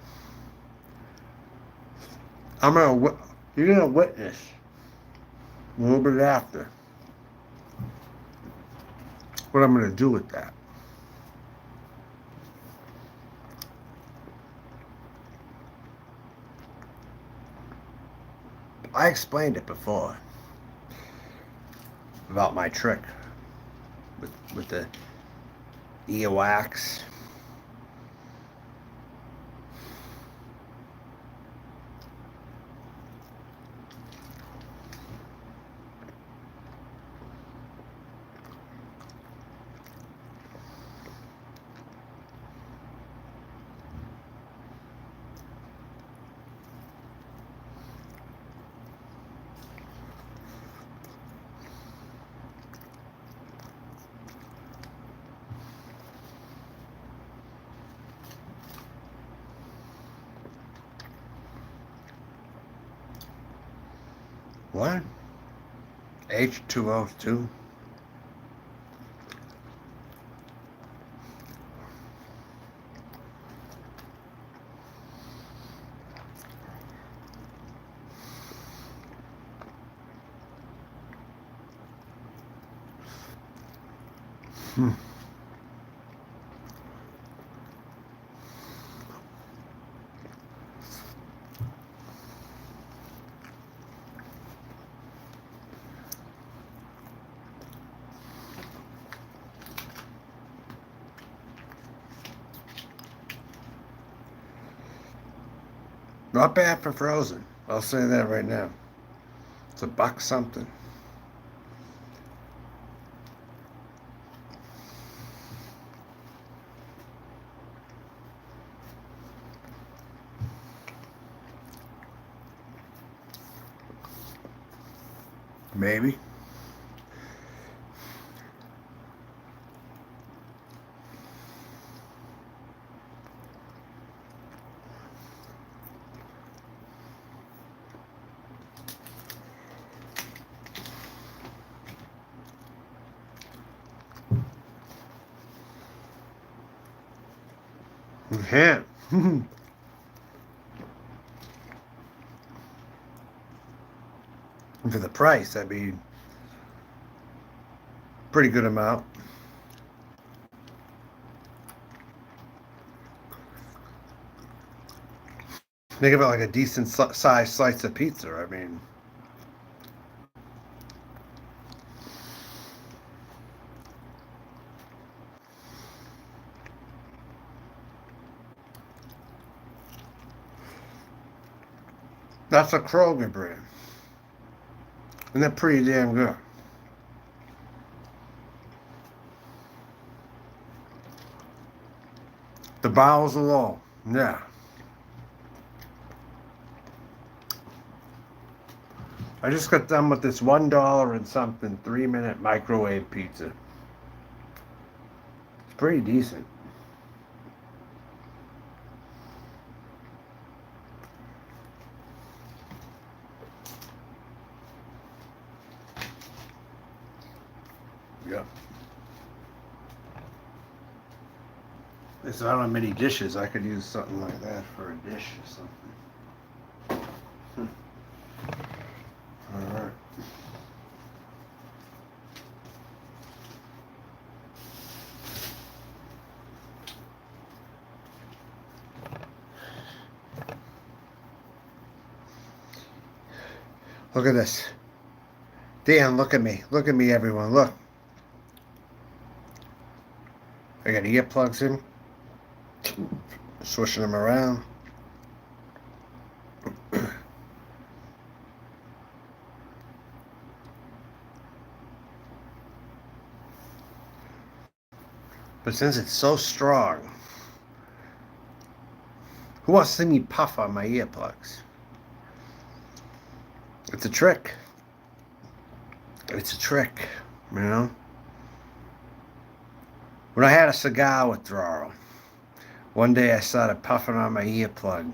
You're gonna witness a little bit after what I'm gonna do with that. I explained it before about my trick with the earwax. What? H2O2? Not bad for frozen. I'll say that right now. It's $1 something. Maybe. Yeah. And for the price, that'd be pretty good amount. Think of it like a decent sized slice of pizza. I mean, that's a Kroger brand. And they're pretty damn good. The bowels are low. Yeah. I just got done with this $1 and something 3-minute microwave pizza. It's pretty decent. Yep. If I don't have many dishes, I could use something like that for a dish or something. All right. Look at this. Dan, look at me. Look at me, everyone. Look. I got earplugs in. Swishing them around. But since it's so strong, who wants to see me puff on my earplugs? It's a trick. It's a trick, you know? When I had a cigar withdrawal, one day I started puffing on my earplug.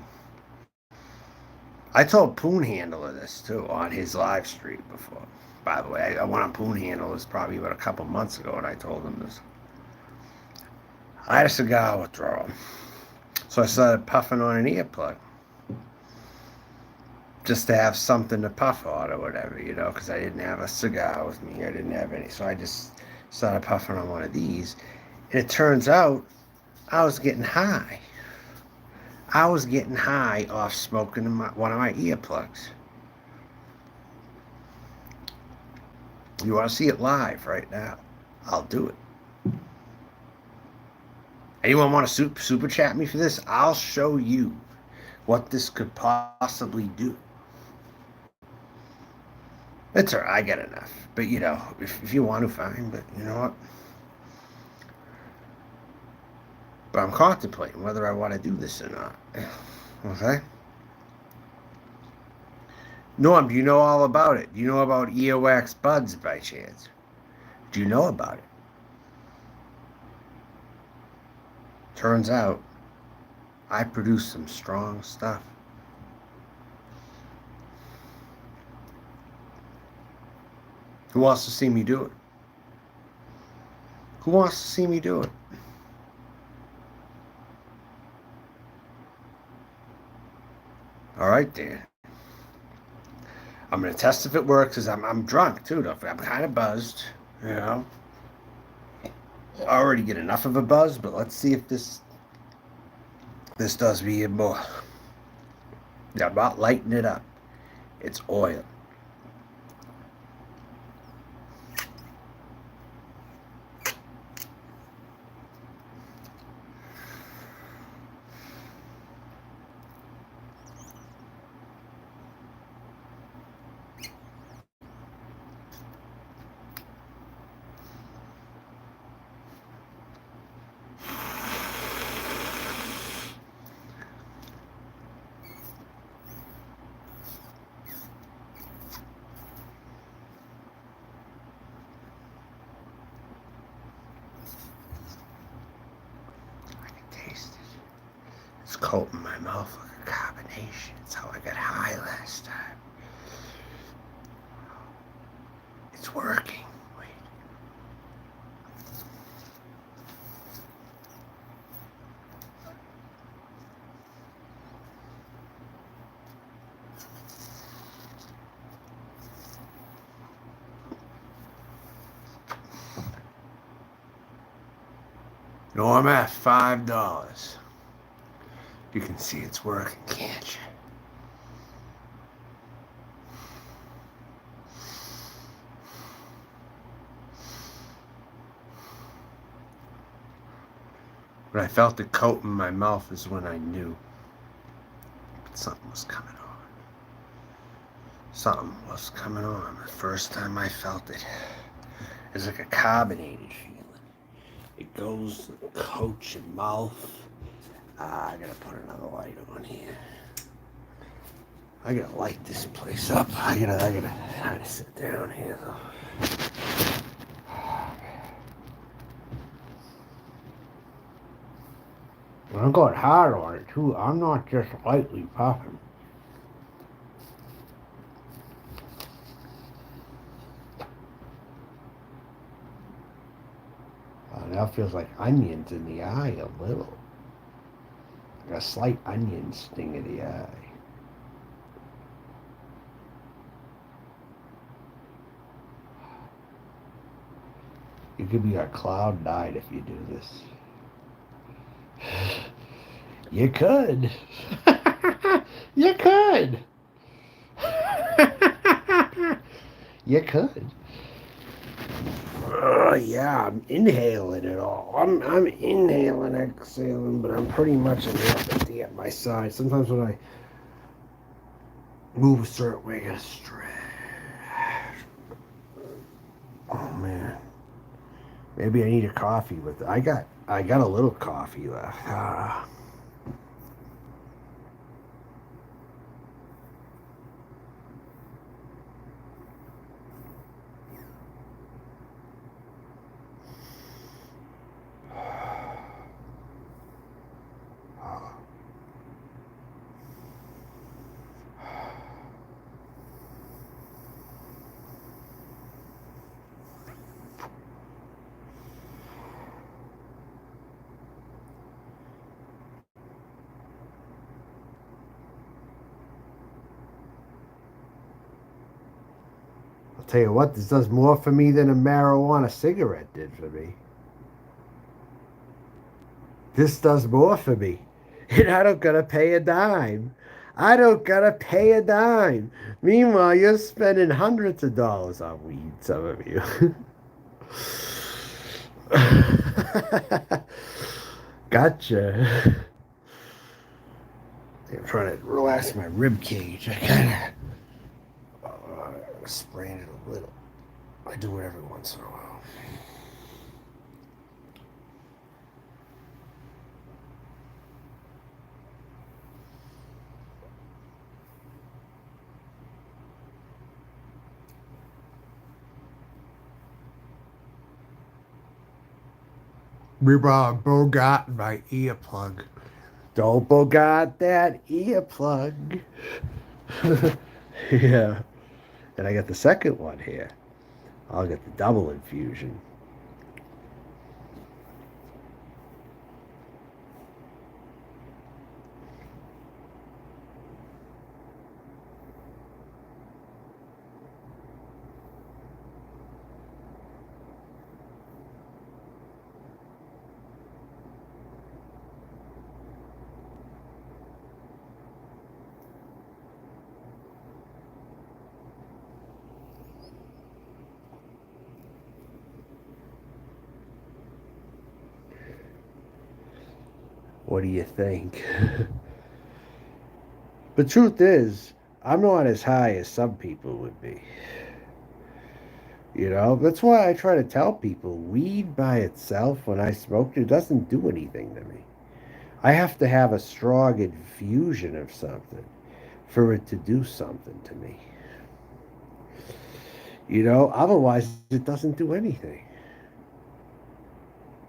I told Poon Handler this too on his live stream before. By the way, I went on Poon Handler's probably about a couple months ago and I told him this. I had a cigar withdrawal. So I started puffing on an earplug. Just to have something to puff on or whatever, you know, because I didn't have a cigar with me. I didn't have any. So I just started puffing on one of these. And it turns out I was getting high. I was getting high off smoking one of my earplugs. You want to see it live right now? I'll do it. Anyone want to super chat me for this? I'll show you what this could possibly do. It's alright, I get enough. But, you know, if you want to, fine. But, you know what? But I'm contemplating whether I want to do this or not. Okay? Norm, do you know all about it? Do you know about earwax buds by chance? Do you know about it? Turns out, I produce some strong stuff. Who wants to see me do it? Who wants to see me do it? All right, Dan. I'm going to test if it works because I'm drunk, too. I'm kind of buzzed, you know. I already get enough of a buzz, but let's see if this does me in more. Yeah, I'm not lighting it up. It's oil. It's coating my mouth like a carbonation. It's how I got high last time. It's working. Wait. No, I'm at $5. You can see it's working, can't you? When I felt the coat in my mouth is when I knew something was coming on. Something was coming on. The first time I felt it, it's like a carbonated feeling. It goes to the coat your mouth. I gotta put another light on here. I gotta light this place up. I gotta sit down here though. I'm going hard on it too. I'm not just lightly puffing. Now it feels like onions in the eye a little. Like a slight onion sting in the eye. You could be a cloud nine if you do this. You could. You could. You could. Yeah, I'm inhaling it all. I'm inhaling, exhaling, but I'm pretty much an empathy at my side. Sometimes when I move a certain way, I gotta stretch. Oh man, maybe I need a coffee with it. I got a little coffee left. I'll tell you what, this does more for me than a marijuana cigarette did for me. This does more for me. And I don't gotta pay a dime. I don't gotta pay a dime. Meanwhile, you're spending hundreds of dollars on weed, some of you. Gotcha. I'm trying to relax my rib cage. I kind of sprain it a little. I do it every once in a while. Remember, Bogart my earplug. Don't Bogart that earplug. Yeah. And I got the second one here. I'll get the double infusion. What do you think? The truth is, I'm not as high as some people would be. You know, that's why I try to tell people weed by itself, when I smoke it, doesn't do anything to me. I have to have a strong infusion of something for it to do something to me. You know, otherwise it doesn't do anything.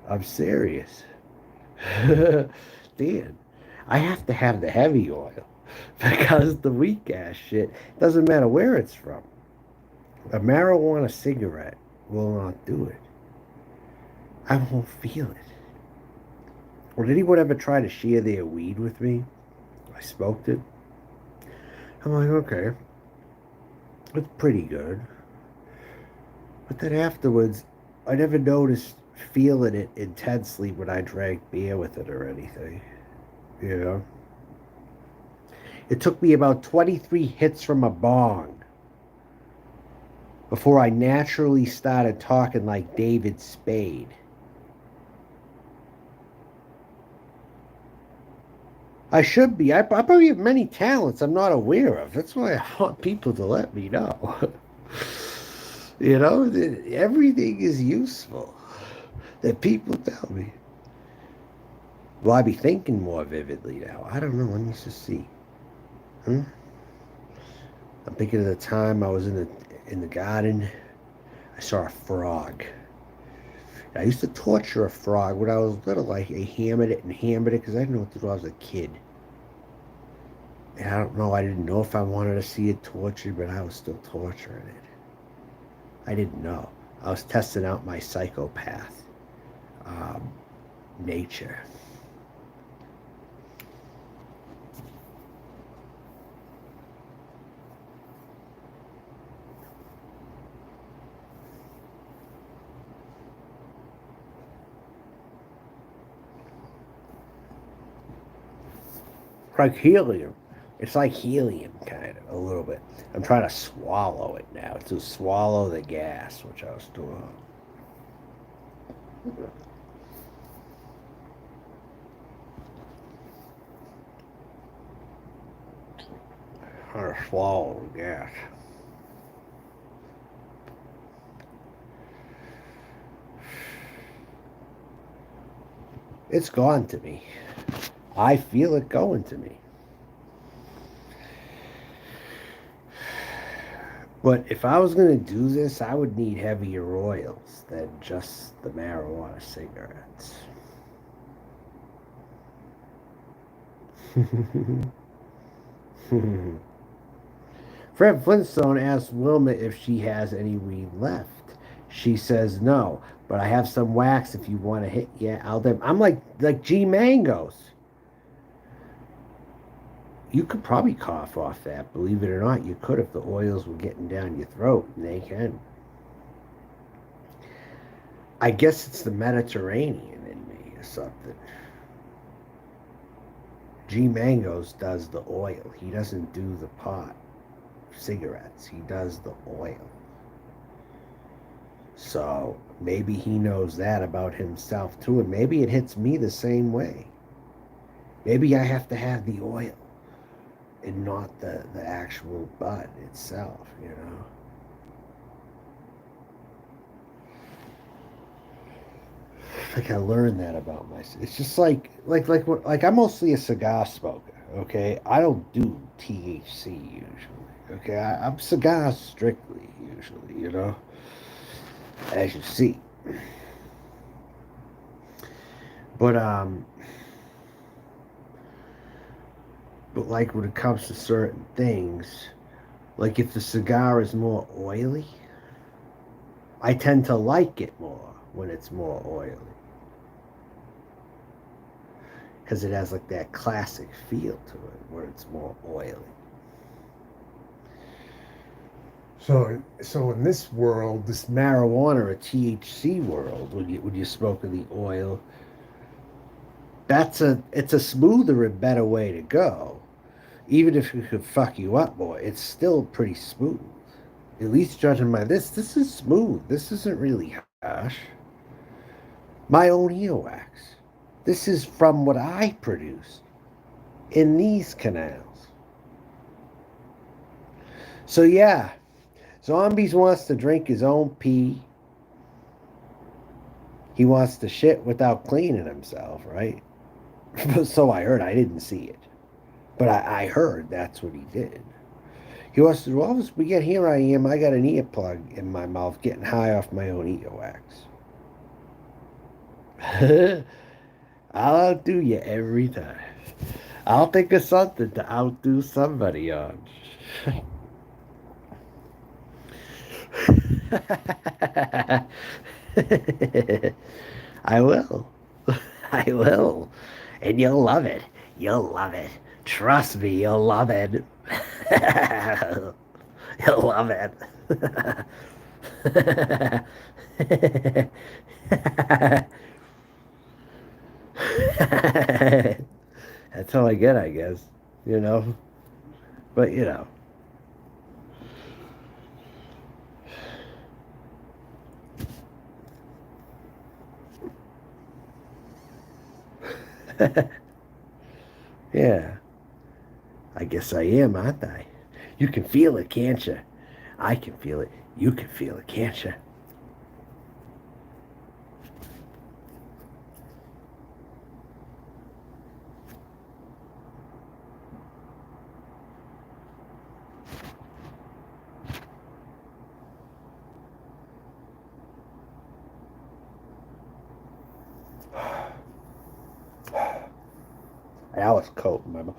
I'm serious. Dan, I have to have the heavy oil because the weak ass shit doesn't matter where it's from. A marijuana cigarette will not do it. I won't feel it. Or did anyone ever try to share their weed with me? I smoked it. I'm like, okay, it's pretty good. But then afterwards, I never noticed feeling it intensely when I drank beer with it or anything. You know? It took me about 23 hits from a bong before I naturally started talking like David Spade. I should be. I probably have many talents I'm not aware of. That's why I want people to let me know. You know, that everything is useful that people tell me. Will I be thinking more vividly now? I don't know. Let me just see. Hmm? I'm thinking of the time I was in the garden. I saw a frog. I used to torture a frog when I was little. I hammered it and hammered it because I didn't know what to do. I was a kid. And I don't know. I didn't know if I wanted to see it tortured, but I was still torturing it. I didn't know. I was testing out my psychopath um, nature. Like helium. It's like helium, kind of, a little bit. I'm trying to swallow it now, to swallow the gas, which I was doing. Trying to swallow the gas. It's gone to me. I feel it going to me. But if I was going to do this, I would need heavier oils than just the marijuana cigarettes. Fred Flintstone asks Wilma if she has any weed left. She says no, but I have some wax if you want to hit. Yeah, I'm like G Mangoes. You could probably cough off that. Believe it or not, you could if the oils were getting down your throat, and they can. I guess it's the Mediterranean in me or something. G Mangoes does the oil. He doesn't do the pot cigarettes. He does the oil. So maybe he knows that about himself too, and maybe it hits me the same way. Maybe I have to have the oil and not the actual bud itself, you know. Like I learned that about myself. It's just like I'm mostly a cigar smoker. Okay, I don't do THC usually. Okay, I'm cigar strictly usually. You know, as you see. But but like when it comes to certain things, like if the cigar is more oily, I tend to like it more when it's more oily. Because it has like that classic feel to it where it's more oily. So in this world, this marijuana or THC world, when you spoke of the oil, it's a smoother and better way to go. Even if it could fuck you up more, it's still pretty smooth. At least judging by this is smooth. This isn't really harsh. My own earwax. This is from what I produce in these canals. So yeah, Zombies wants to drink his own pee. He wants to shit without cleaning himself, right? So I heard. I didn't see it. But I heard that's what he did. He wants to, well, we get here I am. I got an earplug in my mouth getting high off my own earwax. I'll outdo you every time. I'll think of something to outdo somebody on. I will. I will. And you'll love it. You'll love it. Trust me, you'll love it. You'll love it. That's all I get, I guess. You know? But, you know. Yeah, I guess I am, aren't I? You can feel it, can't you? I can feel it. You can feel it, can't you? Alice coat, remember?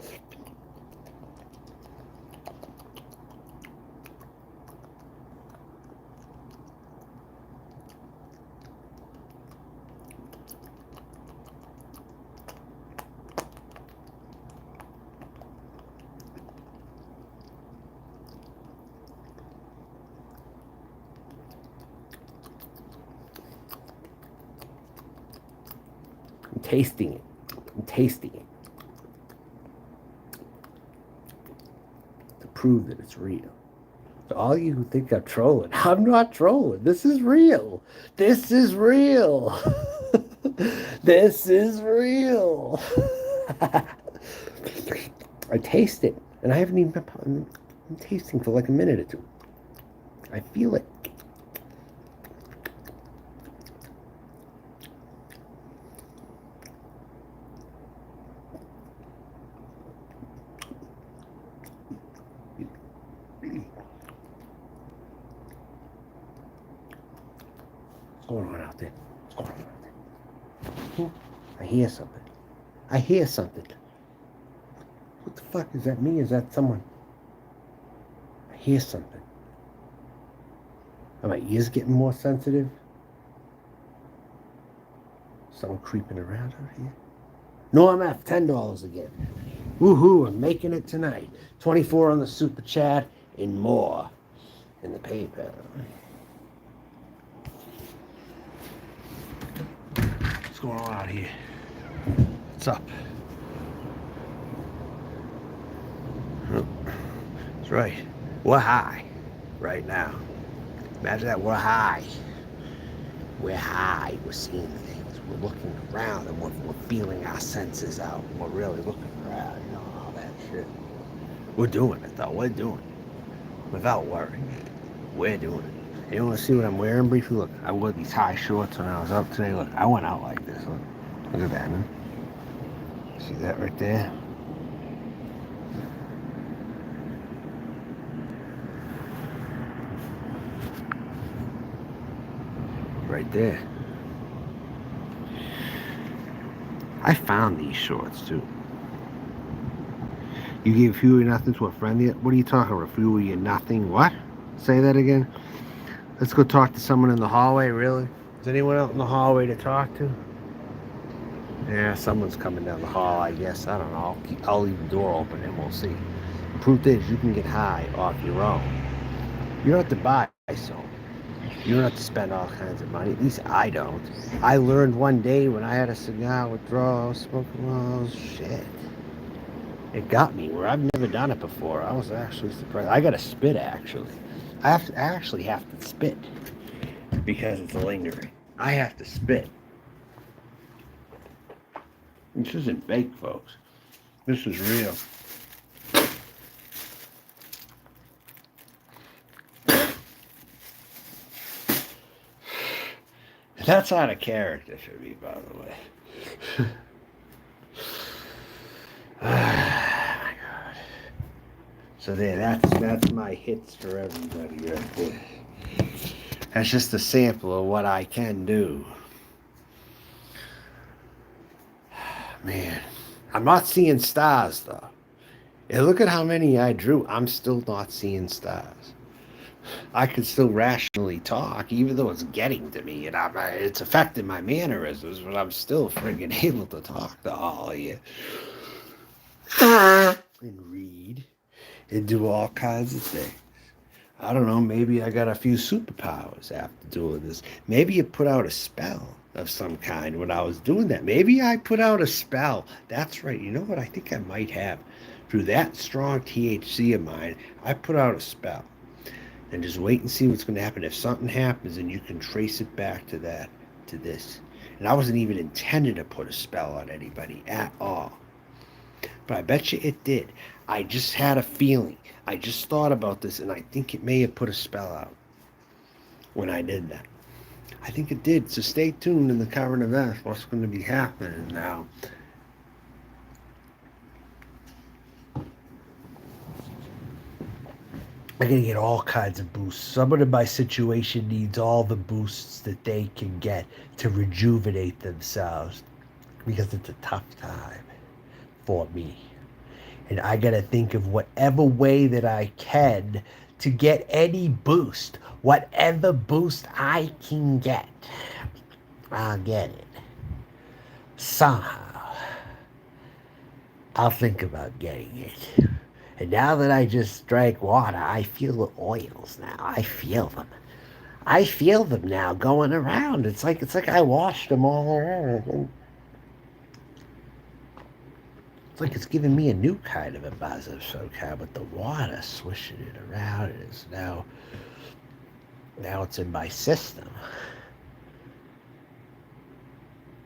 I'm tasting it. I'm tasting it to prove that it's real. To all you who think I'm trolling, I'm not trolling. This is real. This is real. This is real. I taste it, and I haven't even been I'm tasting for like a minute or two. I feel it. What's going on out there? What's going on out there? I hear something. I hear something. What the fuck? Is that me? Is that someone? I hear something. Are my ears getting more sensitive? Someone creeping around out here? No, I'm at $10 again. Woohoo, I'm making it tonight. 24 on the super chat and more in the PayPal. What's going on out here? What's up? That's right. We're high right now. Imagine that. We're high. We're high. We're seeing things. We're looking around and we're feeling our senses out. We're really looking around, you know, all that shit. We're doing it, though. We're doing it. Without worry. We're doing it. You want to see what I'm wearing briefly? Look, I wore these high shorts when I was up today. Look, I went out like this. Look at that, man. See that right there? Right there. I found these shorts too. You gave Huey nothing to a friend? What are you talking about? Huey and nothing? What? Say that again. Let's go talk to someone in the hallway. Really? Is anyone out in the hallway to talk to? Yeah, someone's coming down the hall, I guess. I don't know. I'll leave the door open and we'll see. The truth is, you can get high off your own. You don't have to buy some. You don't have to spend all kinds of money. At least I don't. I learned one day when I had a cigar withdrawal, I was smoking, well, shit. It got me where I've never done it before. I was actually surprised. I got to spit, actually. I actually have to spit because it's lingering. I have to spit. This isn't fake, folks. This is real. That's out of character for me, by the way. Oh my God. So there, that's my hits for everybody right there. That's just a sample of what I can do. Man, I'm not seeing stars though. And look at how many I drew. I'm still not seeing stars. I can still rationally talk, even though it's getting to me, and it's affecting my mannerisms, but I'm still friggin' able to talk to all of you. And read. And do all kinds of things. I don't know, maybe I got a few superpowers after doing this. Maybe you put out a spell of some kind when I was doing that. Maybe I put out a spell. That's right. You know what? I think I might have. Through that strong THC of mine, I put out a spell. And just wait and see what's going to happen. If something happens, and you can trace it back to that, to this. And I wasn't even intended to put a spell on anybody at all. But I bet you it did. I just had a feeling. I just thought about this, and I think it may have put a spell out when I did that. I think it did. So stay tuned in the current events. What's going to be happening now? I'm going to get all kinds of boosts. Someone in my situation needs all the boosts that they can get to rejuvenate themselves because it's a tough time for me. And I got to think of whatever way that I can to get any boost. Whatever boost I can get, I'll get it. Somehow, I'll think about getting it. And now that I just drank water, I feel the oils now. I feel them. I feel them now going around. It's like I washed them all around. It's like it's giving me a new kind of a buzz of some kind, but the water swishing it around. It is now it's in my system.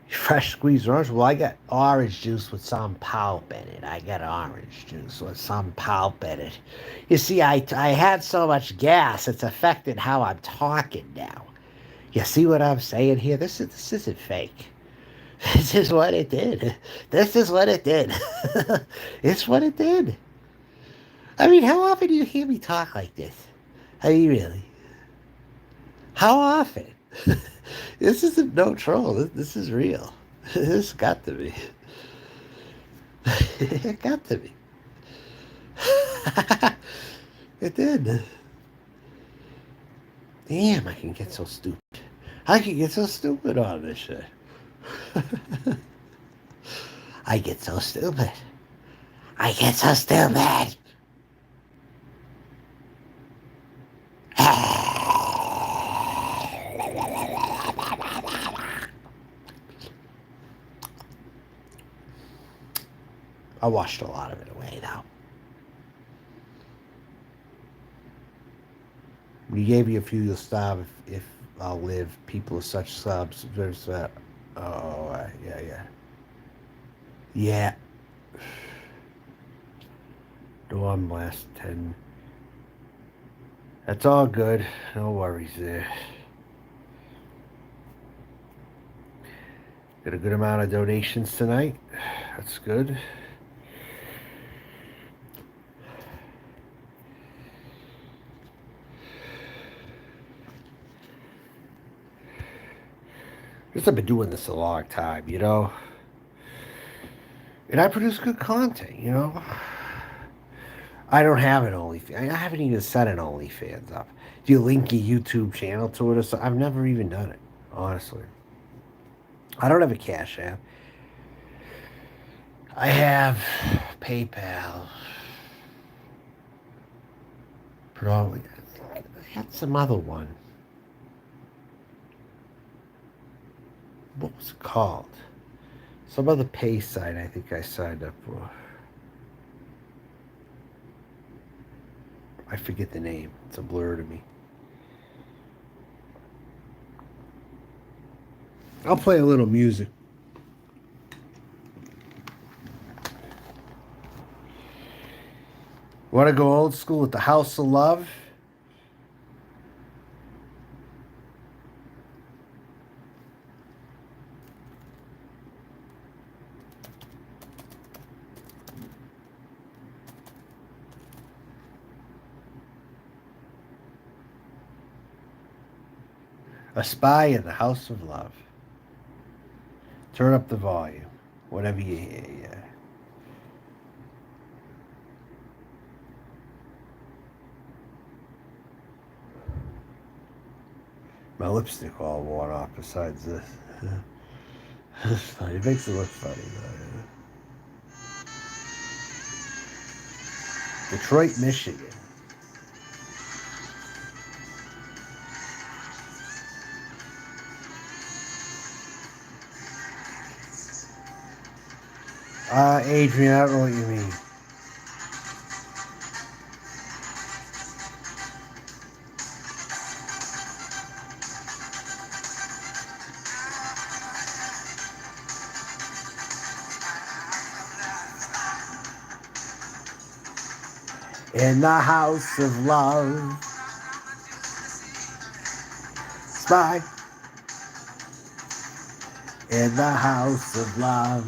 Fresh squeezed orange. Well, I got orange juice with some pulp in it. I got orange juice with some pulp in it. You see, I had so much gas, it's affected how I'm talking now. You see what I'm saying here? This isn't fake. This is what it did. This is what it did. It's what it did. I mean, how often do you hear me talk like this? I mean, really? How often? This isn't no troll. This is real. This got to be. It got to be. It did. Damn, I can get so stupid. I can get so stupid on this shit. I get so stupid. I get so stupid. I washed a lot of it away now. We gave you a few, you'll starve if I'll live. People are such subs. There's that. Yeah. Yeah. Dorm last 10. That's all good. No worries there. Got a good amount of donations tonight. That's good. I've been doing this a long time, you know? And I produce good content, you know? I don't have an OnlyFans. I haven't even set an OnlyFans up. Do you link your YouTube channel to it or something? I've never even done it, honestly. I don't have a Cash App. I have PayPal. Probably. I had some other one. What was it called? Some other pay site I think I signed up for. I forget the name. It's a blur to me. I'll play a little music. Want to go old school with the House of Love? A Spy in the House of Love. Turn up the volume. Whatever you hear, yeah. My lipstick all worn off besides this. It's funny. It makes it look funny, though, yeah. Detroit, Michigan. Adrian, I don't know what you mean. In the house of love. Spy. In the house of love.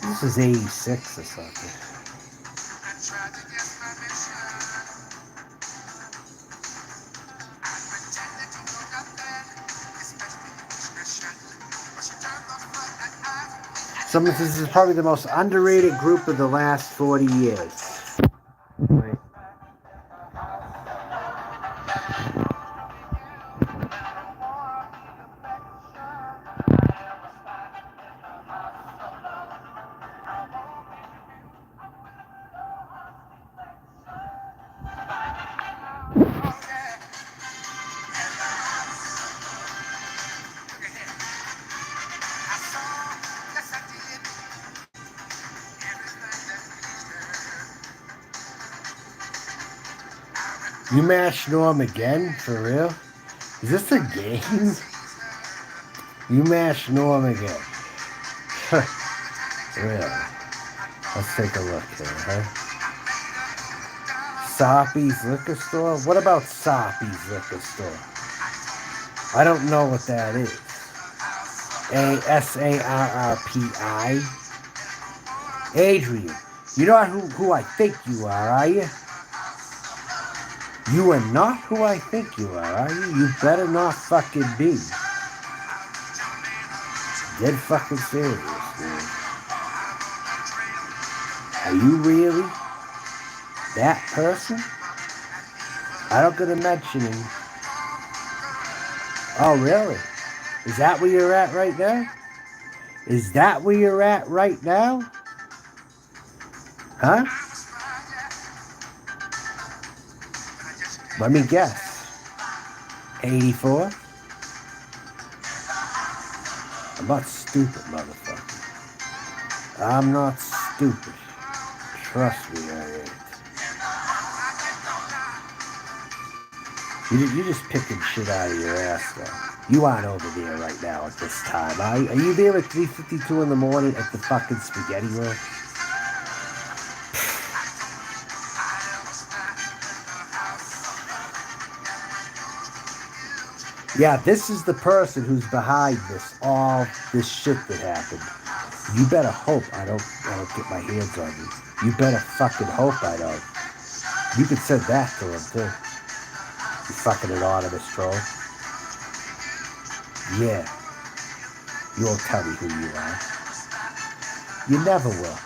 This is 86 or something. Someone says this is probably the most underrated group of the last 40 years. Right. You mashed Norm again? For real? Is this a game? You mashed Norm again. Really? Let's take a look here, huh? Soppy's Liquor Store? What about Soppy's Liquor Store? I don't know what that is. Sarrpi. Adrian, you know who I think you are you? You are not who I think you are you? You better not fucking be. Dead fucking serious, man. Are you really that person? I don't gonna mention him. Oh, really? Is that where you're at right now? Is that where you're at right now? Huh? Let me guess. 84? I'm not stupid, motherfucker. I'm not stupid. Trust me, I ain't. You're just picking shit out of your ass, though. You aren't over there right now at this time. Are you there at 3:52 in the morning at the fucking spaghetti room? Yeah, this is the person who's behind all this shit that happened. You better hope I don't get my hands on you. You better fucking hope I don't. You could send that to him, too. You fucking anonymous troll. Yeah. You won't tell me who you are. You never will.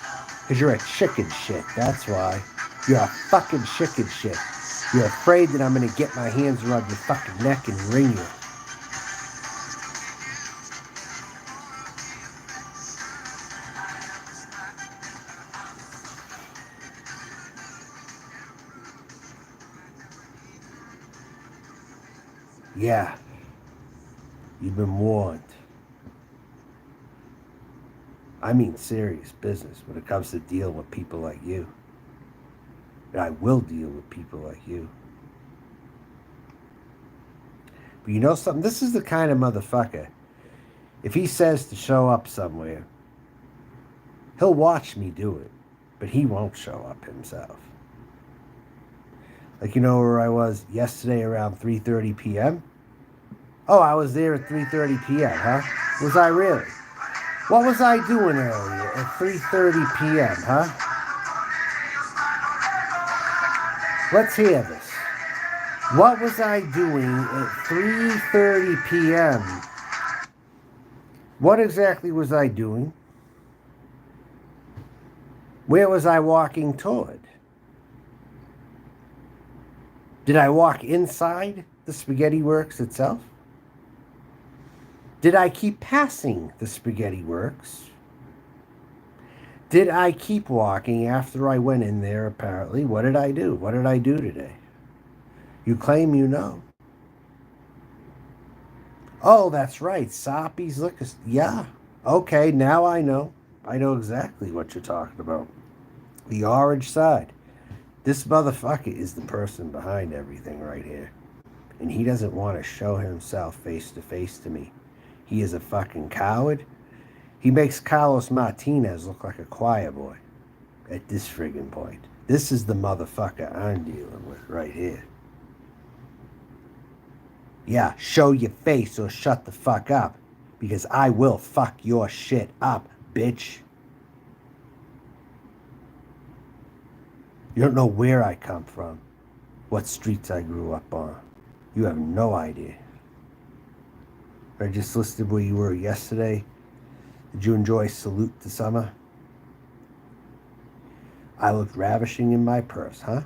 Because you're a chicken shit, that's why. You're a fucking chicken shit. You're afraid that I'm going to get my hands around your fucking neck and wring you. Yeah. You've been warned. I mean serious business when it comes to dealing with people like you. And I will deal with people like you. But you know something? This is the kind of motherfucker. If he says to show up somewhere, he'll watch me do it. But he won't show up himself. Like, you know where I was yesterday around 3:30 p.m.? Oh, I was there at 3:30 p.m., huh? Was I really? What was I doing earlier at 3:30 p.m., huh? Let's hear this. What was I doing at 3:30 p.m.? What exactly was I doing? Where was I walking toward? Did I walk inside the Spaghetti Works itself? Did I keep passing the Spaghetti Works? Did I keep walking after I went in there, apparently? What did I do? What did I do today? You claim you know. Oh, that's right. Soppy's Liquor. Yeah. Okay, now I know. I know exactly what you're talking about. The orange side. This motherfucker is the person behind everything right here. and he doesn't want to show himself face to face to me. He is a fucking coward. He makes Carlos Martinez look like a choir boy at this friggin' point. This is the motherfucker I'm dealing with right here. Yeah, show your face or shut the fuck up, because I will fuck your shit up, bitch. You don't know where I come from, what streets I grew up on. You have no idea. I just listed where you were yesterday. Did you enjoy Salute to Summer? I looked ravishing in my purse, huh?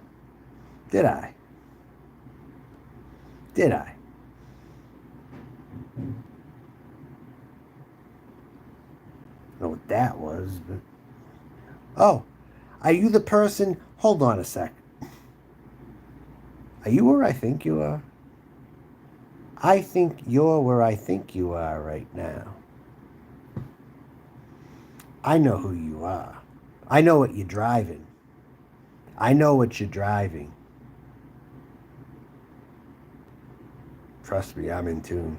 Did I? Did I? I don't know what that was, but... Oh, are you the person... Hold on a sec. Are you where I think you are? I think you're where I think you are right now. I know who you are. I know what you're driving. I know what you're driving. Trust me, I'm in tune.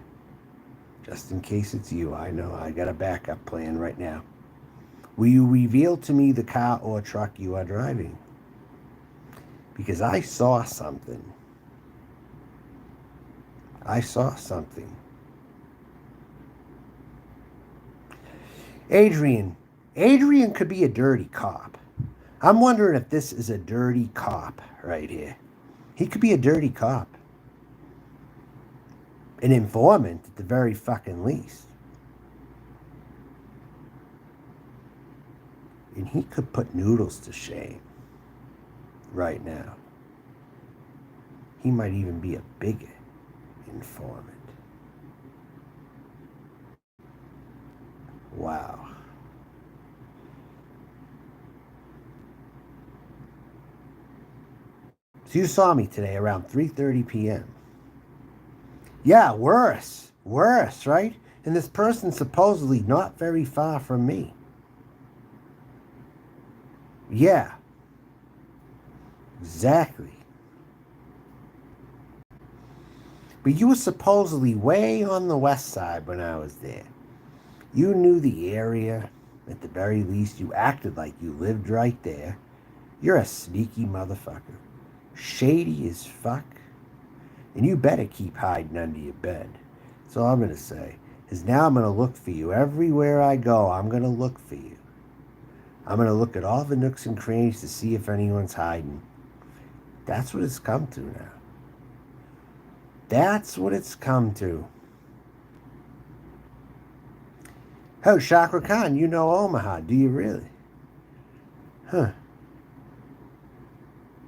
Just in case it's you, I know I got a backup plan right now. Will you reveal to me the car or truck you are driving? Because I saw something. I saw something. Adrian could be a dirty cop. I'm wondering if this is a dirty cop right here. He could be a dirty cop. An informant at the very fucking least. And he could put Noodles to shame right now. He might even be a bigger informant. Wow. So you saw me today around 3:30 p.m. Yeah, worse, right? And this person's supposedly not very far from me. Yeah. Exactly. But you were supposedly way on the west side when I was there. You knew the area. At the very least, you acted like you lived right there. You're a sneaky motherfucker. Shady as fuck. And you better keep hiding under your bed. That's all I'm going to say. Is now I'm going to look for you. Everywhere I go, I'm going to look for you. I'm going to look at all the nooks and crannies to see if anyone's hiding. That's what it's come to now. That's what it's come to. Oh, Chakra Khan, you know Omaha, do you really? Huh.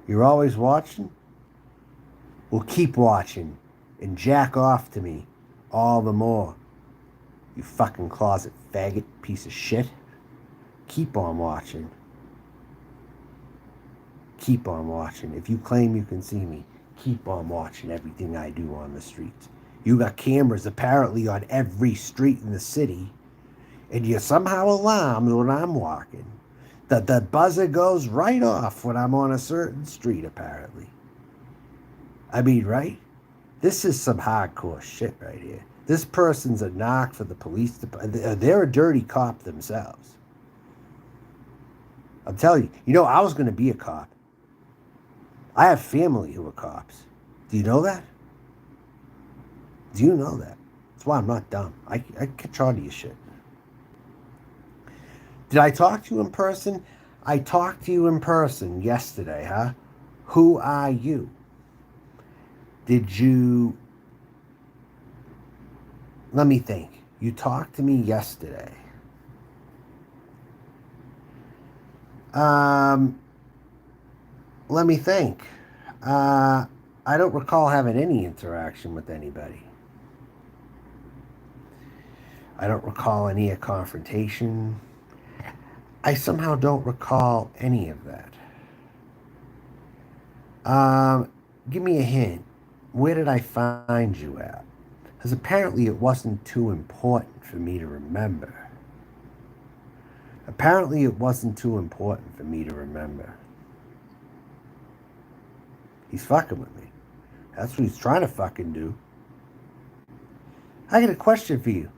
You're always watching? Well, keep watching and jack off to me all the more. You fucking closet faggot piece of shit. Keep on watching. Keep on watching. If you claim you can see me, keep on watching everything I do on the streets. You got cameras apparently on every street in the city, and you're somehow alarmed when I'm walking. The buzzer goes right off when I'm on a certain street, apparently. I mean, right? This is some hardcore shit right here. This person's a knock for the police department. They're a dirty cop themselves. I'm telling you, I was going to be a cop. I have family who are cops. Do you know that? Do you know that? That's why I'm not dumb. I catch on to your shit. Did I talk to you in person? I talked to you in person yesterday, huh? Who are you? Did you... Let me think. You talked to me yesterday. Let me think. I don't recall having any interaction with anybody. I don't recall any confrontation. I somehow don't recall any of that. Give me a hint. Where did I find you at? Because apparently it wasn't too important for me to remember. Apparently it wasn't too important for me to remember. He's fucking with me. That's what he's trying to fucking do. I got a question for you.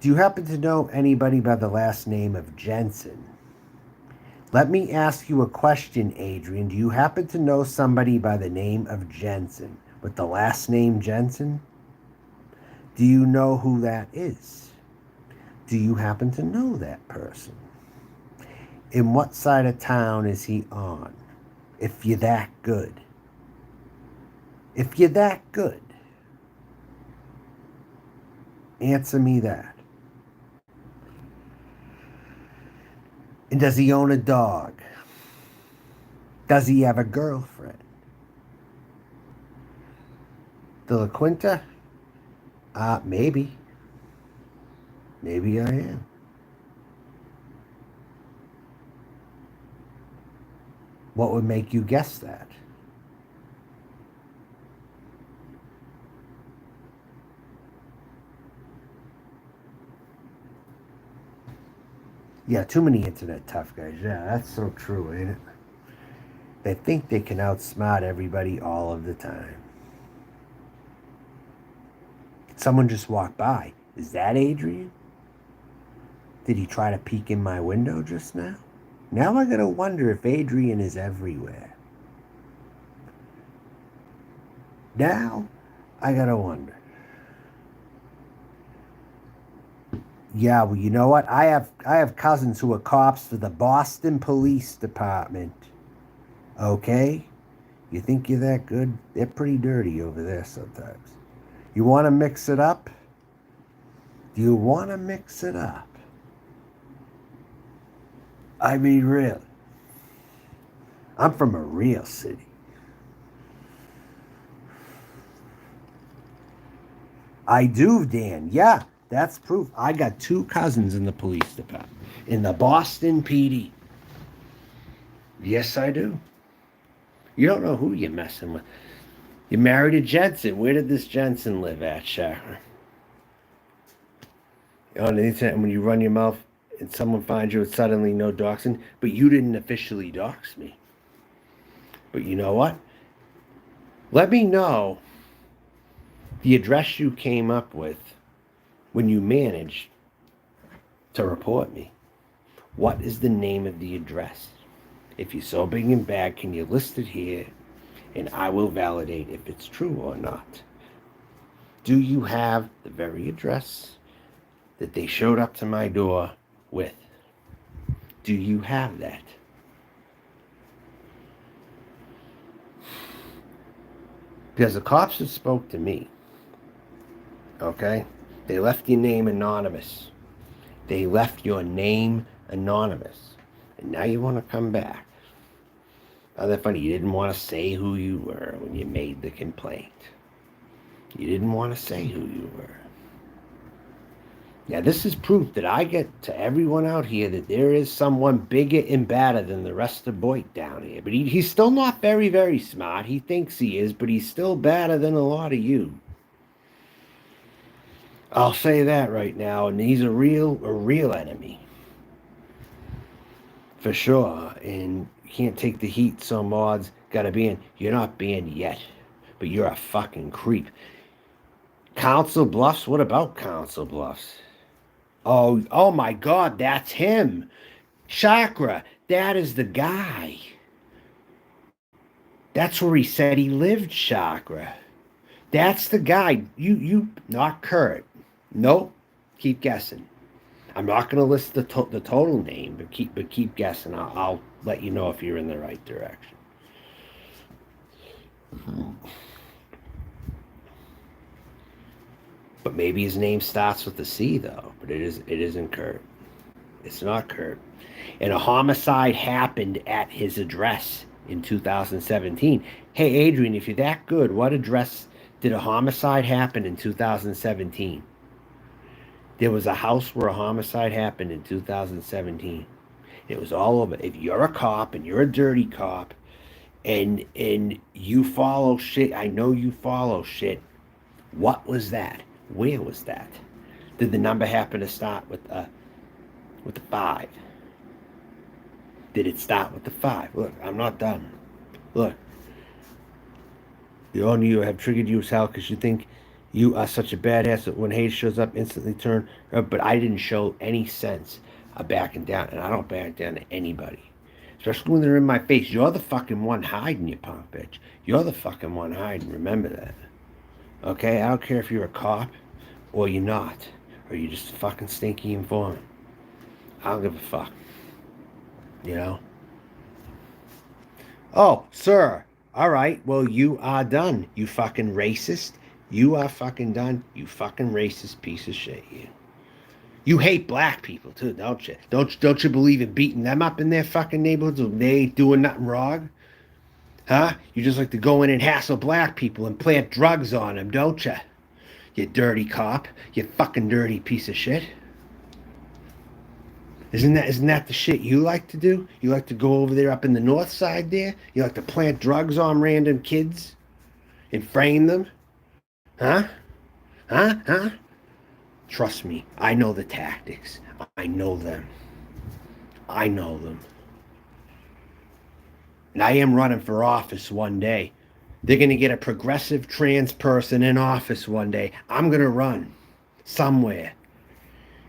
Do you happen to know anybody by the last name of Jensen? Let me ask you a question, Adrian. Do you happen to know somebody by the name of Jensen with the last name Jensen? Do you know who that is? Do you happen to know that person? And what side of town is he on? If you're that good. If you're that good. Answer me that. And does he own a dog? Does he have a girlfriend? De La Quinta? Maybe. Maybe I am. What would make you guess that? Yeah, too many internet tough guys. Yeah, that's so true, ain't it? They think they can outsmart everybody all of the time. Someone just walked by. Is that Adrian? Did he try to peek in my window just now? Now I gotta wonder if Adrian is everywhere. Now I gotta wonder. Yeah, well, you know what? I have cousins who are cops for the Boston Police Department. Okay? You think you're that good? They're pretty dirty over there sometimes. You want to mix it up? Do you want to mix it up? I mean, really. I'm from a real city. I do, Dan. Yeah, that's proof. I got 2 cousins in the police department. In the Boston PD. Yes, I do. You don't know who you're messing with. You married a Jensen. Where did this Jensen live at, Shakra? On the internet, when you run your mouth and someone finds you, it's suddenly no doxing. But you didn't officially dox me. But you know what? Let me know the address you came up with when you managed to report me. What is the name of the address? If you're so big and bad, can you list it here? And I will validate if it's true or not. Do you have the very address that they showed up to my door with? Do you have that? Because the cops that spoke to me, okay, they left your name anonymous. They left your name anonymous. And now you want to come back. Oh, that's funny. You didn't want to say who you were when you made the complaint. You didn't want to say who you were. Now, this is proof that I get to everyone out here that there is someone bigger and badder than the rest of Boyd down here. But he's still not very, very smart. He thinks he is, but he's still badder than a lot of you. I'll say that right now. And he's a real enemy. For sure. And you can't take the heat, so mods gotta ban. You're not banned yet, but you're a fucking creep. Council Bluffs? What about Council Bluffs? Oh my God, that's him. Chakra, that is the guy. That's where he said he lived, Chakra. That's the guy. You, not Kurt. Nope. Keep guessing. I'm not going to list the total name, but keep guessing. I'll let you know if you're in the right direction. But maybe his name starts with a C though. But it isn't Kurt. It's not Kurt. And a homicide happened at his address in 2017. Hey Adrian, if you're that good, what address did a homicide happen in 2017? There was a house where a homicide happened in 2017. It was all over. If you're a cop and you're a dirty cop and you follow shit, I know you follow shit. What was that? Where was that? Did the number happen to start with the 5? Did it start with the 5? Look, I'm not done. Look. You all knew you have triggered you as hell because you think you are such a badass that when hate shows up, instantly turn. But I didn't show any sense of backing down, and I don't back down to anybody. Especially when they're in my face. You're the fucking one hiding, you punk bitch. You're the fucking one hiding. Remember that. Okay? I don't care if you're a cop or you're not. Or you're just a fucking stinky informant. I don't give a fuck. You know? Oh, sir. All right. Well, you are done. You fucking racist. You are fucking done. You fucking racist piece of shit. You hate black people too, don't you? Don't you believe in beating them up in their fucking neighborhoods when they ain't doing nothing wrong? Huh? You just like to go in and hassle black people and plant drugs on them, don't you? You dirty cop. You fucking dirty piece of shit. Isn't that the shit you like to do? You like to go over there up in the north side there? You like to plant drugs on random kids and frame them? Huh? Huh? Trust me, I know the tactics. I know them. I know them. And I am running for office one day. They're going to get a progressive trans person in office one day. I'm going to run somewhere.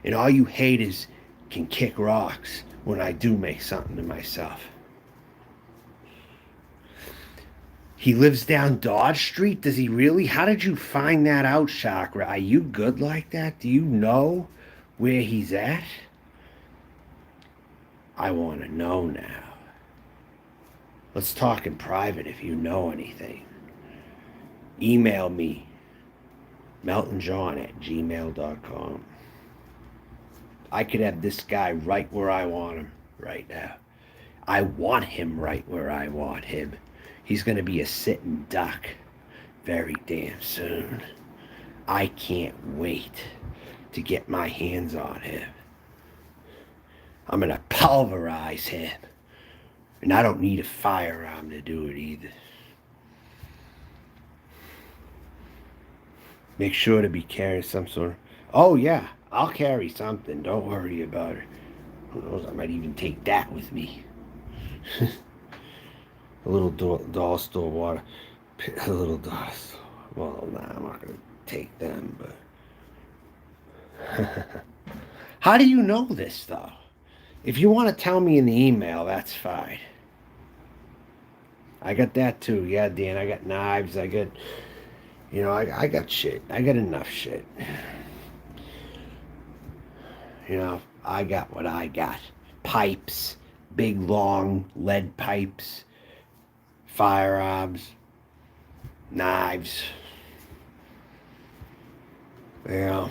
And all you haters can kick rocks when I do make something to myself. He lives down Dodge Street? Does he really? How did you find that out, Chakra? Are you good like that? Do you know where he's at? I want to know now. Let's talk in private if you know anything. Email me, meltonjohn@gmail.com. I could have this guy right where I want him right now. I want him right where I want him. He's going to be a sitting duck very damn soon. I can't wait to get my hands on him. I'm going to pulverize him. And I don't need a firearm to do it either. Make sure to be carrying some sort of... Oh, yeah, I'll carry something. Don't worry about it. Who knows, I might even take that with me. A little dollar store water. A little dollar store. Well, nah, I'm not going to take them, but... How do you know this, though? If you want to tell me in the email, that's fine. I got that, too. Yeah, Dan, I got knives. I got... You know, I got shit. I got enough shit. You know, I got what I got. Pipes. Big, long lead pipes. Firearms. Knives. You know.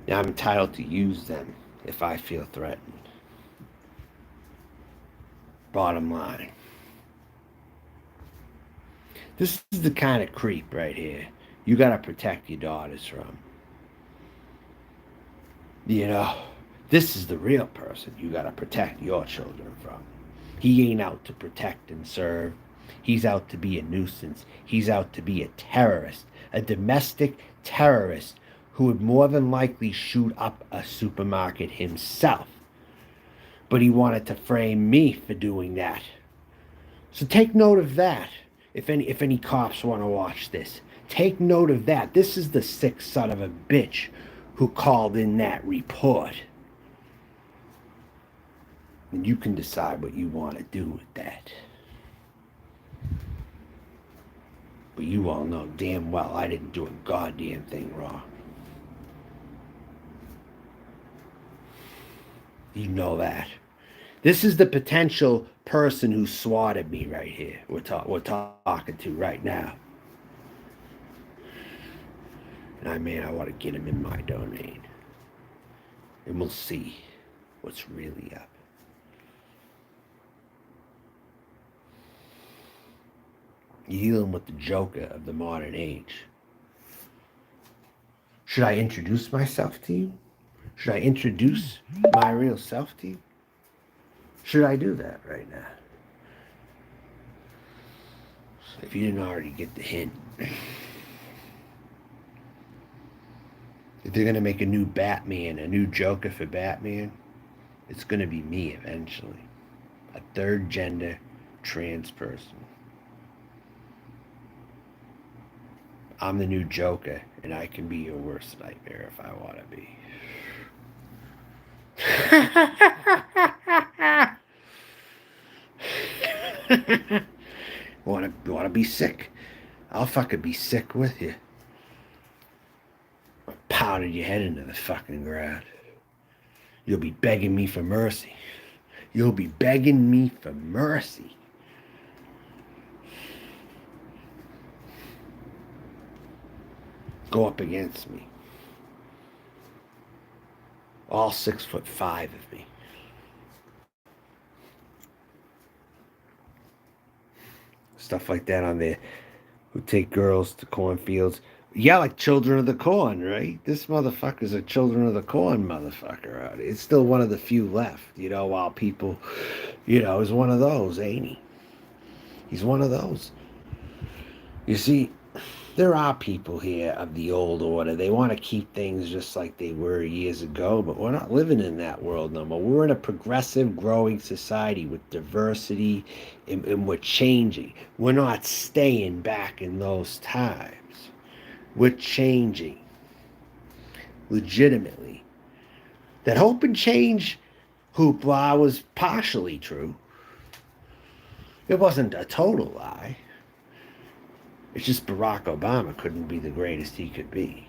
Yeah, I'm entitled to use them if I feel threatened. Bottom line. This is the kind of creep right here you got to protect your daughters from. You know, this is the real person you got to protect your children from. He ain't out to protect and serve. He's out to be a nuisance. He's out to be a terrorist, a domestic terrorist who would more than likely shoot up a supermarket himself. But he wanted to frame me for doing that. So take note of that. If any cops want to watch this, take note of that. This is the sick son of a bitch who called in that report. And you can decide what you want to do with that. But you all know damn well I didn't do a goddamn thing wrong. You know that. This is the potential person who swatted me right here. We're talking to right now. And I want to get him in my domain. And we'll see what's really up. You're dealing with the Joker of the modern age. Should I introduce myself to you? Should I introduce my real self to you? Should I do that right now? If you didn't already get the hint. If they're going to make a new Batman, a new Joker for Batman, it's going to be me eventually. A third gender trans person. I'm the new Joker, and I can be your worst nightmare if I want to be. Want to be sick? I'll fucking be sick with you. Pounding your head into the fucking ground. You'll be begging me for mercy. You'll be begging me for mercy. Go up against me. All 6'5" of me. Stuff like that on there. Who take girls to cornfields. Yeah, like Children of the Corn, right? This motherfucker's a Children of the Corn motherfucker out here. It's still one of the few left, while people, is one of those, ain't he? He's one of those. You see, there are people here of the old order. They want to keep things just like they were years ago, but we're not living in that world no more. We're in a progressive, growing society with diversity, and we're changing. We're not staying back in those times. We're changing. Legitimately. That hope and change hoopla was partially true. It wasn't a total lie. It's just Barack Obama couldn't be the greatest he could be.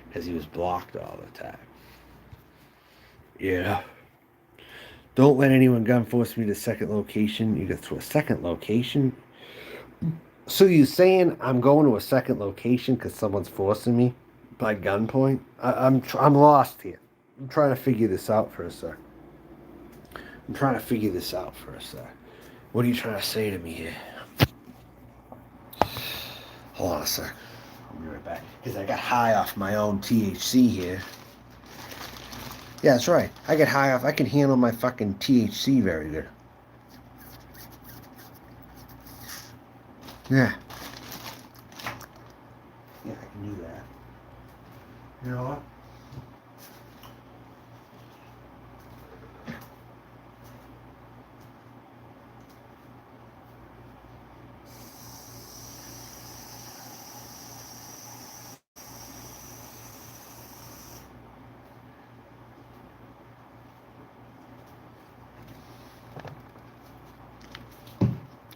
Because he was blocked all the time. Yeah. Don't let anyone gun force me to second location. You get to a second location. So you saying I'm going to a second location because someone's forcing me by gunpoint? I'm lost here. I'm trying to figure this out for a sec. What are you trying to say to me here? Hold on a sec. I'll be right back. Because I got high off my own THC here. Yeah, that's right. I get high off. I can handle my fucking THC very good. Yeah. Yeah, I can do that. You know what?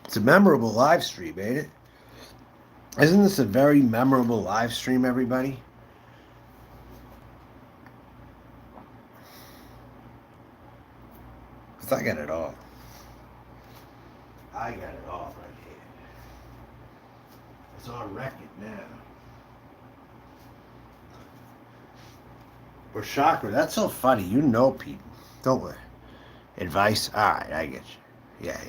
It's a memorable live stream, ain't it? Isn't this a very memorable live stream, everybody? Because I got it all. I got it all right here. It's on record now. Or chakra, that's so funny. You know people. Don't worry. Advice? Alright, I get you. Yeah.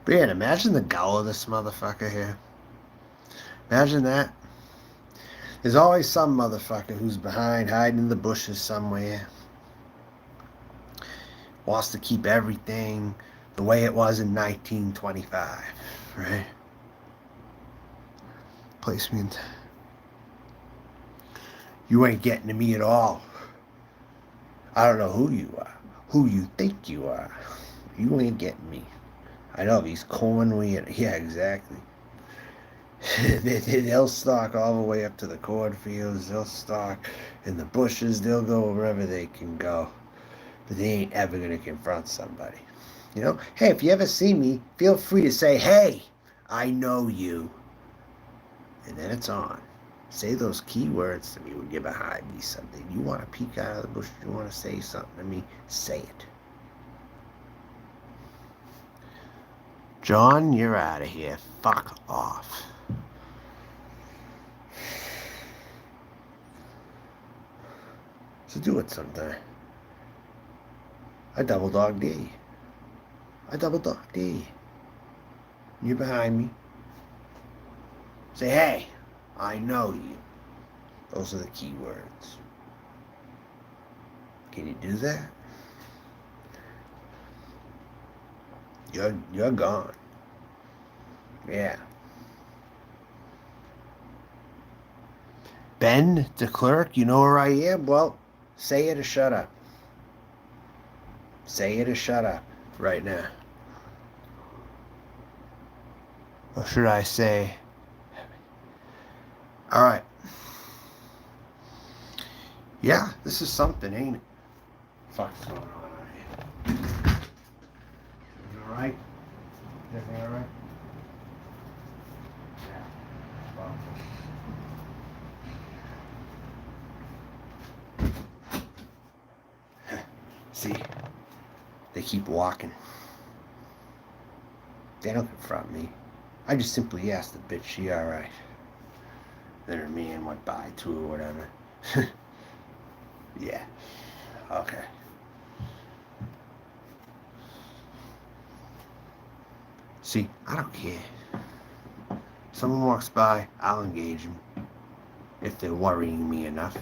Man, imagine the gull of this motherfucker here. Imagine that. There's always some motherfucker who's behind, hiding in the bushes somewhere. Wants to keep everything the way it was in 1925, right? Placement. You ain't getting to me at all. I don't know who you are, who you think you are. You ain't getting me. I know these cornweed. Yeah, exactly. They'll stalk all the way up to the cornfields. They'll stalk in the bushes. They'll go wherever they can go. But they ain't ever going to confront somebody. Hey, if you ever see me, feel free to say, hey, I know you. And then it's on. Say those key words to me when you're behind me something. You want to peek out of the bush, you want to say something to me, say it. John, you're out of here. Fuck off. So do it sometime. I double dog D. You're behind me. Say, hey, I know you. Those are the key words. Can you do that? You're gone. Yeah. Ben, the clerk, you know where I am? Well, say it or shut up. Say it or shut up right now. Or should I say, all right. Yeah, this is something, ain't it? Fuck's going on out here? Everything all right? Everything all right? Yeah. Well. See, they keep walking. They don't confront me. I just simply ask the bitch, she alright? Then her man went by too or whatever. Yeah. Okay. See, I don't care. Someone walks by, I'll engage them. If they're worrying me enough,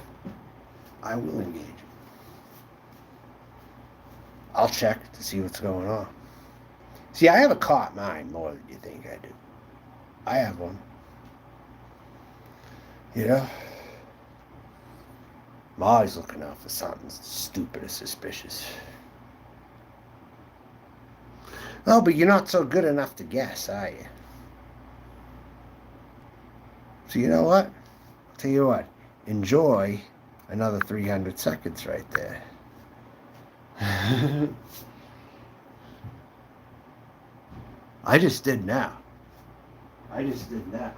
I will engage them. I'll check to see what's going on. See, I have a caught mind more than you think I do. I have one. You know? I'm always looking out for something stupid or suspicious. Oh, but you're not so good enough to guess, are you? So you know what? I'll tell you what. Enjoy another 300 seconds right there. I just did now. I just did now.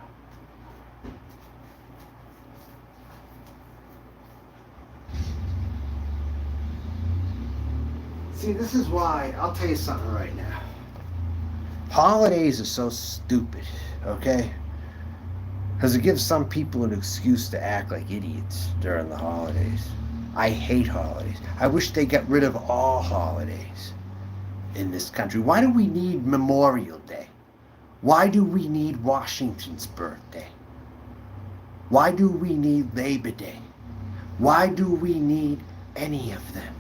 See, this is why, I'll tell you something right now. Holidays are so stupid, okay? Because it gives some people an excuse to act like idiots during the holidays. I hate holidays. I wish they got rid of all holidays in this country. Why do we need Memorial Day? Why do we need Washington's birthday? Why do we need Labor Day? Why do we need any of them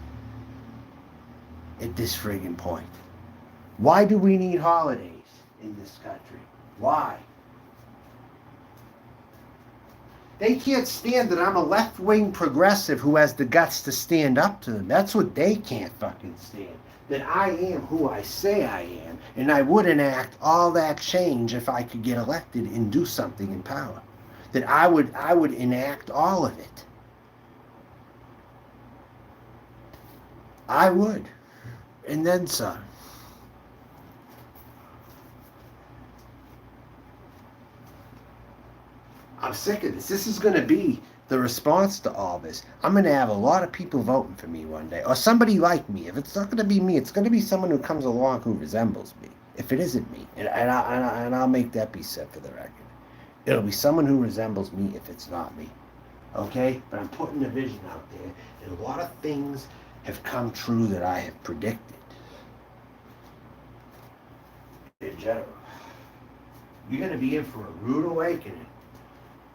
at this friggin' point? Why do we need holidays in this country? Why? They can't stand that I'm a left-wing progressive who has the guts to stand up to them. That's what they can't fucking stand. That I am who I say I am, and I would enact all that change if I could get elected and do something in power. That I would enact all of it. I would. And then some. I'm sick of this. This is going to be the response to all this. I'm going to have a lot of people voting for me one day. Or somebody like me. If it's not going to be me, it's going to be someone who comes along who resembles me. If it isn't me. And I'll make that be said for the record. It'll be someone who resembles me if it's not me. Okay? But I'm putting a vision out there. And a lot of things have come true that I have predicted. In general. You're going to be in for a rude awakening.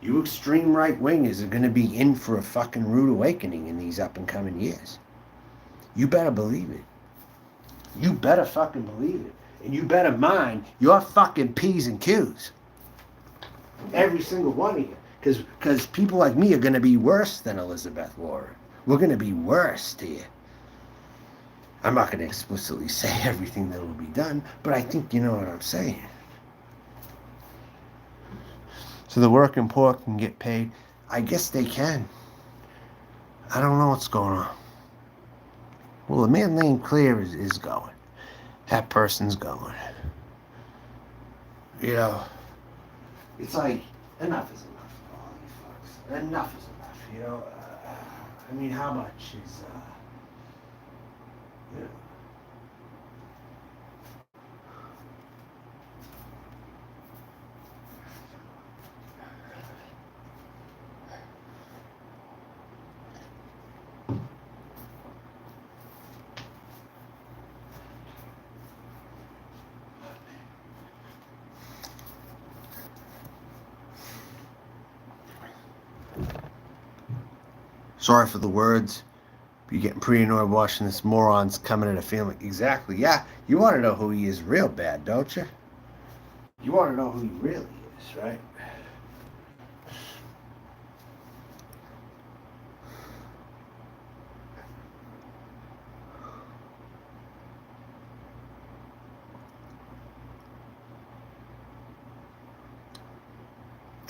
You extreme right-wingers are going to be in for a fucking rude awakening in these up-and-coming years. You better believe it. You better fucking believe it. And you better mind your fucking P's and Q's. Every single one of you. Because people like me are going to be worse than Elizabeth Warren. We're going to be worse here. I'm not going to explicitly say everything that will be done, but I think you know what I'm saying. So the working poor can get paid. I guess they can. I don't know what's going on. Well, the man named Clear is going. That person's going. You know, it's like, enough is enough, all you fucks. Enough is enough, you know. I mean, how much is, you know. Sorry for the words. You're getting pretty annoyed watching this morons coming at a family. Exactly. Yeah, you want to know who he is real bad, don't you? You want to know who he really is, right?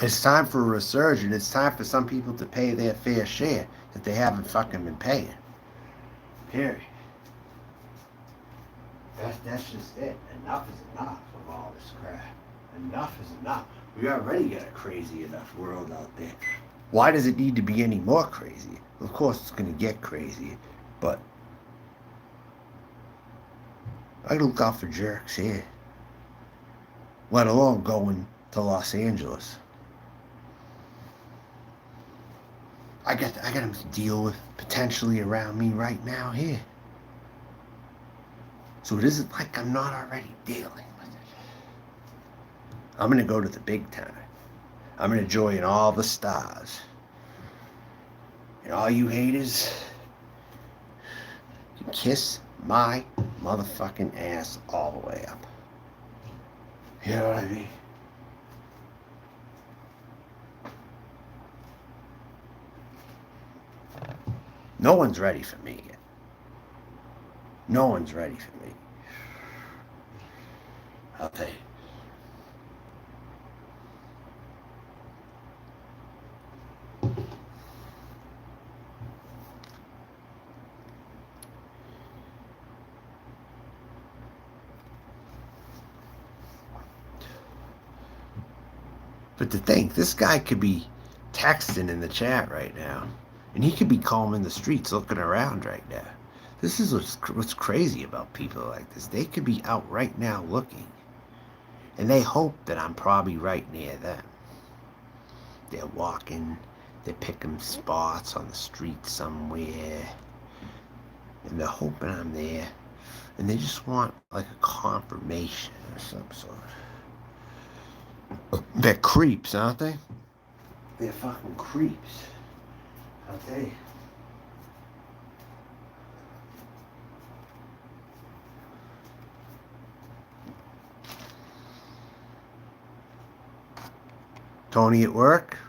It's time for a resurgence. It's time for some people to pay their fair share that they haven't fucking been paying. Period. That's just it. Enough is enough of all this crap. Enough is enough. We already got a crazy enough world out there. Why does it need to be any more crazy? Of course it's going to get crazy, but I gotta look out for jerks here. Let alone going to Los Angeles. I got them to deal with potentially around me right now here. So it isn't like I'm not already dealing with it. I'm gonna go to the big time. I'm gonna join all the stars. And all you haters can kiss my motherfucking ass all the way up. You know what I mean? No one's ready for me yet. No one's ready for me. I'll tell you. But to think, this guy could be texting in the chat right now. And he could be combing the streets looking around right now. This is what's crazy about people like this. They could be out right now looking. And they hope that I'm probably right near them. They're walking. They're picking spots on the street somewhere. And they're hoping I'm there. And they just want like a confirmation or some sort. They're creeps, aren't they? They're fucking creeps. I'll tell you. Tony at work?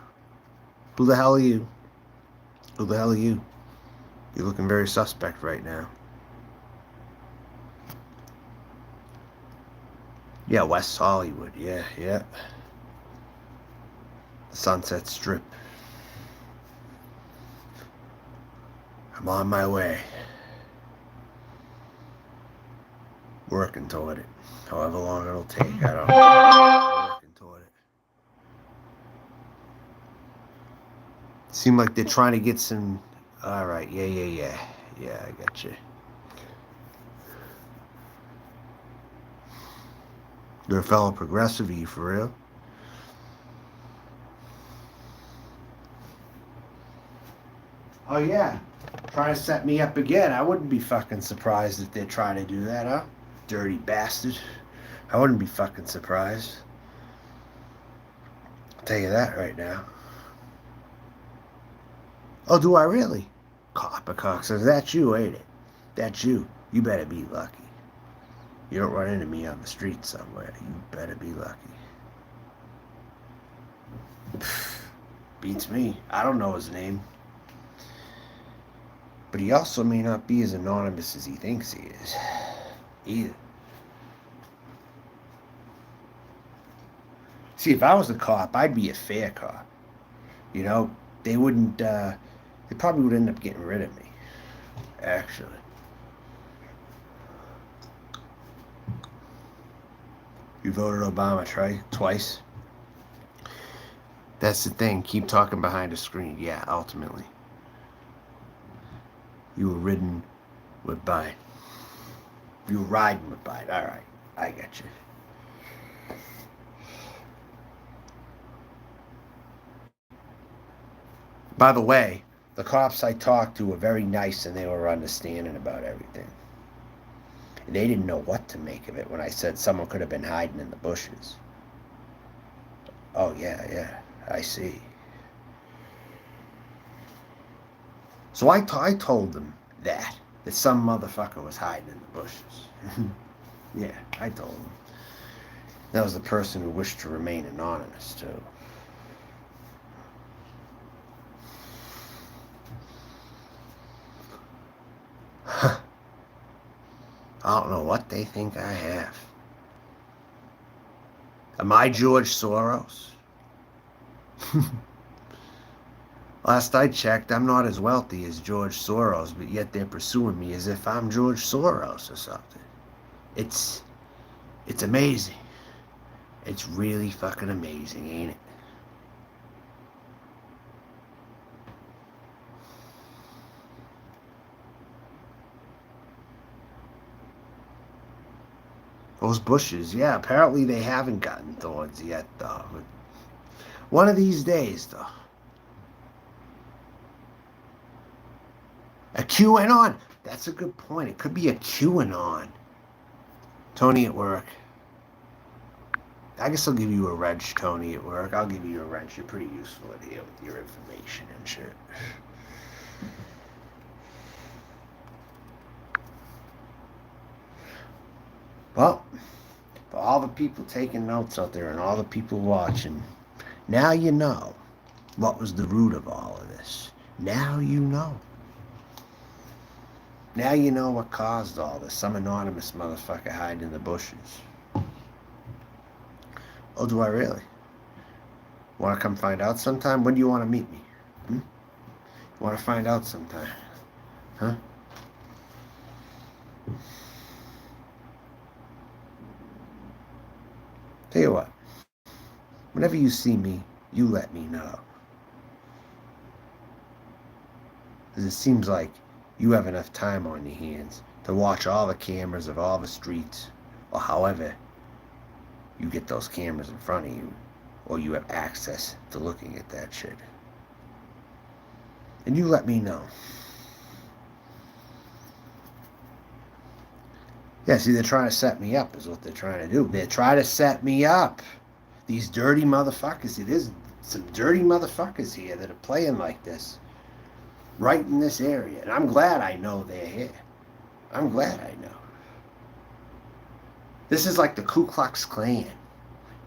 Who the hell are you? Who the hell are you? You're looking very suspect right now. Yeah, West Hollywood. Yeah. The Sunset Strip. I'm on my way. Working toward it. However long it'll take, I don't know. Working toward it. Seem like they're trying to get some... Alright, yeah. Yeah, I got you. You're a fellow progressive, are you for real? Oh yeah, trying to set me up again. I wouldn't be fucking surprised if they're trying to do that, huh? Dirty bastard. I wouldn't be fucking surprised. I'll tell you that right now. Oh, do I really? Copper cocksucker, that's you, ain't it? That's you. You better be lucky. You don't run into me on the street somewhere. You better be lucky. Beats me. I don't know his name. But he also may not be as anonymous as he thinks he is. Either. See, if I was a cop, I'd be a fair cop. You know, they wouldn't, they probably would end up getting rid of me. Actually. You voted Obama twice. That's the thing. Keep talking behind a screen. Yeah, ultimately. You were ridden with Biden. You were riding with Biden. All right. I got you. By the way, the cops I talked to were very nice and they were understanding about everything. And they didn't know what to make of it when I said someone could have been hiding in the bushes. Oh, yeah, I see. So I told them that some motherfucker was hiding in the bushes. Yeah, I told them. That was the person who wished to remain anonymous, too. I don't know what they think I have. Am I George Soros? Last I checked, I'm not as wealthy as George Soros, but yet they're pursuing me as if I'm George Soros or something. It's amazing. It's really fucking amazing, ain't it? Those bushes, yeah, apparently they haven't gotten thorns yet, though. But one of these days, though. A QAnon. That's a good point. It could be a QAnon. Tony at work. I guess I'll give you a wrench, Tony at work. I'll give you a wrench. You're pretty useful in here with your information and shit. Well, for all the people taking notes out there and all the people watching, now you know what was the root of all of this. Now you know. Now you know what caused all this. Some anonymous motherfucker hiding in the bushes. Oh, do I really? Want to come find out sometime? When do you want to meet me? You want to find out sometime? Huh? Tell you what. Whenever you see me, you let me know. Because it seems like you have enough time on your hands to watch all the cameras of all the streets, or however you get those cameras in front of you, or you have access to looking at that shit. And you let me know. Yeah, see, they're trying to set me up is what they're trying to do. They're trying to set me up. These dirty motherfuckers. It is some dirty motherfuckers here that are playing like this. Right in this area. And I'm glad I know they're here. I'm glad I know. This is like the Ku Klux Klan.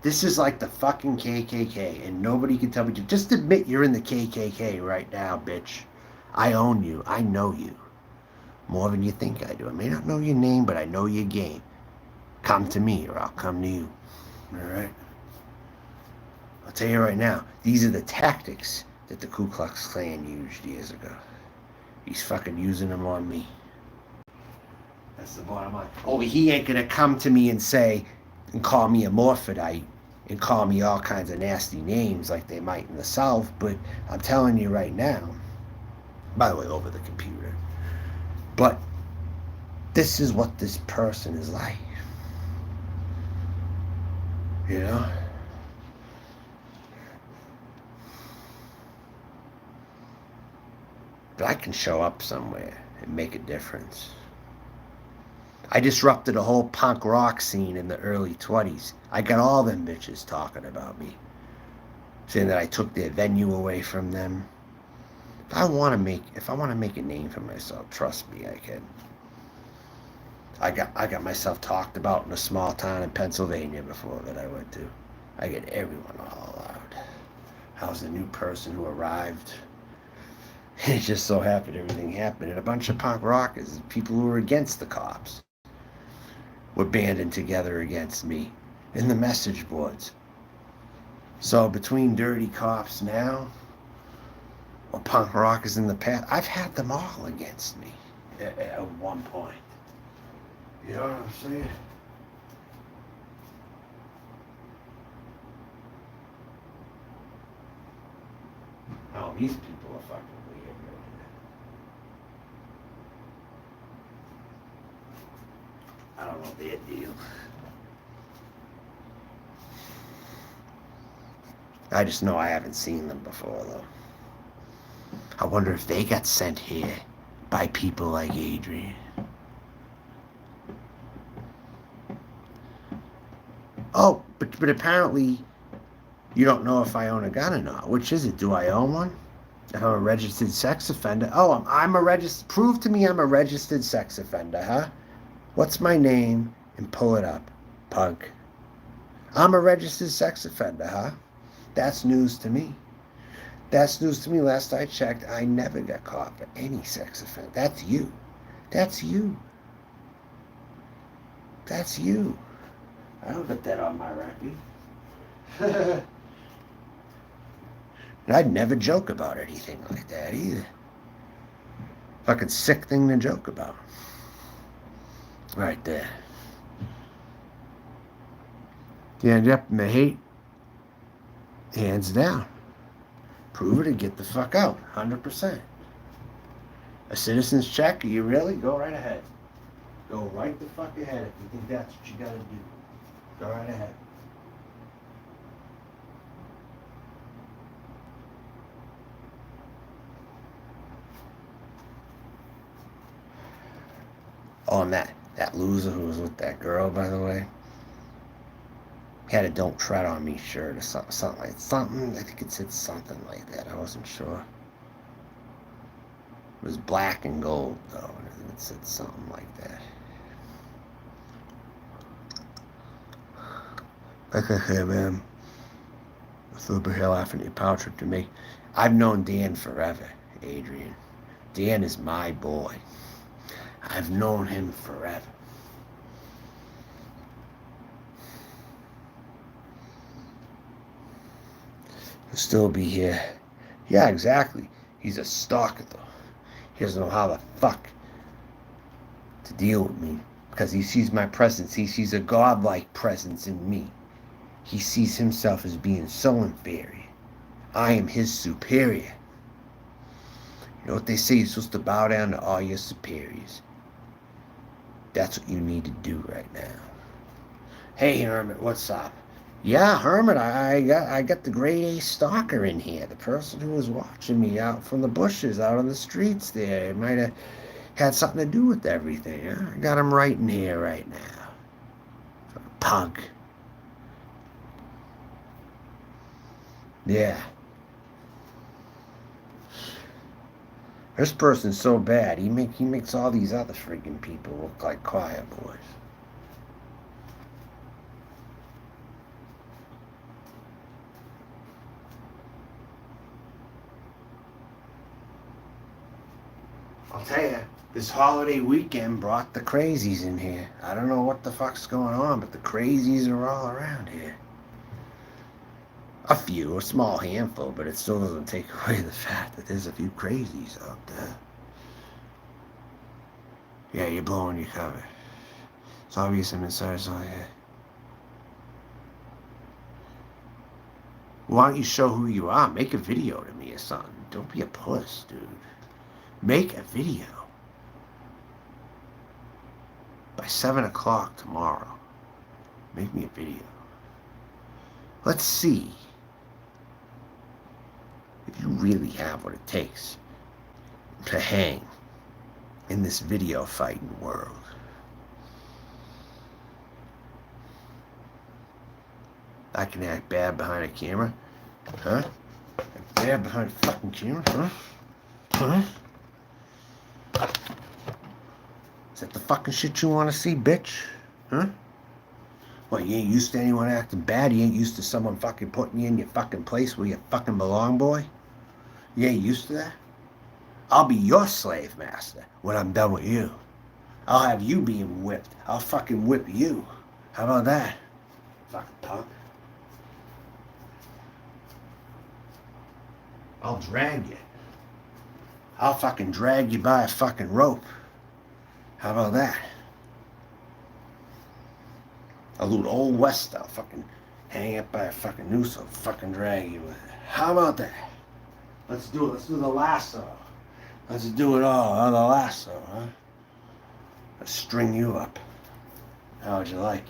This is like the fucking KKK. And nobody can tell me to. Just admit you're in the KKK right now, bitch. I own you. I know you. More than you think I do. I may not know your name, but I know your game. Come to me or I'll come to you. Alright? I'll tell you right now, these are the tactics that the Ku Klux Klan used years ago. He's fucking using them on me. That's the bottom line. Oh, he ain't gonna come to me and say, and call me a morphodite, and call me all kinds of nasty names like they might in the South, but I'm telling you right now, by the way, over the computer, but this is what this person is like. You know? But I can show up somewhere and make a difference. I disrupted a whole punk rock scene in the early 20s. I got all them bitches talking about me, saying that I took their venue away from them. If I want to make a name for myself, trust me, I can. I got myself talked about in a small town in Pennsylvania before that I went to. I get everyone all out. I was the new person who arrived. It just so happened everything happened. And a bunch of punk rockers, people who were against the cops, were banding together against me in the message boards. So between dirty cops now, or punk rockers in the past, I've had them all against me at one point. You know what I'm saying? Oh, these people are fucking weird, man. I don't know their deal. I just know I haven't seen them before, though. I wonder if they got sent here by people like Adrian. Oh, but apparently you don't know if I own a gun or not. Which is it? Do I own one? If I'm a registered sex offender. Oh, I'm a registered... Prove to me I'm a registered sex offender, huh? What's my name? And pull it up, punk. I'm a registered sex offender, huh? That's news to me. That's news to me. Last I checked, I never got caught for any sex offense. That's you. That's you. That's you. I don't put that on my record. And I'd never joke about anything like that either. Fucking sick thing to joke about. Right there. You end up in the hate, hands down. Prove it and get the fuck out. 100%. A citizen's check? Are you really? Go right ahead. Go right the fuck ahead if you think that's what you gotta do. Go right ahead. Oh, and that loser who was with that girl, by the way, had a "Don't Tread on Me" shirt or something. I think it said something like that. I wasn't sure. It was black and gold though, and it said something like that. Like I said, man, it's a little bit here laughing at your power trip to me. I've known Dan forever, Adrian. Dan is my boy. I've known him forever. He'll still be here. Yeah, exactly. He's a stalker, though. He doesn't know how the fuck to deal with me because he sees my presence. He sees a godlike presence in me. He sees himself as being so inferior. I am his superior. You know what they say? You're supposed to bow down to all your superiors. That's what you need to do right now. Hey, Hermit, what's up? Yeah, Hermit, I got the grade A stalker in here. The person who was watching me out from the bushes out on the streets there. It might have had something to do with everything. Huh? I got him right in here right now. Punk. Yeah. This person's so bad. He makes all these other freaking people look like quiet boys. I'll tell you, this holiday weekend brought the crazies in here. I don't know what the fuck's going on, but the crazies are all around here. A few, a small handful, but it still doesn't take away the fact that there's a few crazies out there. Yeah, you're blowing your cover. It's obvious I'm inside, so yeah. Why don't you show who you are? Make a video to me or something. Don't be a puss, dude. Make a video. By 7 o'clock tomorrow, make me a video. Let's see if you really have what it takes to hang in this video fighting world. I can act bad behind a camera, huh? Act bad behind a fucking camera, huh? Huh? Is that the fucking shit you want to see, bitch? Huh? What, you ain't used to anyone acting bad? You ain't used to someone fucking putting you in your fucking place where you fucking belong, boy? You ain't used to that? I'll be your slave master when I'm done with you. I'll have you being whipped. I'll fucking whip you. How about that? Fucking punk. I'll drag you. I'll fucking drag you by a fucking rope. How about that? I'll do it old west style. Fucking hang up by a fucking noose. I'll fucking drag you with it. How about that? Let's do it. Let's do the lasso. Let's do it all on the lasso, huh? Let's string you up. How would you like it?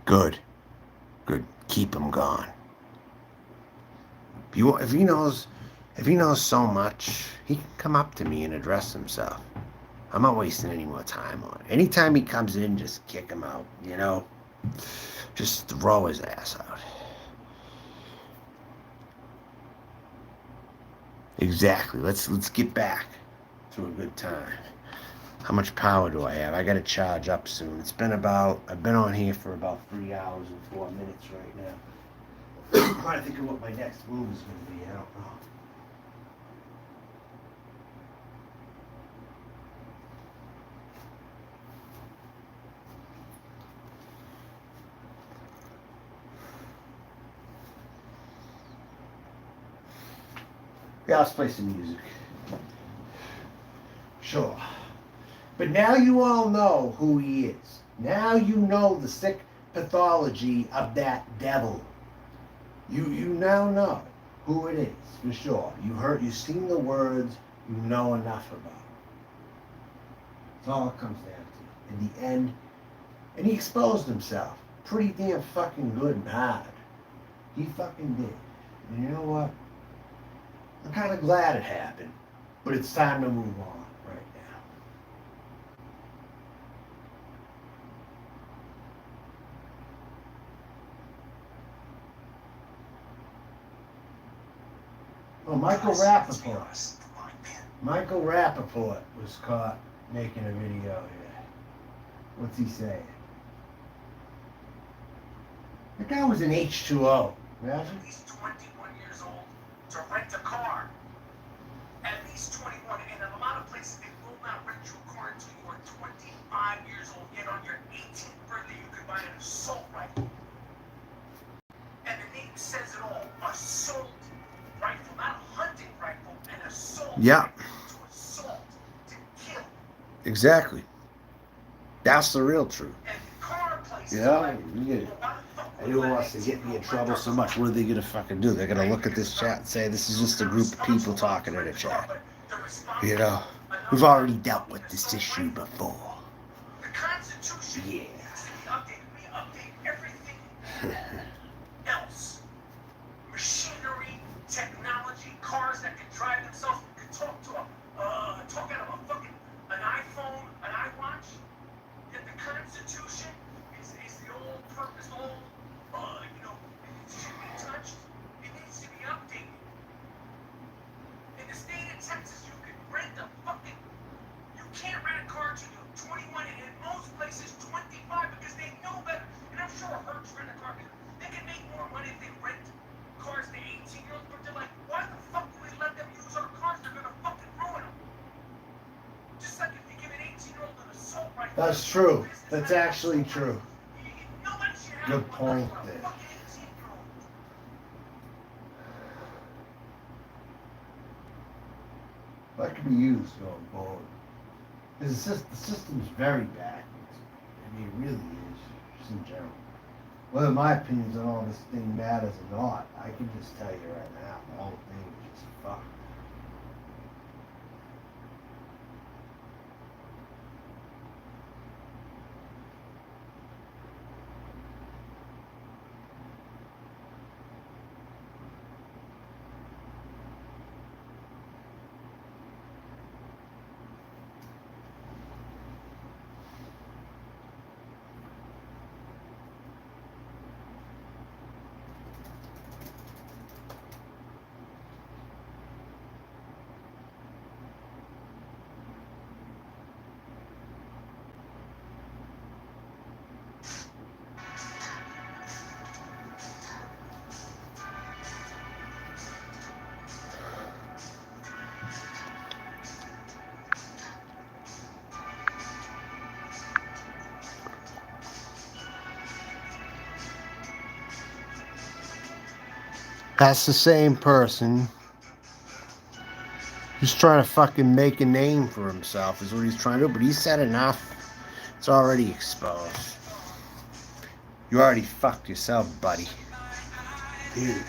Good. Good. Keep him gone. If he knows so much, he can come up to me and address himself. I'm not wasting any more time on it. Anytime he comes in, just kick him out, you know? Just throw his ass out. Exactly. Let's get back to a good time. How much power do I have? I gotta charge up soon. I've been on here for about 3 hours and 4 minutes right now. I'm trying to think of what my next move is gonna be. I don't know. Yeah, let's play some music. Sure. But now you all know who he is. Now you know the sick pathology of that devil. You now know who it is for sure. You've seen the words, you know enough about it. That's all it comes down to. In the end, and he exposed himself pretty damn fucking good and hard. He fucking did. And you know what? I'm kind of glad it happened, but it's time to move on right now. Oh, Michael Rappaport was caught making a video here. What's he saying? That guy was an H2O. Imagine. At least 21 years old to rent a car. At least 21, and in a lot of places they will not rent you a car until you are 25 years old. Yet on your 18th birthday, you can buy an assault rifle. And the name says it all: assault rifle, not a hunting rifle, an assault Yeah. rifle. To assault, to kill. Exactly. That's the real truth. And car places Yeah, like, you get it. well, why the fuck would Anyone you wants to let get me in 18-year-old trouble rent so a much, car? what are they gonna fucking do? They're gonna look at this chat and say, this is just a group of people talking in a chat. You know, we've already dealt with this issue before. The Constitution Yeah. needs to be updated. We update everything else. Machinery, technology, cars that can drive themselves, can talk out of a fucking, an iPhone, an iWatch. Yet the Constitution is the old purpose, it should be touched. It needs to be updated. In the state of Texas, you can rent a fucking, you can't rent a car till you're 21, and in most places 25 because they know better. And I'm sure Hertz rent a car because they can make more money if they rent cars to 18-year-olds, but they're like, why the fuck do we let them use our cars? They're gonna fucking ruin them. Just like if you give an 18-year-old an assault rifle. That's true. That's actually true. Nobody should have Good one point for a there. fucking 18-year-old. That could be used going forward. Because the system's very backwards. I mean, it really is, just in general. Whether my opinions on all this thing matters or not, I can just tell you right now, the whole thing is just fucked. That's the same person who's trying to fucking make a name for himself, is what he's trying to do. But he said enough. It's already exposed. You already fucked yourself, buddy. Dude.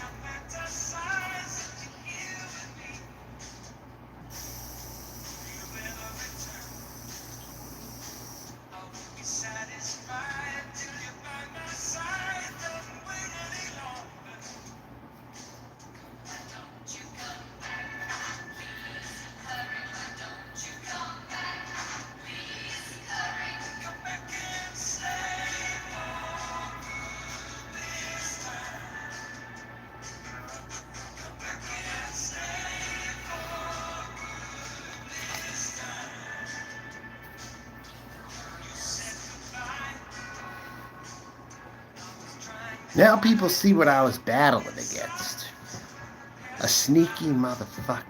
Now people see what I was battling against. A sneaky motherfucker.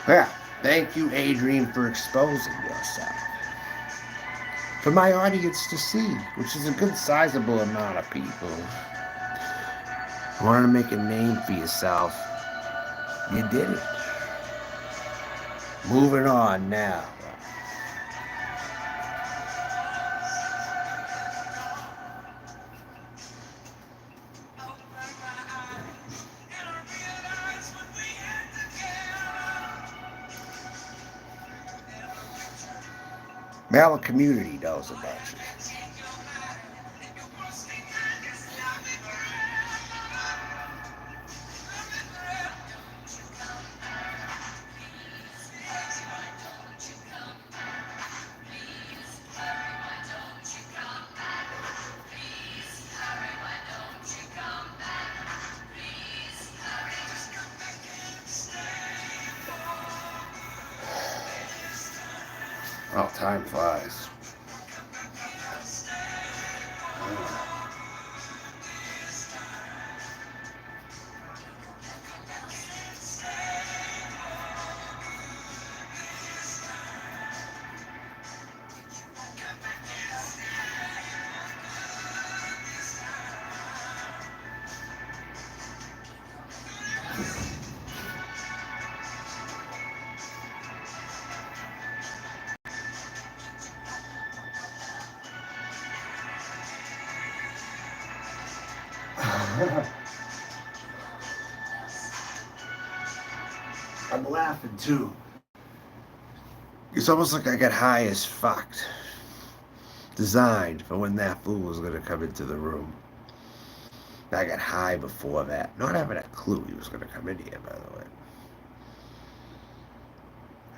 Yeah, thank you, Adrian, for exposing yourself. For my audience to see, which is a good sizable amount of people. You wanted to make a name for yourself. You did it. Moving on now. Now the community knows about you. Oh, time flies. I'm laughing too. It's almost like I got high as fuck. Designed for when that fool was gonna come into the room. I got high before that. Not having a clue he was gonna come in here, by the way.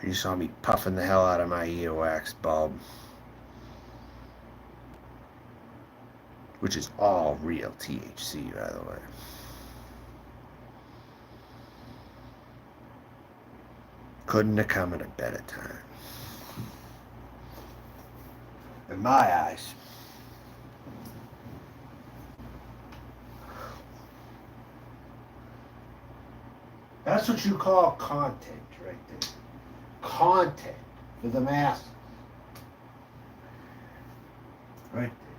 You saw me puffing the hell out of my earwax bulb. Which is all real THC, by the way. Couldn't have come at a better time. In my eyes. That's what you call content right there. Content for the masses. Right there.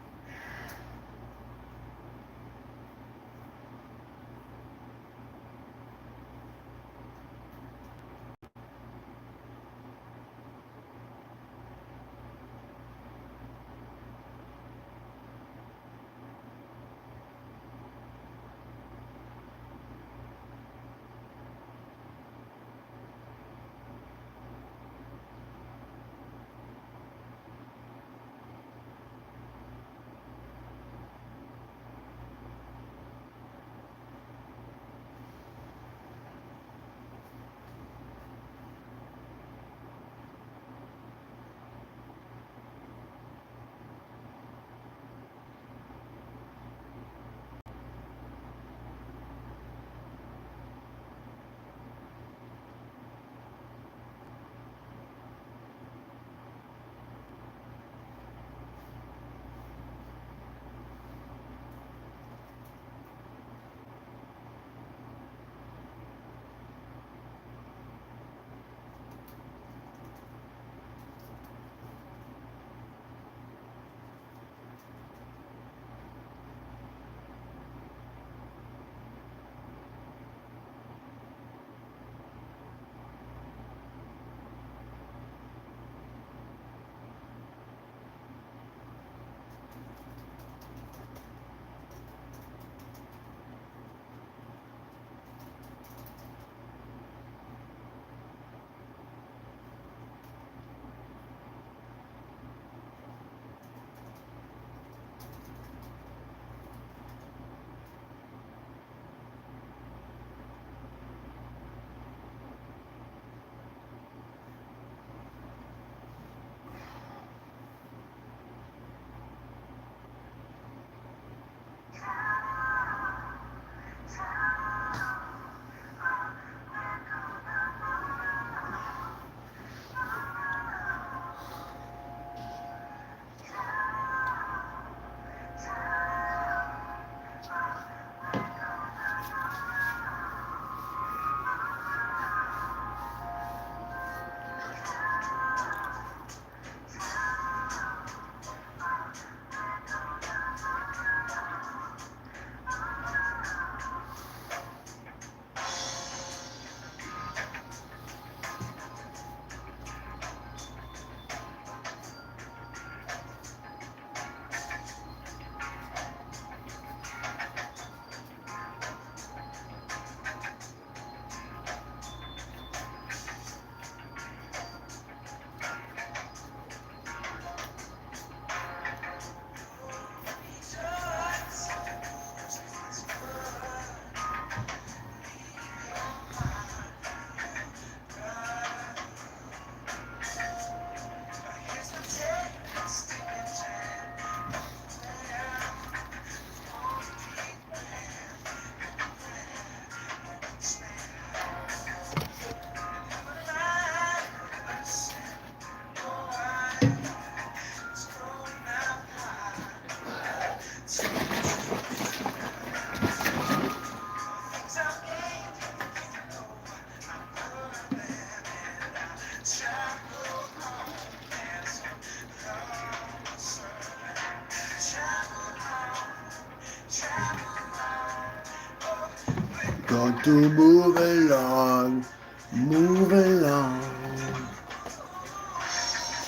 Got to move along, move along,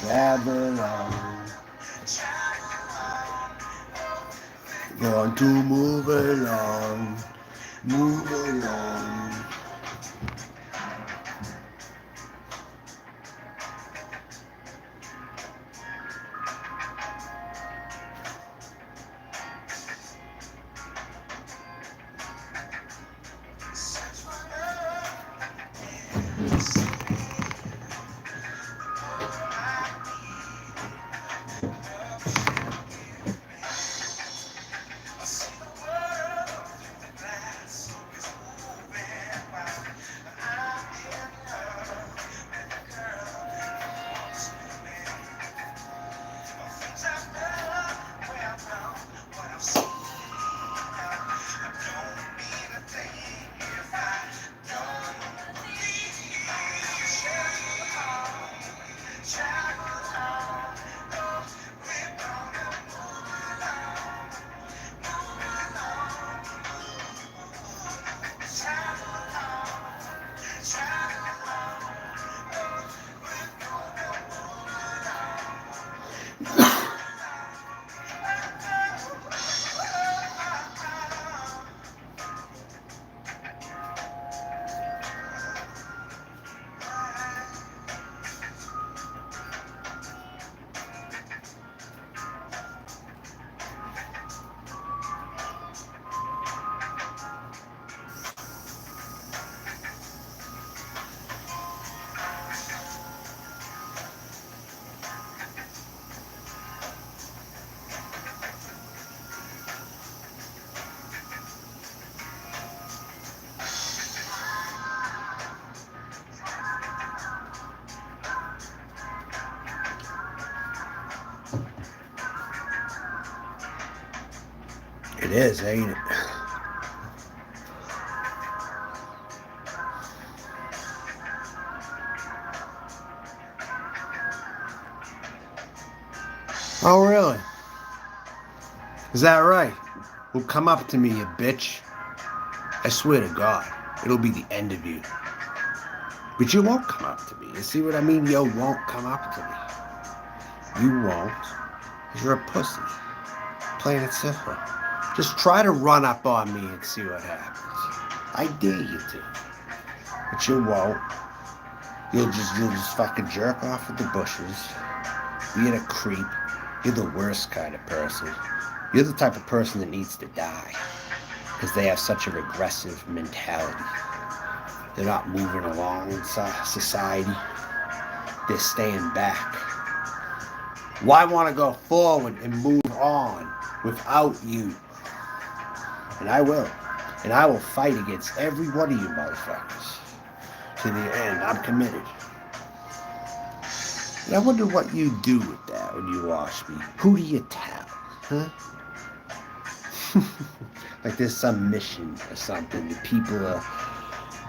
travel on. Got to move along, move along. It is, ain't it? Oh, really? Is that right? Well, come up to me, you bitch. I swear to God, it'll be the end of you. But you won't come up to me. You see what I mean? You won't come up to me. You won't. You're a pussy. Plain and simple. Just try to run up on me and see what happens. I dare you to. But you won't. You'll just fucking jerk off at the bushes. Being a creep. You're the worst kind of person. You're the type of person that needs to die. Because they have such a regressive mentality. They're not moving along in society. They're staying back. Why want to go forward and move on without you? And I will. And I will fight against every one of you motherfuckers. To the end. I'm committed. And I wonder what you do with that when you wash me. Who do you tell? Huh? Like there's some mission or something. The people are...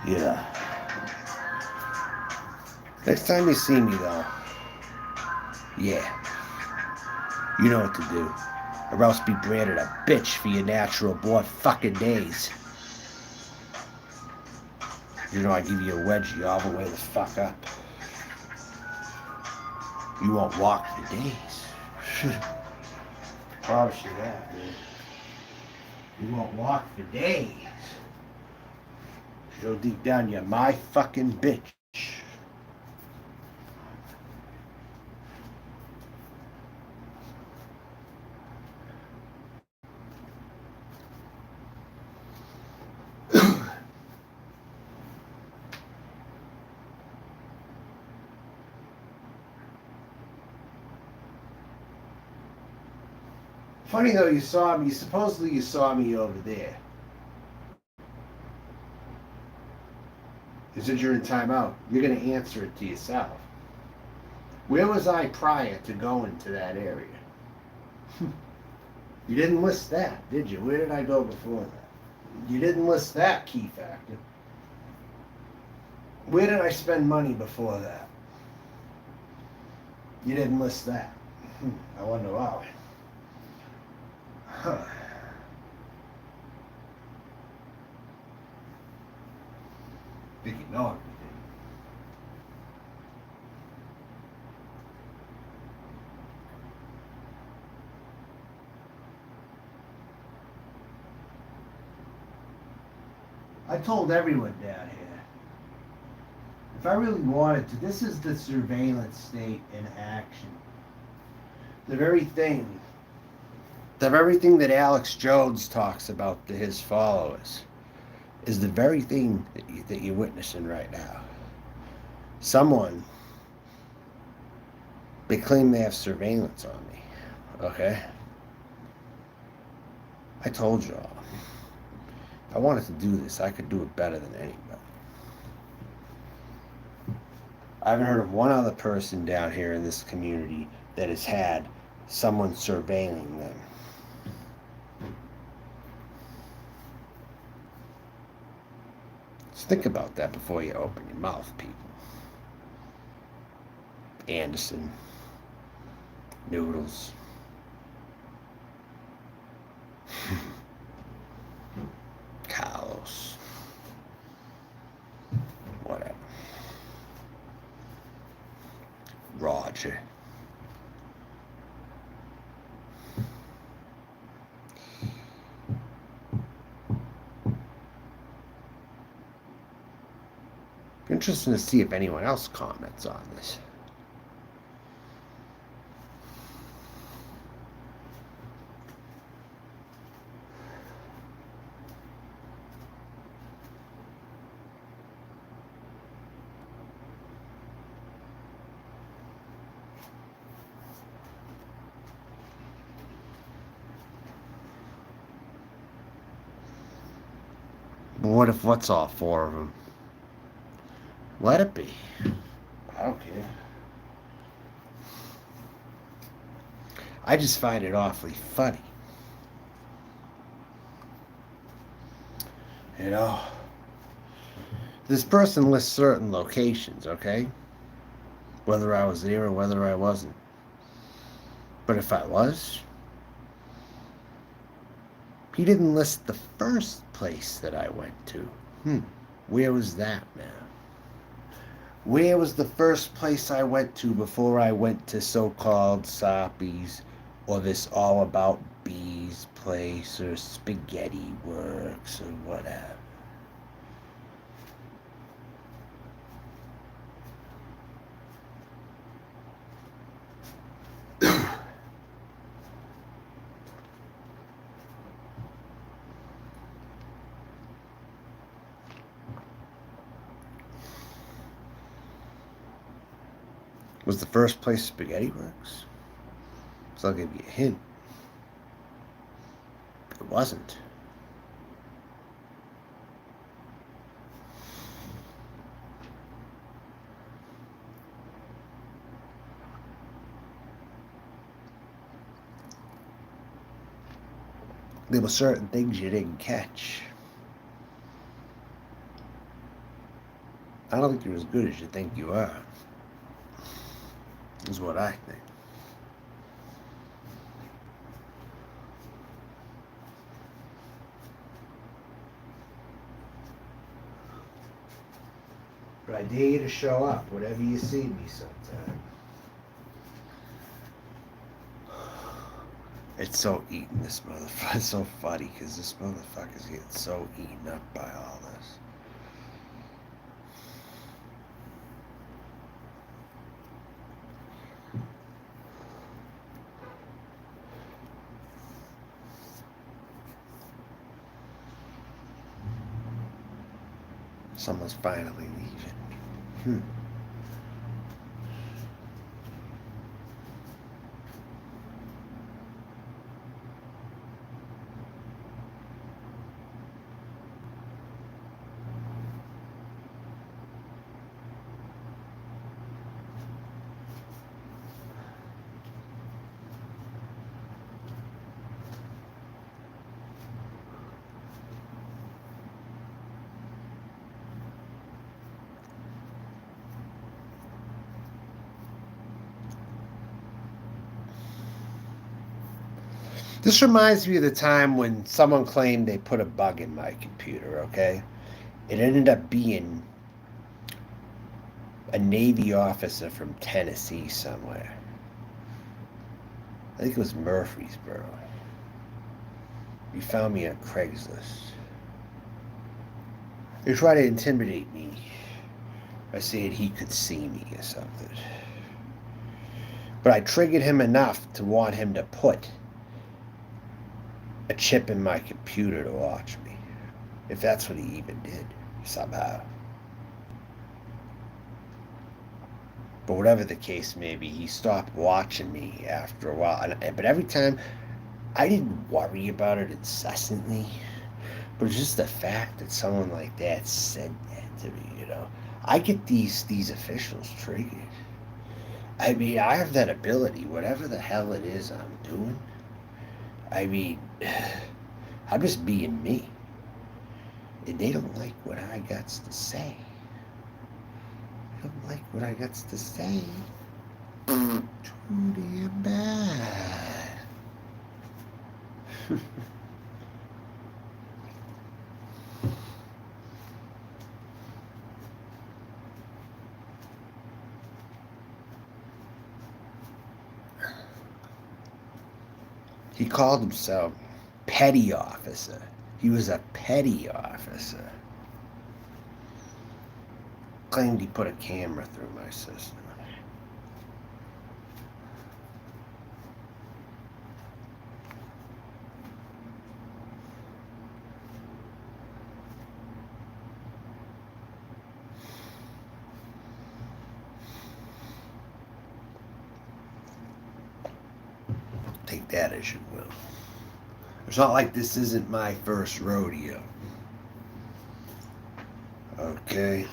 Yeah. Next time you see me though, yeah, you know what to do. Or else be branded a bitch for your natural born fucking days. You know I give you a wedgie all the way the fuck up. You won't walk for days. Promise you that, man. You won't walk for days. You know deep down you're my fucking bitch. Funny though, you saw me, supposedly you saw me over there. You said you're in timeout. You're going to answer it to yourself. Where was I prior to going to that area? You didn't list that, did you? Where did I go before that? You didn't list that key factor. Where did I spend money before that? You didn't list that. I wonder why. Huh. think you know everything. I told everyone down here, if I really wanted to, this is the surveillance state in action. The very thing, everything that Alex Jones talks about to his followers is the very thing that you're witnessing right now. Someone, they claim they have surveillance on me, okay? I told y'all, if I wanted to do this, I could do it better than anybody. I haven't heard of one other person down here in this community that has had someone surveilling them. Just think about that before you open your mouth, people. Anderson, Noodles. Carlos. Whatever. Roger. Interesting to see if anyone else comments on this. What if what's all four of them? Let it be. I don't care. I just find it awfully funny. You know, this person lists certain locations, okay? Whether I was there or whether I wasn't. But if I was, he didn't list the first place that I went to. Where was that, man? Where was the first place I went to before I went to so-called Soppy's or this All About Bees place or Spaghetti Works or whatever? Was the first place Spaghetti Works? So I'll give you a hint. It wasn't. There were certain things you didn't catch. I don't think you're as good as you think you are. Is what I think. But I dare you to show up whenever you see me sometime. It's so eaten, this motherfucker. It's so funny because this motherfucker's getting so eaten up by all this. Someone's finally leaving. This reminds me of the time when someone claimed they put a bug in my computer, okay? It ended up being a Navy officer from Tennessee somewhere. I think it was Murfreesboro. He found me on Craigslist. He tried to intimidate me by saying he could see me or something. But I triggered him enough to want him to put a chip in my computer to watch me. If that's what he even did, somehow. But whatever the case may be, he stopped watching me after a while. But every time, I didn't worry about it incessantly. But it's just the fact that someone like that said that to me, you know. I get these officials triggered. I mean, I have that ability, whatever the hell it is I'm doing. I mean, I'm just being me. And they don't like what I got to say. They don't like what I got to say. Too damn bad. He called himself petty officer. He was a petty officer. Claimed he put a camera through my system. Take that as you will. It's not like this isn't my first rodeo. Okay.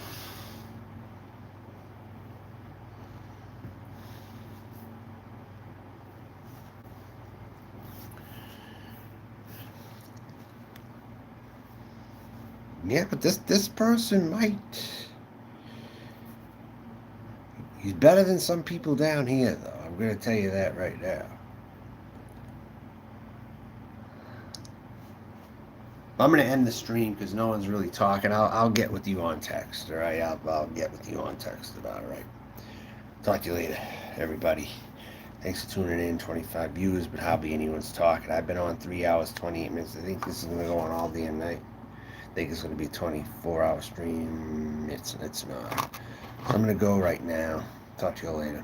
Yeah, but this person might. He's better than some people down here, though. I'm going to tell you that right now. I'm going to end the stream because no one's really talking. I'll get with you on text, all right? I'll get with you on text about it, all right? Talk to you later, everybody. Thanks for tuning in. 25 views, but hardly anyone's talking. I've been on 3 hours, 28 minutes. I think this is going to go on all day and night. I think it's going to be a 24-hour stream. It's not. I'm going to go right now. Talk to you later.